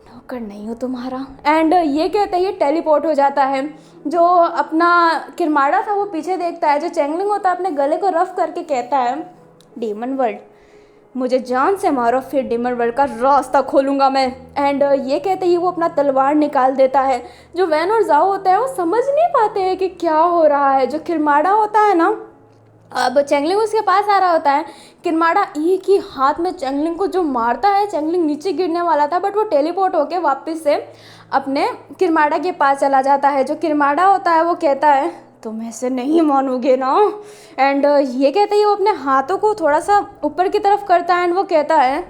नौकर नहीं हो तुम्हारा। एंड ये कहते ही टेलीपोर्ट हो जाता है। जो अपना किरमाड़ा था वो पीछे देखता है। जो चैंगलिंग होता है अपने गले को रफ करके कहता है, डीमन वर्ल्ड, मुझे जान से मारो, फिर डीमन वर्ल्ड का रास्ता खोलूंगा मैं। एंड ये कहते ही वो अपना तलवार निकाल देता है। जो वैन और जाओ होता है वो समझ नहीं पाते हैं कि क्या हो रहा है। जो किरमाड़ा होता है ना, अब चैंगलिंग उसके पास आ रहा होता है। किरमाड़ा एक ही हाथ में चैंगलिंग को जो मारता है, चैंगलिंग नीचे गिरने वाला था बट वो टेलीपोर्ट होके वापस से अपने किरमाड़ा के पास चला जाता है। जो किरमाड़ा होता है वो कहता है, तुम ऐसे नहीं मानोगे ना। एंड ये कहते ही वो अपने हाथों को थोड़ा सा ऊपर की तरफ करता है एंड वो कहता है,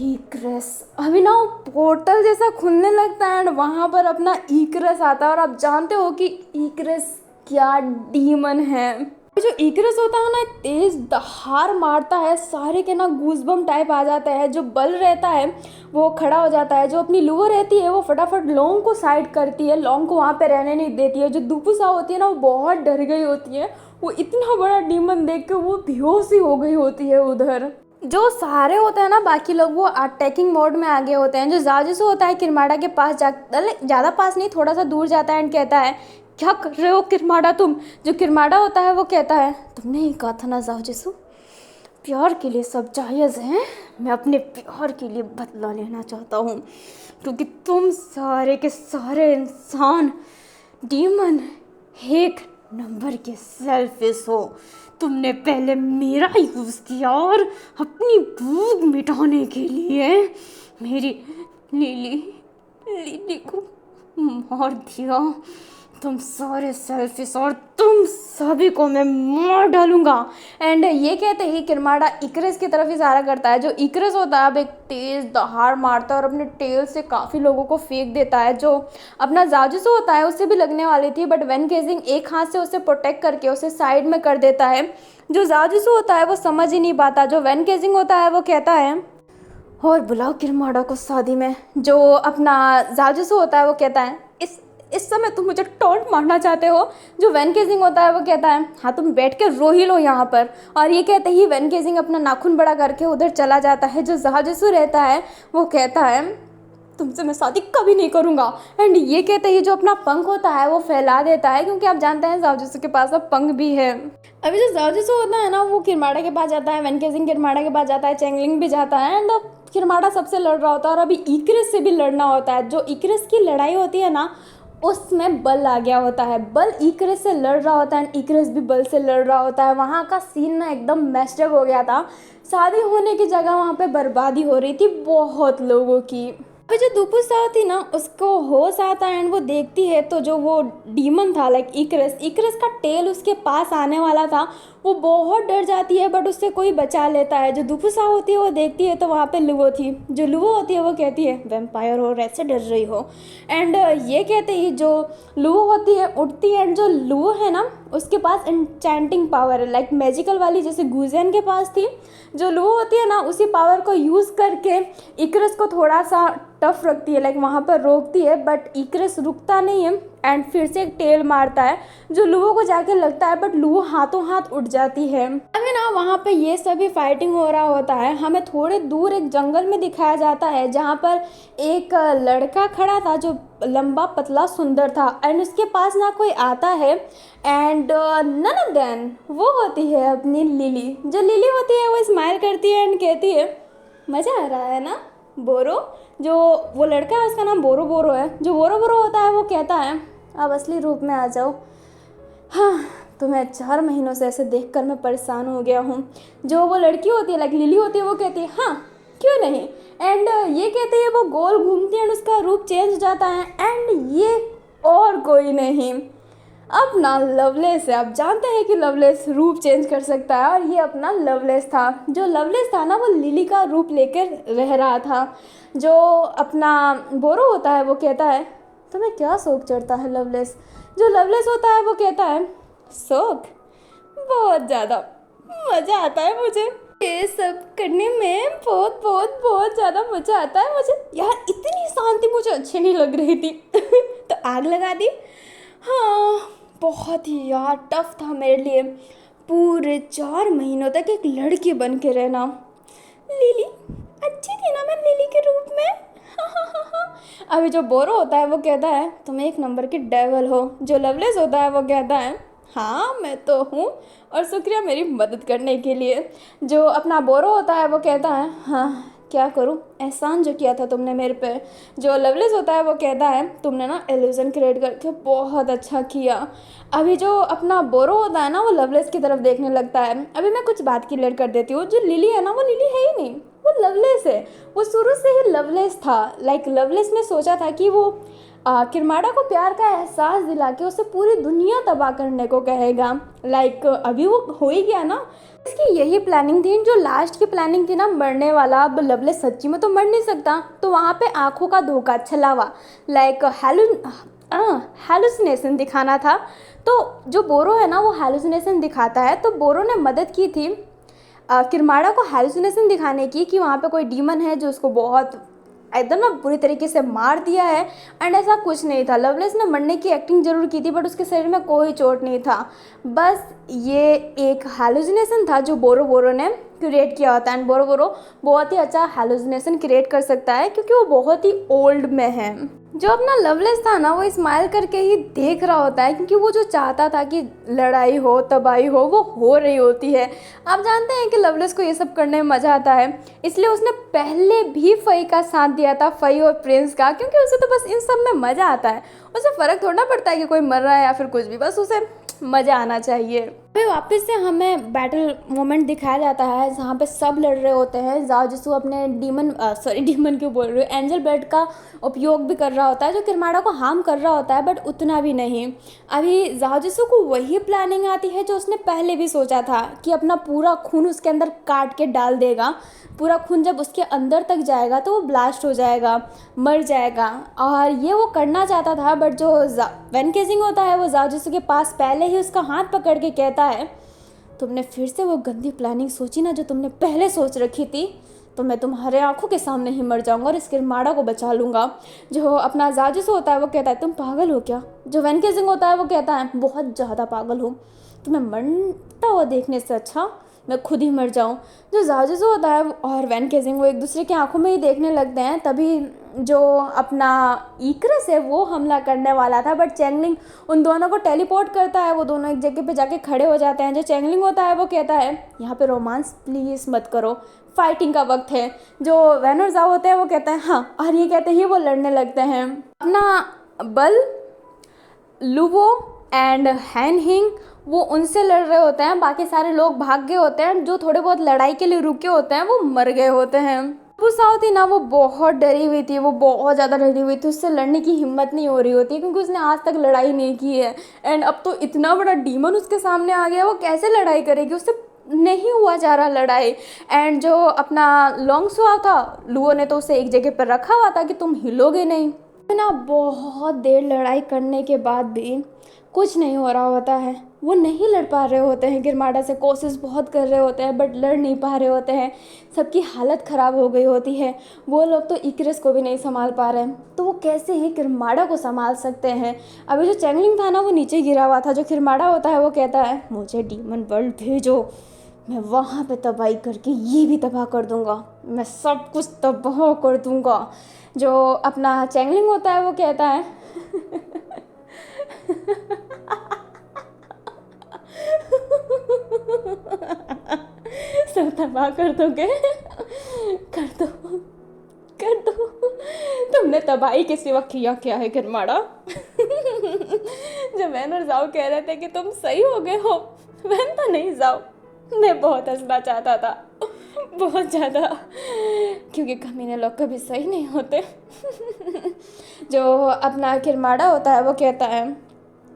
इकरस। अभी ना वो पोर्टल जैसा खुलने लगता है एंड वहाँ पर अपना इकरस आता है। और आप जानते हो कि इकरस क्या डीमन है। जो इकरस होता है ना, तेज दहाड़ मारता है, सारे के ना गूजबम टाइप आ जाता है। जो बल रहता है वो खड़ा हो जाता है। जो अपनी लुआ रहती है वो फटाफट लॉन्ग को साइड करती है, लॉन्ग को वहाँ पे रहने नहीं देती है। जो दुपुसा होती है ना वो बहुत डर गई होती है। वो इतना बड़ा डीमन देख के वो बेहोश ही हो गई होती है उधर। जो सारे होते हैं ना बाकी लोग वो अटैकिंग मोड में आगे होते हैं। जो जाजसू होता है किरमाड़ा के पास ज़्यादा पास नहीं, थोड़ा सा दूर जाता है एंड कहता है, क्या कर रहे हो किरमाड़ा तुम? जो किरमाड़ा होता है वो कहता है, तुमने ही कहा था ना जाजसू, प्यार के लिए सब जायज़ है। मैं अपने प्यार के लिए बदला लेना चाहता हूँ क्योंकि तुम सारे के सारे इंसान डीमन एक नंबर के सेल्फिश हो। तुमने पहले मेरा यूज़ किया और अपनी भूख मिटाने के लिए मेरी लीली को मार दिया। तुम सारे सेल्फिश और तुम सभी को मैं मार डालूंगा। एंड ये कहते ही किरमाड़ा इकरस की तरफ इशारा करता है। जो इकरस होता है अब एक तेज दहाड़ मारता है और अपने टेल से काफ़ी लोगों को फेंक देता है। जो अपना जाजूसू होता है उससे भी लगने वाली थी, बट वैन गेजिंग एक हाथ से उसे प्रोटेक्ट करके उसे साइड में कर देता है। जो जाजूसू होता है वो समझ ही नहीं पाता। जो वैन गेजिंग होता है वो कहता है और बुलाओ किरमाड़ा को शादी में। जो अपना जाजूसू होता है वो कहता है इस समय तुम मुझे टॉन्ट मारना चाहते हो। जो वैन केजिंग होता है वो कहता है हाँ तुम बैठ के रो ही लो यहाँ पर। और ये कहते ही वैन केजिंग अपना नाखून बड़ा करके उधर चला जाता है। जो जाजूसू रहता है वो कहता है तुमसे मैं शादी कभी नहीं करूँगा। एंड ये कहते ही जो अपना पंख होता है वो फैला देता है, क्योंकि आप जानते हैं जाजूसू के पास अब पंख भी है। अभी जो जाजूसू होता है ना वो किरमाड़ा के पास जाता है, वैन केजिंग किरमाड़ा के पास जाता है, चेंगलिंग भी जाता है। एंड अब किरमाड़ा सबसे लड़ रहा होता है और अभी इकरस से भी लड़ना होता है। जो इकरस की लड़ाई होती है ना उसमें बल आ गया होता है। बल इकरस से लड़ रहा होता है एंड इकरस भी बल से लड़ रहा होता है। वहाँ का सीन ना एकदम मैस्डअप हो गया था। शादी होने की जगह वहाँ पे बर्बादी हो रही थी बहुत लोगों की। अभी जो दुपुसा थी ना उसको होश आता है एंड वो देखती है तो जो वो डीमन था लाइक इकरस का टेल उसके पास आने वाला था। वो बहुत डर जाती है बट उससे कोई बचा लेता है। जो दुपुसा होती है वो देखती है तो वहाँ पे लुवो थी। जो लुवो होती है वो कहती है वैम्पायर हो ऐसे डर रही हो। एंड ये कहते ही जो लुवो होती है उठती है। एंड जो लुवो है ना उसके पास इंचेंटिंग पावर है लाइक मैजिकल वाली, जैसे गुजेन के पास थी। जो लुवो होती है ना उसी पावर को यूज़ करके इकरस को थोड़ा सा टफ रखती है, लाइक वहाँ पर रोकती है, बट इकरस रुकता नहीं है एंड फिर से एक टेल मारता है जो लुवो को जाके लगता है, बट लुवो हाथों हाथ उठ जाती है। अभी ना वहाँ पे ये सभी फाइटिंग हो रहा होता है। हमें थोड़े दूर एक जंगल में दिखाया जाता है जहाँ पर एक लड़का खड़ा था जो लंबा पतला सुंदर था एंड उसके पास ना कोई आता है। एंड नन देन वो होती है अपनी लिली। जो लिली होती है वो स्माइल करती है एंड कहती है मज़ा आ रहा है ना बोरो। जो वो लड़का है उसका नाम बोरो बोरो है। जो बोरो बोरो होता है वो कहता है अब असली रूप में आ जाओ। हाँ तुम्हें 4 महीनों से ऐसे देखकर मैं परेशान हो गया हूँ। जो वो लड़की होती है लाइक लिली होती है वो कहती है हाँ क्यों नहीं। एंड ये कहते हैं वो गोल घूमती है एंड उसका रूप चेंज हो जाता है। एंड ये और कोई नहीं अपना लवलेस है। आप जानते हैं कि लवलेस रूप चेंज कर सकता है और ये अपना लवलेस था। जो लवलेस था ना वो लिली का रूप लेकर रह रहा था। जो अपना बोरो होता है वो कहता है तुम्हें क्या शौक चढ़ता है लवलेस। जो लवलेस होता है वो कहता है शौक बहुत ज़्यादा मज़ा आता है मुझे ये सब करने में, बहुत बहुत बहुत ज़्यादा मज़ा आता है मुझे। यार इतनी शांति मुझे अच्छी नहीं लग रही थी तो आग लगा दी। हाँ बहुत ही यार टफ था मेरे लिए पूरे 4 महीनों तक एक लड़की बन के रहना। लिली अच्छी थी ना मैं लिली के रूप में। अभी जो बोरो होता है वो कहता है तुम एक नंबर की डेवल हो। जो लवलेस होता है वो कहता है हाँ मैं तो हूँ और शुक्रिया मेरी मदद करने के लिए। जो अपना बोरो होता है वो कहता है हाँ क्या करूँ एहसान जो किया था तुमने मेरे पे। जो लवलेस होता है वो कहता है तुमने ना इल्यूजन क्रिएट करके बहुत अच्छा किया। अभी जो अपना बोरो होता है ना वो लवलेस की तरफ देखने लगता है। अभी मैं कुछ बात क्लियर कर देती हूँ। जो लिली है ना वो लिली है ही नहीं, वो लवलेस है। वो शुरू से ही लवलेस था। लाइक लवलेस ने सोचा था कि वो किरमाड़ा को प्यार का एहसास दिला के उसे पूरी दुनिया तबाह करने को कहेगा। लाइक अभी वो हो ही गया ना। इसकी यही प्लानिंग थी। जो लास्ट की प्लानिंग थी ना मरने वाला, अब लवलेस सच्ची में तो मर नहीं सकता तो वहाँ पे आंखों का धोखा छलावा लाइक हैलुसिनेशन दिखाना था। तो जो बोरो है ना वो हैलुसिनेशन दिखाता है। तो बोरो ने मदद की थी किरमाड़ा को हैलुसिनेशन दिखाने की कि वहाँ पे कोई डीमन है जो उसको बहुत एकदम ना बुरी तरीके से मार दिया है। एंड ऐसा कुछ नहीं था। लवलेस ने मरने की एक्टिंग जरूर की थी बट उसके शरीर में कोई चोट नहीं था। बस ये एक हैलुसिनेशन था जो बोरो बोरो ने क्रिएट किया होता है। एंड बोरो बोरो बहुत ही अच्छा हैलुसिनेशन क्रिएट कर सकता है क्योंकि वो बहुत ही ओल्ड में है। जो अपना लवलेस था ना वो स्माइल करके ही देख रहा होता है क्योंकि वो जो चाहता था कि लड़ाई हो तबाही हो वो हो रही होती है। आप जानते हैं कि लवलेस को ये सब करने में मज़ा आता है, इसलिए उसने पहले भी फई का साथ दिया था, फई और प्रिंस का, क्योंकि उसे तो बस इन सब में मज़ा आता है। उसे फ़र्क थोड़ा पड़ता है कि कोई मर रहा है या फिर कुछ भी, बस उसे मज़ा आना चाहिए। पे वापस से हमें बैटल मोमेंट दिखाया जाता है जहाँ पे सब लड़ रहे होते हैं। जाओ जिसु अपने डीमन क्यों बोल रही हूँ, एंजल ब्लड का उपयोग भी कर रहा होता है जो किरमाड़ा को हार्म कर रहा होता है, बट उतना भी नहीं। अभी जाओ जिसु को वही प्लानिंग आती है जो उसने पहले भी सोचा था कि अपना पूरा खून उसके अंदर काट के डाल देगा। पूरा खून जब उसके अंदर तक जाएगा तो वो ब्लास्ट हो जाएगा, मर जाएगा। और ये वो करना चाहता था, बट जो वैन केजिंग होता है वो जाओ जिसु के पास पहले ही उसका हाथ पकड़ के कहता है, तुमने फिर से वो गंदी प्लानिंग सोची ना जो तुमने पहले सोच रखी थी, तो मैं तुम्हारे आंखों के सामने ही मर जाऊंगा और इस किरमाड़ा को बचा लूँगा। जो अपना जाओ जिसु होता है वो कहता है, तुम पागल हो क्या? जो वैन केजिंग होता है वो कहता है, बहुत ज़्यादा पागल हूँ, तुम्हें मरता हुआ देखने से अच्छा मैं खुद ही मर जाऊं। जो जाओ जिसु होता है और वैन केजिंग वो एक दूसरे की आंखों में ही देखने लगते हैं। तभी जो अपना इकरस है वो हमला करने वाला था, बट चैंगलिंग उन दोनों को टेलीपोर्ट करता है। वो दोनों एक जगह पे जाके खड़े हो जाते हैं। जो चैंगलिंग होता है वो कहता है, यहाँ पे रोमांस प्लीज़ मत करो, फाइटिंग का वक्त है। जो वैन और जाओ होते हैं वो कहते हैं हाँ, और ये कहते ही वो लड़ने लगते हैं। अपना बल, लुवो एंड हैन हिंग वो उनसे लड़ रहे होते हैं। बाकी सारे लोग भाग गए होते हैं। जो थोड़े बहुत लड़ाई के लिए रुके होते हैं वो मर गए होते हैं। वो साउ थी ना, वो बहुत डरी हुई थी, वो बहुत ज़्यादा डरी हुई थी। उससे लड़ने की हिम्मत नहीं हो रही होती क्योंकि उसने आज तक लड़ाई नहीं की है। एंड अब तो इतना बड़ा डीमन उसके सामने आ गया, वो कैसे लड़ाई करेगी? उससे नहीं हुआ जा रहा लड़ाई। एंड जो अपना लॉन्ग सुआ था, लुओ ने तो उसे एक जगह पर रखा हुआ था कि तुम हिलोगे नहीं। ना बहुत देर लड़ाई करने के बाद भी कुछ नहीं हो रहा होता है। वो नहीं लड़ पा रहे होते हैं किरमाड़ा से, कोशिश बहुत कर रहे होते हैं बट लड़ नहीं पा रहे होते हैं। सबकी हालत ख़राब हो गई होती है। वो लोग तो इकरस को भी नहीं संभाल पा रहे हैं, तो वो कैसे ही किरमाड़ा को संभाल सकते हैं? अभी जो चैंगलिंग था ना वो नीचे गिरा हुआ था। जो किरमाड़ा होता है वो कहता है, मुझे डीमन वर्ल्ड भेजो, मैं वहाँ पे तबाही करके ये भी तबाह कर दूँगा, मैं सब कुछ तबाह कर दूँगा। जो अपना चैंगलिंग होता है वो कहता है सब तबाह कर दोगे? कर दो, कर दो। तुमने तबाही के सिवा किया क्या है किरमाड़ा? जब वैन और जाओ कह रहे थे कि तुम सही हो गए हो, वैन तो नहीं जाओ, मैं बहुत हंसना चाहता था, बहुत ज़्यादा, क्योंकि कमीने लोग कभी सही नहीं होते। जो अपना किरमाड़ा होता है वो कहता है,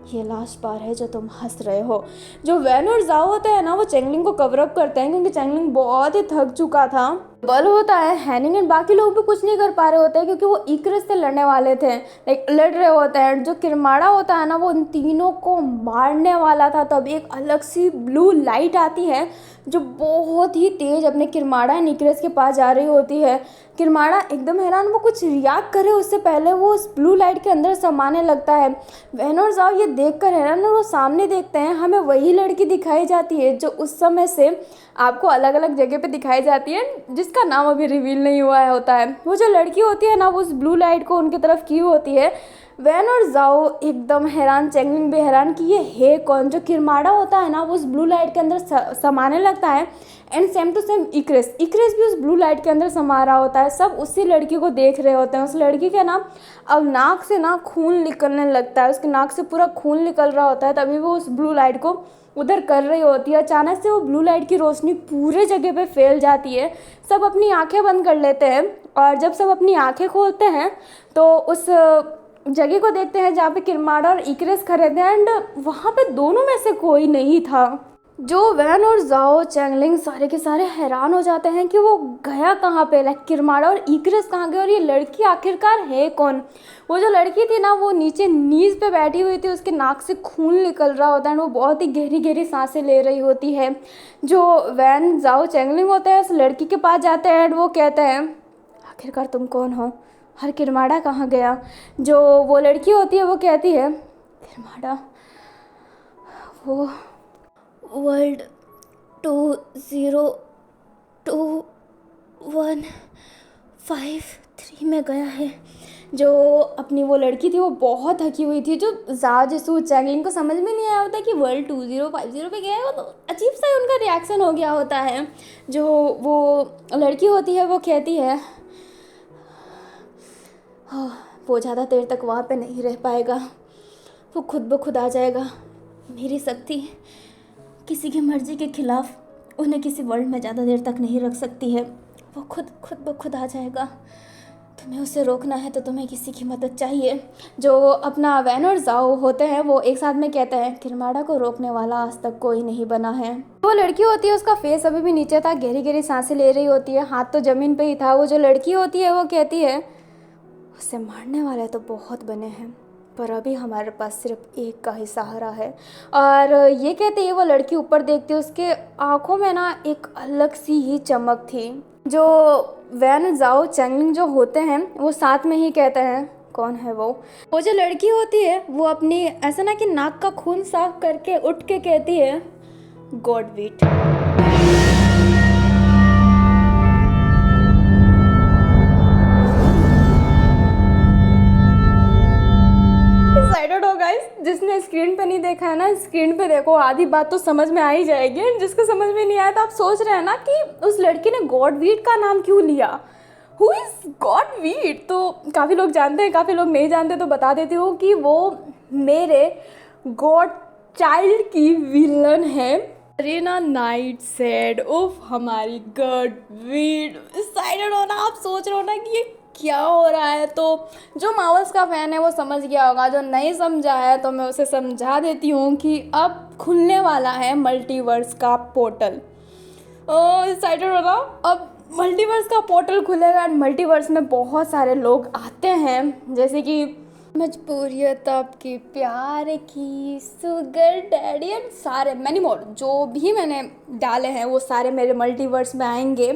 ये लास्ट बार है जो तुम हंस रहे हो। जो वैन और जाओ होते हैं ना वो चैंगलिंग को कवर अप करते हैं क्योंकि चैंगलिंग बहुत ही थक चुका था। बल होता है, हैनिंग एंड बाकी लोग भी कुछ नहीं कर पा रहे होते हैं क्योंकि वो इकरस से लड़ने वाले थे, लाइक लड़ रहे होते हैं। जो किरमाड़ा होता है ना वो उन तीनों को मारने वाला था, तब एक अलग सी ब्लू लाइट आती है जो बहुत ही तेज अपने किरमाड़ा एंड इकरस के पास जा रही होती है। किरमाड़ा एकदम हैरान, वो कुछ रिएक्ट करे उससे पहले वो उस ब्लू लाइट के अंदर समाने लगता है। वैन और जाओ ये देख कर हैरान, और वो सामने देखते हैं, हमें वही लड़की दिखाई जाती है जो उस समय से आपको अलग अलग जगह पे दिखाई जाती है, जिसका नाम अभी रिवील नहीं हुआ है होता है। वो जो लड़की होती है ना वो उस ब्लू लाइट को उनकी तरफ की होती है। वैन और जाओ एकदम हैरान, चैंगलिंग भी हैरान कि ये है कौन। जो किरमाड़ा होता है ना वो उस ब्लू लाइट के अंदर समाने लगता है and same to same Icarus भी उस ब्लू लाइट के अंदर समा रहा होता है। सब उसी लड़की को देख रहे होते हैं। उस लड़की के ना अब नाक से ना खून निकलने लगता है, उसके नाक से पूरा खून निकल रहा होता है। तभी वो उस ब्लू लाइट को उधर कर रही होती है। अचानक से वो ब्लू लाइट की रोशनी पूरे जगह पे फैल जाती है। सब अपनी आंखें बंद कर लेते हैं और जब सब अपनी आंखें खोलते हैं तो उस जगह को देखते हैं जहाँ पे किरमाड़ा और इकरस खड़े थे एंड वहाँ पे दोनों में से कोई नहीं था। जो वैन और जाओ चैंगलिंग सारे के सारे हैरान हो जाते हैं कि वो गया कहाँ पे, लाइक किरमाड़ा और इकरस कहाँ गए और ये लड़की आखिरकार है कौन। वो जो लड़की थी ना वो नीचे नीज पे बैठी हुई थी, उसके नाक से खून निकल रहा होता है और वो बहुत ही गहरी गहरी सांसें ले रही होती है। जो वैन जाओ चैंगलिंग होता है उस लड़की के पास जाते हैं एंड वो कहते हैं, आखिरकार तुम कौन हो, हर किरमाड़ा कहाँ गया। जो वो लड़की होती है वो कहती है, किरमाड़ा वो वर्ल्ड 202153 में गया है। जो अपनी वो लड़की थी वो बहुत थकी हुई थी। जो जाओ जिसु चैंगलिंग को समझ में नहीं आया होता कि वर्ल्ड 2050 पे गया है, वो तो अजीब सा उनका रिएक्शन हो गया होता है। जो वो लड़की होती है वो कहती है, वो ज़्यादा देर तक वहाँ पे नहीं रह पाएगा, वो खुद ब खुद आ जाएगा। मेरी शक्ति किसी की मर्जी के खिलाफ उन्हें किसी वर्ल्ड में ज़्यादा देर तक नहीं रख सकती है। वो खुद ब खुद आ जाएगा। तुम्हें उसे रोकना है तो तुम्हें किसी की मदद चाहिए। जो अपना वैन और जाओ होते हैं वो एक साथ में कहते हैं किरमाड़ा को रोकने वाला आज तक कोई नहीं बना है। वो लड़की होती है उसका फेस अभी भी नीचे था, गहरी गहरी सांसें ले रही होती है, हाथ तो ज़मीन पे ही था। वो जो लड़की होती है वो कहती है उसे मारने वाले तो बहुत बने हैं पर अभी हमारे पास सिर्फ एक का ही सहारा है। और ये कहते ही वो लड़की ऊपर देखती है, उसके आँखों में ना एक अलग सी ही चमक थी। जो वैन जाओ चैंगलिंग जो होते हैं वो साथ में ही कहते हैं कौन है वो जो लड़की होती है वो अपनी ऐसा ना कि नाक का खून साफ करके उठ के कहती है गॉड वीट। एक्साइटेड हो गाइस, जिसने स्क्रीन पे नहीं देखा है ना स्क्रीन पे देखो, आधी बात तो समझ में आ ही जाएगी। जिसको समझ में नहीं आया तो आप सोच रहे हैं ना कि उस लड़की ने गॉड वीट का नाम क्यों लिया। Who is God wheat? तो काफ़ी लोग जानते हैं, काफ़ी लोग नहीं जानते, तो बता देती हूँ कि वो मेरे गॉड चाइल्ड की विलन है। रीना नाइट सेड उफ हमारी गॉड वीट। एक्साइटेड हो ना आप, सोच रहे हो ना कि ये क्या हो रहा है। तो जो मार्वल्स का फ़ैन है वो समझ गया होगा, जो नहीं समझा है तो मैं उसे समझा देती हूँ कि अब खुलने वाला है मल्टीवर्स का पोर्टल। एक्साइटेड हो ना, अब मल्टीवर्स का पोर्टल खुलेगा एंड मल्टीवर्स में बहुत सारे लोग आते हैं, जैसे कि मजबूरियत आपकी प्यार की, सुगर डैडी एंड सारे मैनी मोर जो भी मैंने डाले हैं वो सारे मेरे मल्टीवर्स में आएंगे।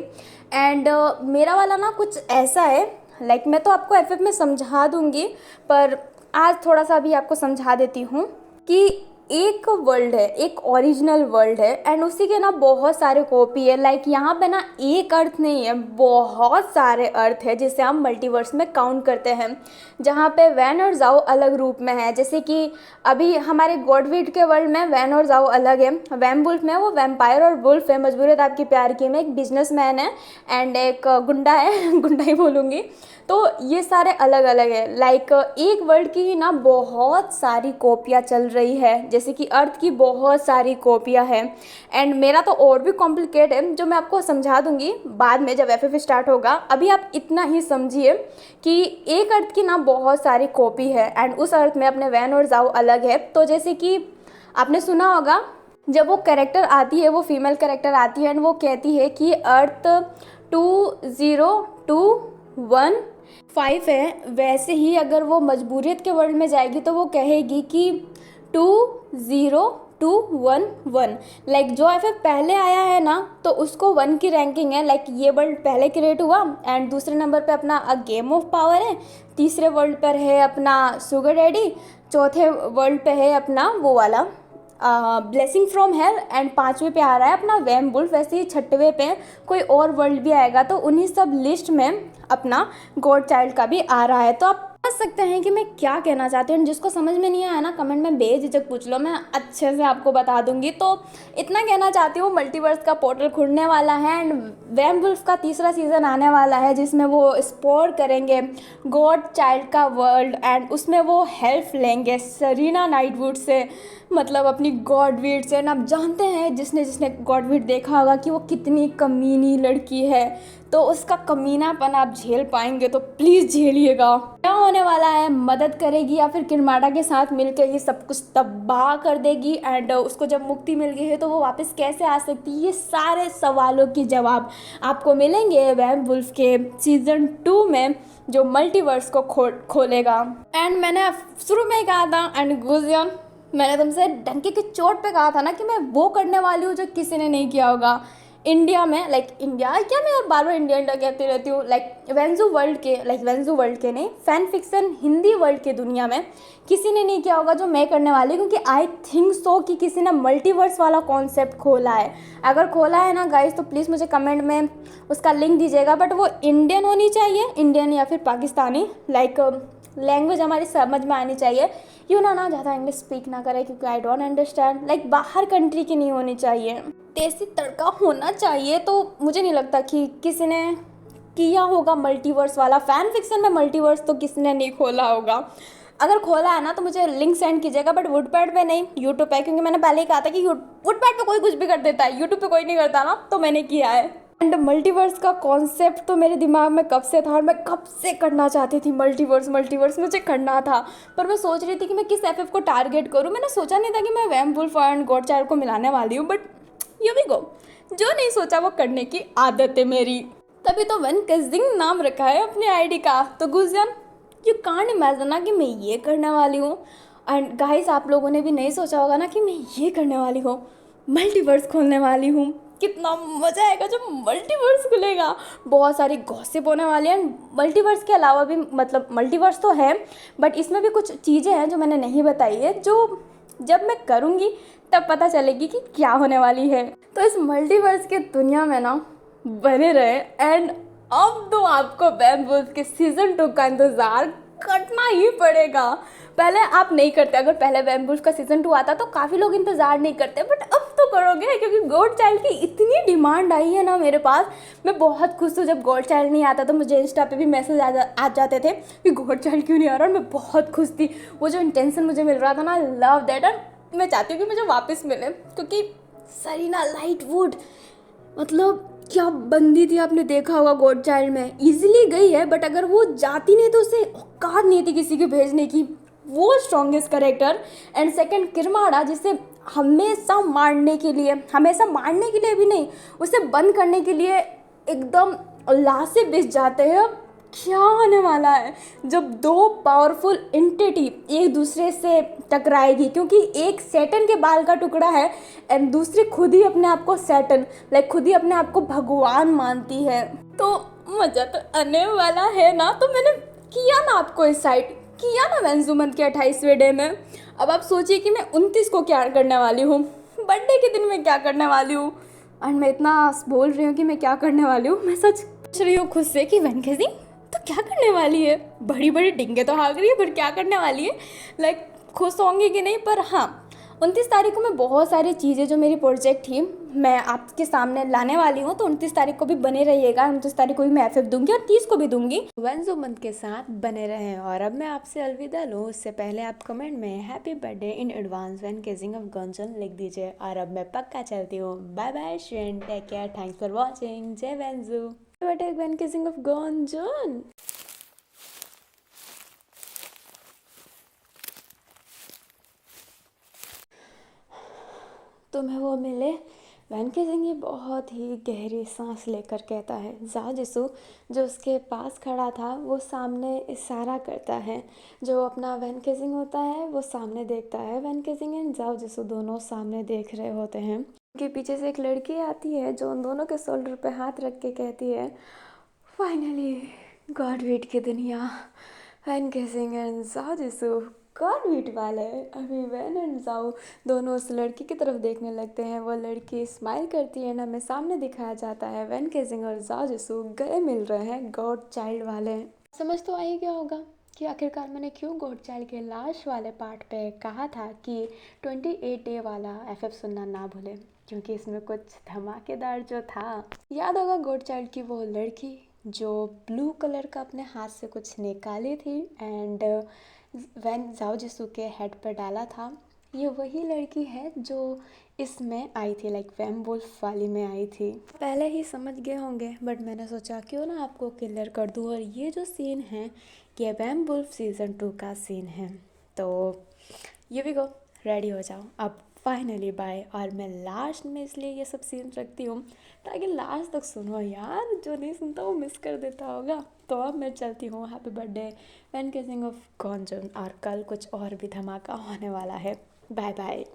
एंड मेरा वाला ना कुछ ऐसा है, लाइक मैं तो आपको एफएफ में समझा दूंगी पर आज थोड़ा सा भी आपको समझा देती हूँ कि एक वर्ल्ड है, एक ओरिजिनल वर्ल्ड है एंड उसी के ना बहुत सारे कॉपी है। लाइक यहाँ पे ना एक अर्थ नहीं है, बहुत सारे अर्थ है जिसे हम मल्टीवर्स में काउंट करते हैं, जहाँ पे वैन और जाओ अलग रूप में है। जैसे कि अभी हमारे गॉडवीड के वर्ल्ड में वैन और जाओ अलग है, वैम्वुल्फ में वो वैम्पायर और वुल्फ है, मजबूरियत आपकी प्यार की में एक बिजनेसमैन है एंड एक गुंडा है गुंडा ही बोलूँगी। तो ये सारे अलग अलग है। लाइक एक वर्ल्ड की ही ना बहुत सारी कॉपियाँ चल रही है, जैसे कि अर्थ की बहुत सारी कॉपियाँ हैं एंड मेरा तो और भी कॉम्प्लिकेट है जो मैं आपको समझा दूंगी बाद में जब एफएफ स्टार्ट होगा। अभी आप इतना ही समझिए कि एक अर्थ की ना बहुत सारी कॉपी है एंड उस अर्थ में अपने वैन और जाओ अलग है। तो जैसे कि आपने सुना होगा जब वो कैरेक्टर आती है, वो फीमेल कैरेक्टर आती है एंड वो कहती है कि अर्थ 2021 है, वैसे ही अगर वो मजबूरियत के वर्ल्ड में जाएगी तो वो कहेगी कि 20211। लाइक जो एफएफ पहले आया है ना तो उसको 1 की रैंकिंग है। लाइक ये वर्ल्ड पहले क्रिएट हुआ एंड दूसरे नंबर पे अपना अ गेम ऑफ पावर है, तीसरे वर्ल्ड पर है अपना सुगर डैडी, चौथे वर्ल्ड पे है अपना वो वाला ब्लेसिंग फ्रॉम हेल एंड पांचवे पे आ रहा है अपना वैम्वुल्फ। वैसे ही छठवें पे कोई और वर्ल्ड भी आएगा। तो उन्हीं सब लिस्ट में अपना गॉड चाइल्ड का भी आ रहा है। तो आप समझ सकते हैं कि मैं क्या कहना चाहती हूँ। जिसको समझ में नहीं आया ना कमेंट में बेझिझक पूछ लो, मैं अच्छे से आपको बता दूंगी। तो इतना कहना चाहती हूँ, मल्टीवर्स का पोर्टल खुलने वाला है एंड वैम्वुल्फ का तीसरा सीज़न आने वाला है जिसमें वो एक्सप्लोर करेंगे गॉड चाइल्ड का वर्ल्ड एंड उसमें वो हेल्प लेंगे सरीना नाइटवुड से, मतलब अपनी गॉडवीड से। एंड आप जानते हैं जिसने गॉडवीड देखा होगा कि वो कितनी कमीनी लड़की है, तो उसका कमीनापन आप झेल पाएंगे तो प्लीज़ झेलिएगा। क्या होने वाला है, मदद करेगी या फिर किरमाड़ा के साथ मिलकर ये सब कुछ तबाह कर देगी एंड उसको जब मुक्ति मिल गई है तो वो वापस कैसे आ सकती है, ये सारे सवालों के जवाब आपको मिलेंगे वैम्वुल्फ के सीज़न 2 में जो मल्टीवर्स को खोलेगा। एंड मैंने शुरू में ही कहा था एंड गुजियन, मैंने तुमसे डंके की चोट पे कहा था ना कि मैं वो करने वाली हूँ जो किसी ने नहीं किया होगा इंडिया में। लाइक इंडिया क्या, मैं बार बार इंडिया कहती रहती हूँ। लाइक वेंजू वर्ल्ड के नहीं, फैन फिक्सन हिंदी वर्ल्ड के दुनिया में किसी ने नहीं किया होगा जो मैं करने वाली हूँ। क्योंकि आई थिंक सो कि किसी ने मल्टीवर्स वाला कॉन्सेप्ट खोला है। अगर खोला है ना गाइस तो प्लीज़ मुझे कमेंट में उसका लिंक दीजिएगा, बट वो इंडियन होनी चाहिए, इंडियन या फिर पाकिस्तानी। लाइक लैंग्वेज हमारी समझ में आनी चाहिए, यू ना ज़्यादा इंग्लिश स्पीक ना करें क्योंकि आई डोंट अंडरस्टैंड। लाइक बाहर कंट्री की नहीं होनी चाहिए, देसी तड़का होना चाहिए। तो मुझे नहीं लगता कि किसी ने किया होगा मल्टीवर्स वाला, फैन फिक्सन में मल्टीवर्स तो किसी ने नहीं खोला होगा। अगर खोला है ना तो मुझे लिंक सेंड कीजिएगा, बट वुडपैड पे नहीं, यूट्यूब पे, क्योंकि मैंने पहले ही कहा था कि वुडपैड पे कोई कुछ भी कर देता है, यूट्यूब पे कोई नहीं करता ना, तो मैंने किया है। एंड मल्टीवर्स का कॉन्सेप्ट तो मेरे दिमाग में कब से था और मैं कब से करना चाहती थी। मल्टीवर्स मुझे करना था, पर मैं सोच रही थी कि मैं किस एफएफ को टारगेट करूँ। मैंने सोचा नहीं था कि मैं वेम्वुल्फ एंड गॉडचाइल्ड को मिलाने वाली हूँ, बट ये भी गो, जो नहीं सोचा वो करने की आदत है मेरी। तभी तो वन कजिंग नाम रखा है अपने आईडी का। तो गुजन, यू कांट इमेजिन ना कि मैं ये करने वाली हूँ। एंड गाइस, आप लोगों ने भी नहीं सोचा होगा ना कि मैं ये करने वाली हूँ, मल्टीवर्स खोलने वाली हूँ। कितना मज़ा आएगा जब मल्टीवर्स खुलेगा। बहुत सारी गॉसिप होने वाली है। मल्टीवर्स के अलावा भी, मतलब मल्टीवर्स तो है, बट इसमें भी कुछ चीज़ें हैं जो मैंने नहीं बताई है, जो जब मैं करूँगी तब पता चलेगी कि क्या होने वाली है। तो इस मल्टीवर्स की दुनिया में ना बने रहे। एंड अब तो आपको वेम्वुल्फ के सीजन 2 का इंतज़ार करना ही पड़ेगा। पहले आप नहीं करते, अगर पहले वेम्वुल्फ का सीजन 2 आता तो काफ़ी लोग इंतज़ार नहीं करते, बट अब तो करोगे, क्योंकि गॉडचाइल्ड की इतनी डिमांड आई है ना मेरे पास। मैं बहुत खुश हूँ। जब गॉडचाइल्ड नहीं आता तो मुझे इंस्टा पे भी मैसेज आ जाते थे कि गॉडचाइल्ड क्यों नहीं आ रहा, और मैं बहुत खुश थी। वो जो इंटेंशन मुझे मिल रहा था ना, लव दैट। एंड मैं चाहती हूँ कि मुझे वापस मिले, क्योंकि सरीना लाइटवुड, मतलब क्या बंदी थी। आपने देखा होगा गॉडचाइल्ड में, इजीली गई है, बट अगर वो जाती नहीं तो उसे औकात नहीं थी किसी के भेजने की। वो स्ट्रॉन्गेस्ट करेक्टर। एंड सेकंड किरमाड़ा, जिसे हमेशा मारने के लिए भी नहीं, उसे बंद करने के लिए एकदम लाशें बिछ जाते हैं। क्या होने वाला है जब दो पावरफुल एंटिटी एक दूसरे से टकराएगी, क्योंकि एक सैटर्न के बाल का टुकड़ा है एंड दूसरी खुद ही अपने आप को सैटर्न, लाइक खुद ही अपने आप को भगवान मानती है। तो मज़ा तो आने वाला है ना। तो मैंने किया ना आपको इस साइड, किया ना वेंजुमंथ के 28वें डे में। अब आप सोचिए कि मैं 29 को क्या करने वाली हूँ, बर्थडे के दिन मैं क्या करने वाली हूँ। एंड मैं इतना बोल रही हूँ कि मैं क्या करने वाली हूँ, मैं सच पूछ रही हूँ खुद से कि वेंकसी तो क्या करने वाली है। बड़ी बड़ी डिंगे तो हाँक रही है, पर क्या करने वाली है, लाइक खुश होंगी कि नहीं। पर हाँ, 29 तारीख को मैं बहुत सारी चीज़ें जो मेरी प्रोजेक्ट थी मैं आपके सामने लाने वाली हूँ। तो 29 तारीख को भी बने रहिएगा। 29 तारीख को भी मैं एफएफ दूंगी और 30 को भी दूंगी। वेंजुमंथ के साथ बने रहें। और अब मैं आपसे अलविदा लूँ उससे पहले आप कमेंट में हैप्पी बर्थडे इन एडवांस व्हेन किसिंग ऑफ गंजन लिख दीजिए। और अब मैं पक्का चलती हूँ। Bye bye friend, take care, thanks for watching. जय वेंजू, बर्थडे व्हेन किसिंग ऑफ गंजन। तुम्हें वो मिले। वैन केजिंग ये बहुत ही गहरी सांस लेकर कहता है। जाओ जिसू, जो उसके पास खड़ा था, वो सामने इशारा करता है। जो अपना वैन केजिंग होता है वो सामने देखता है। वैन केजिंग एंड जाओ जिसू दोनों सामने देख रहे होते हैं। उनके पीछे से एक लड़की आती है जो उन दोनों के शोल्डर पे हाथ रख के कहती है, फाइनली गॉड वेट की दुनिया। वैन केजिंग एंड जाओ जिसू गॉड वेट वाले अभी वैन एंड जाओ दोनों उस लड़की की तरफ देखने लगते हैं। वो लड़की स्माइल करती है, हमें सामने दिखाया जाता है वैन केजिंग और जाओ जिसू गले मिल रहे हैं गॉड चाइल्ड वाले। समझ तो आई क्या होगा कि आखिरकार मैंने क्यों गॉड चाइल्ड के लास्ट वाले पार्ट पे कहा था कि 28 डे वाला एफएफ सुनना ना भूले, क्योंकि इसमें कुछ धमाकेदार जो था। याद होगा गॉड चाइल्ड की वो लड़की जो ब्लू कलर का अपने हाथ से कुछ निकाली थी एंड वैन जाओ जिसू के हेड पर डाला था। ये वही लड़की है जो इसमें आई थी, लाइक वेम्वुल्फ वाली में आई थी। पहले ही समझ गए होंगे, बट मैंने सोचा क्यों ना आपको क्लियर कर दूँ। और ये जो सीन है ये वेम्वुल्फ सीज़न 2 का सीन है। तो ये भी गो, रेडी हो जाओ अब फाइनली बाय। और मैं लास्ट में इसलिए ये सब सीन रखती हूँ ताकि लास्ट तक सुनो यार, जो नहीं सुनता वो मिस कर देता होगा। तो अब मैं चलती हूँ। हैप्पी बर्थडे व्हेन किसिंग ऑफ गंजन। और कल कुछ और भी धमाका होने वाला है। Bye bye.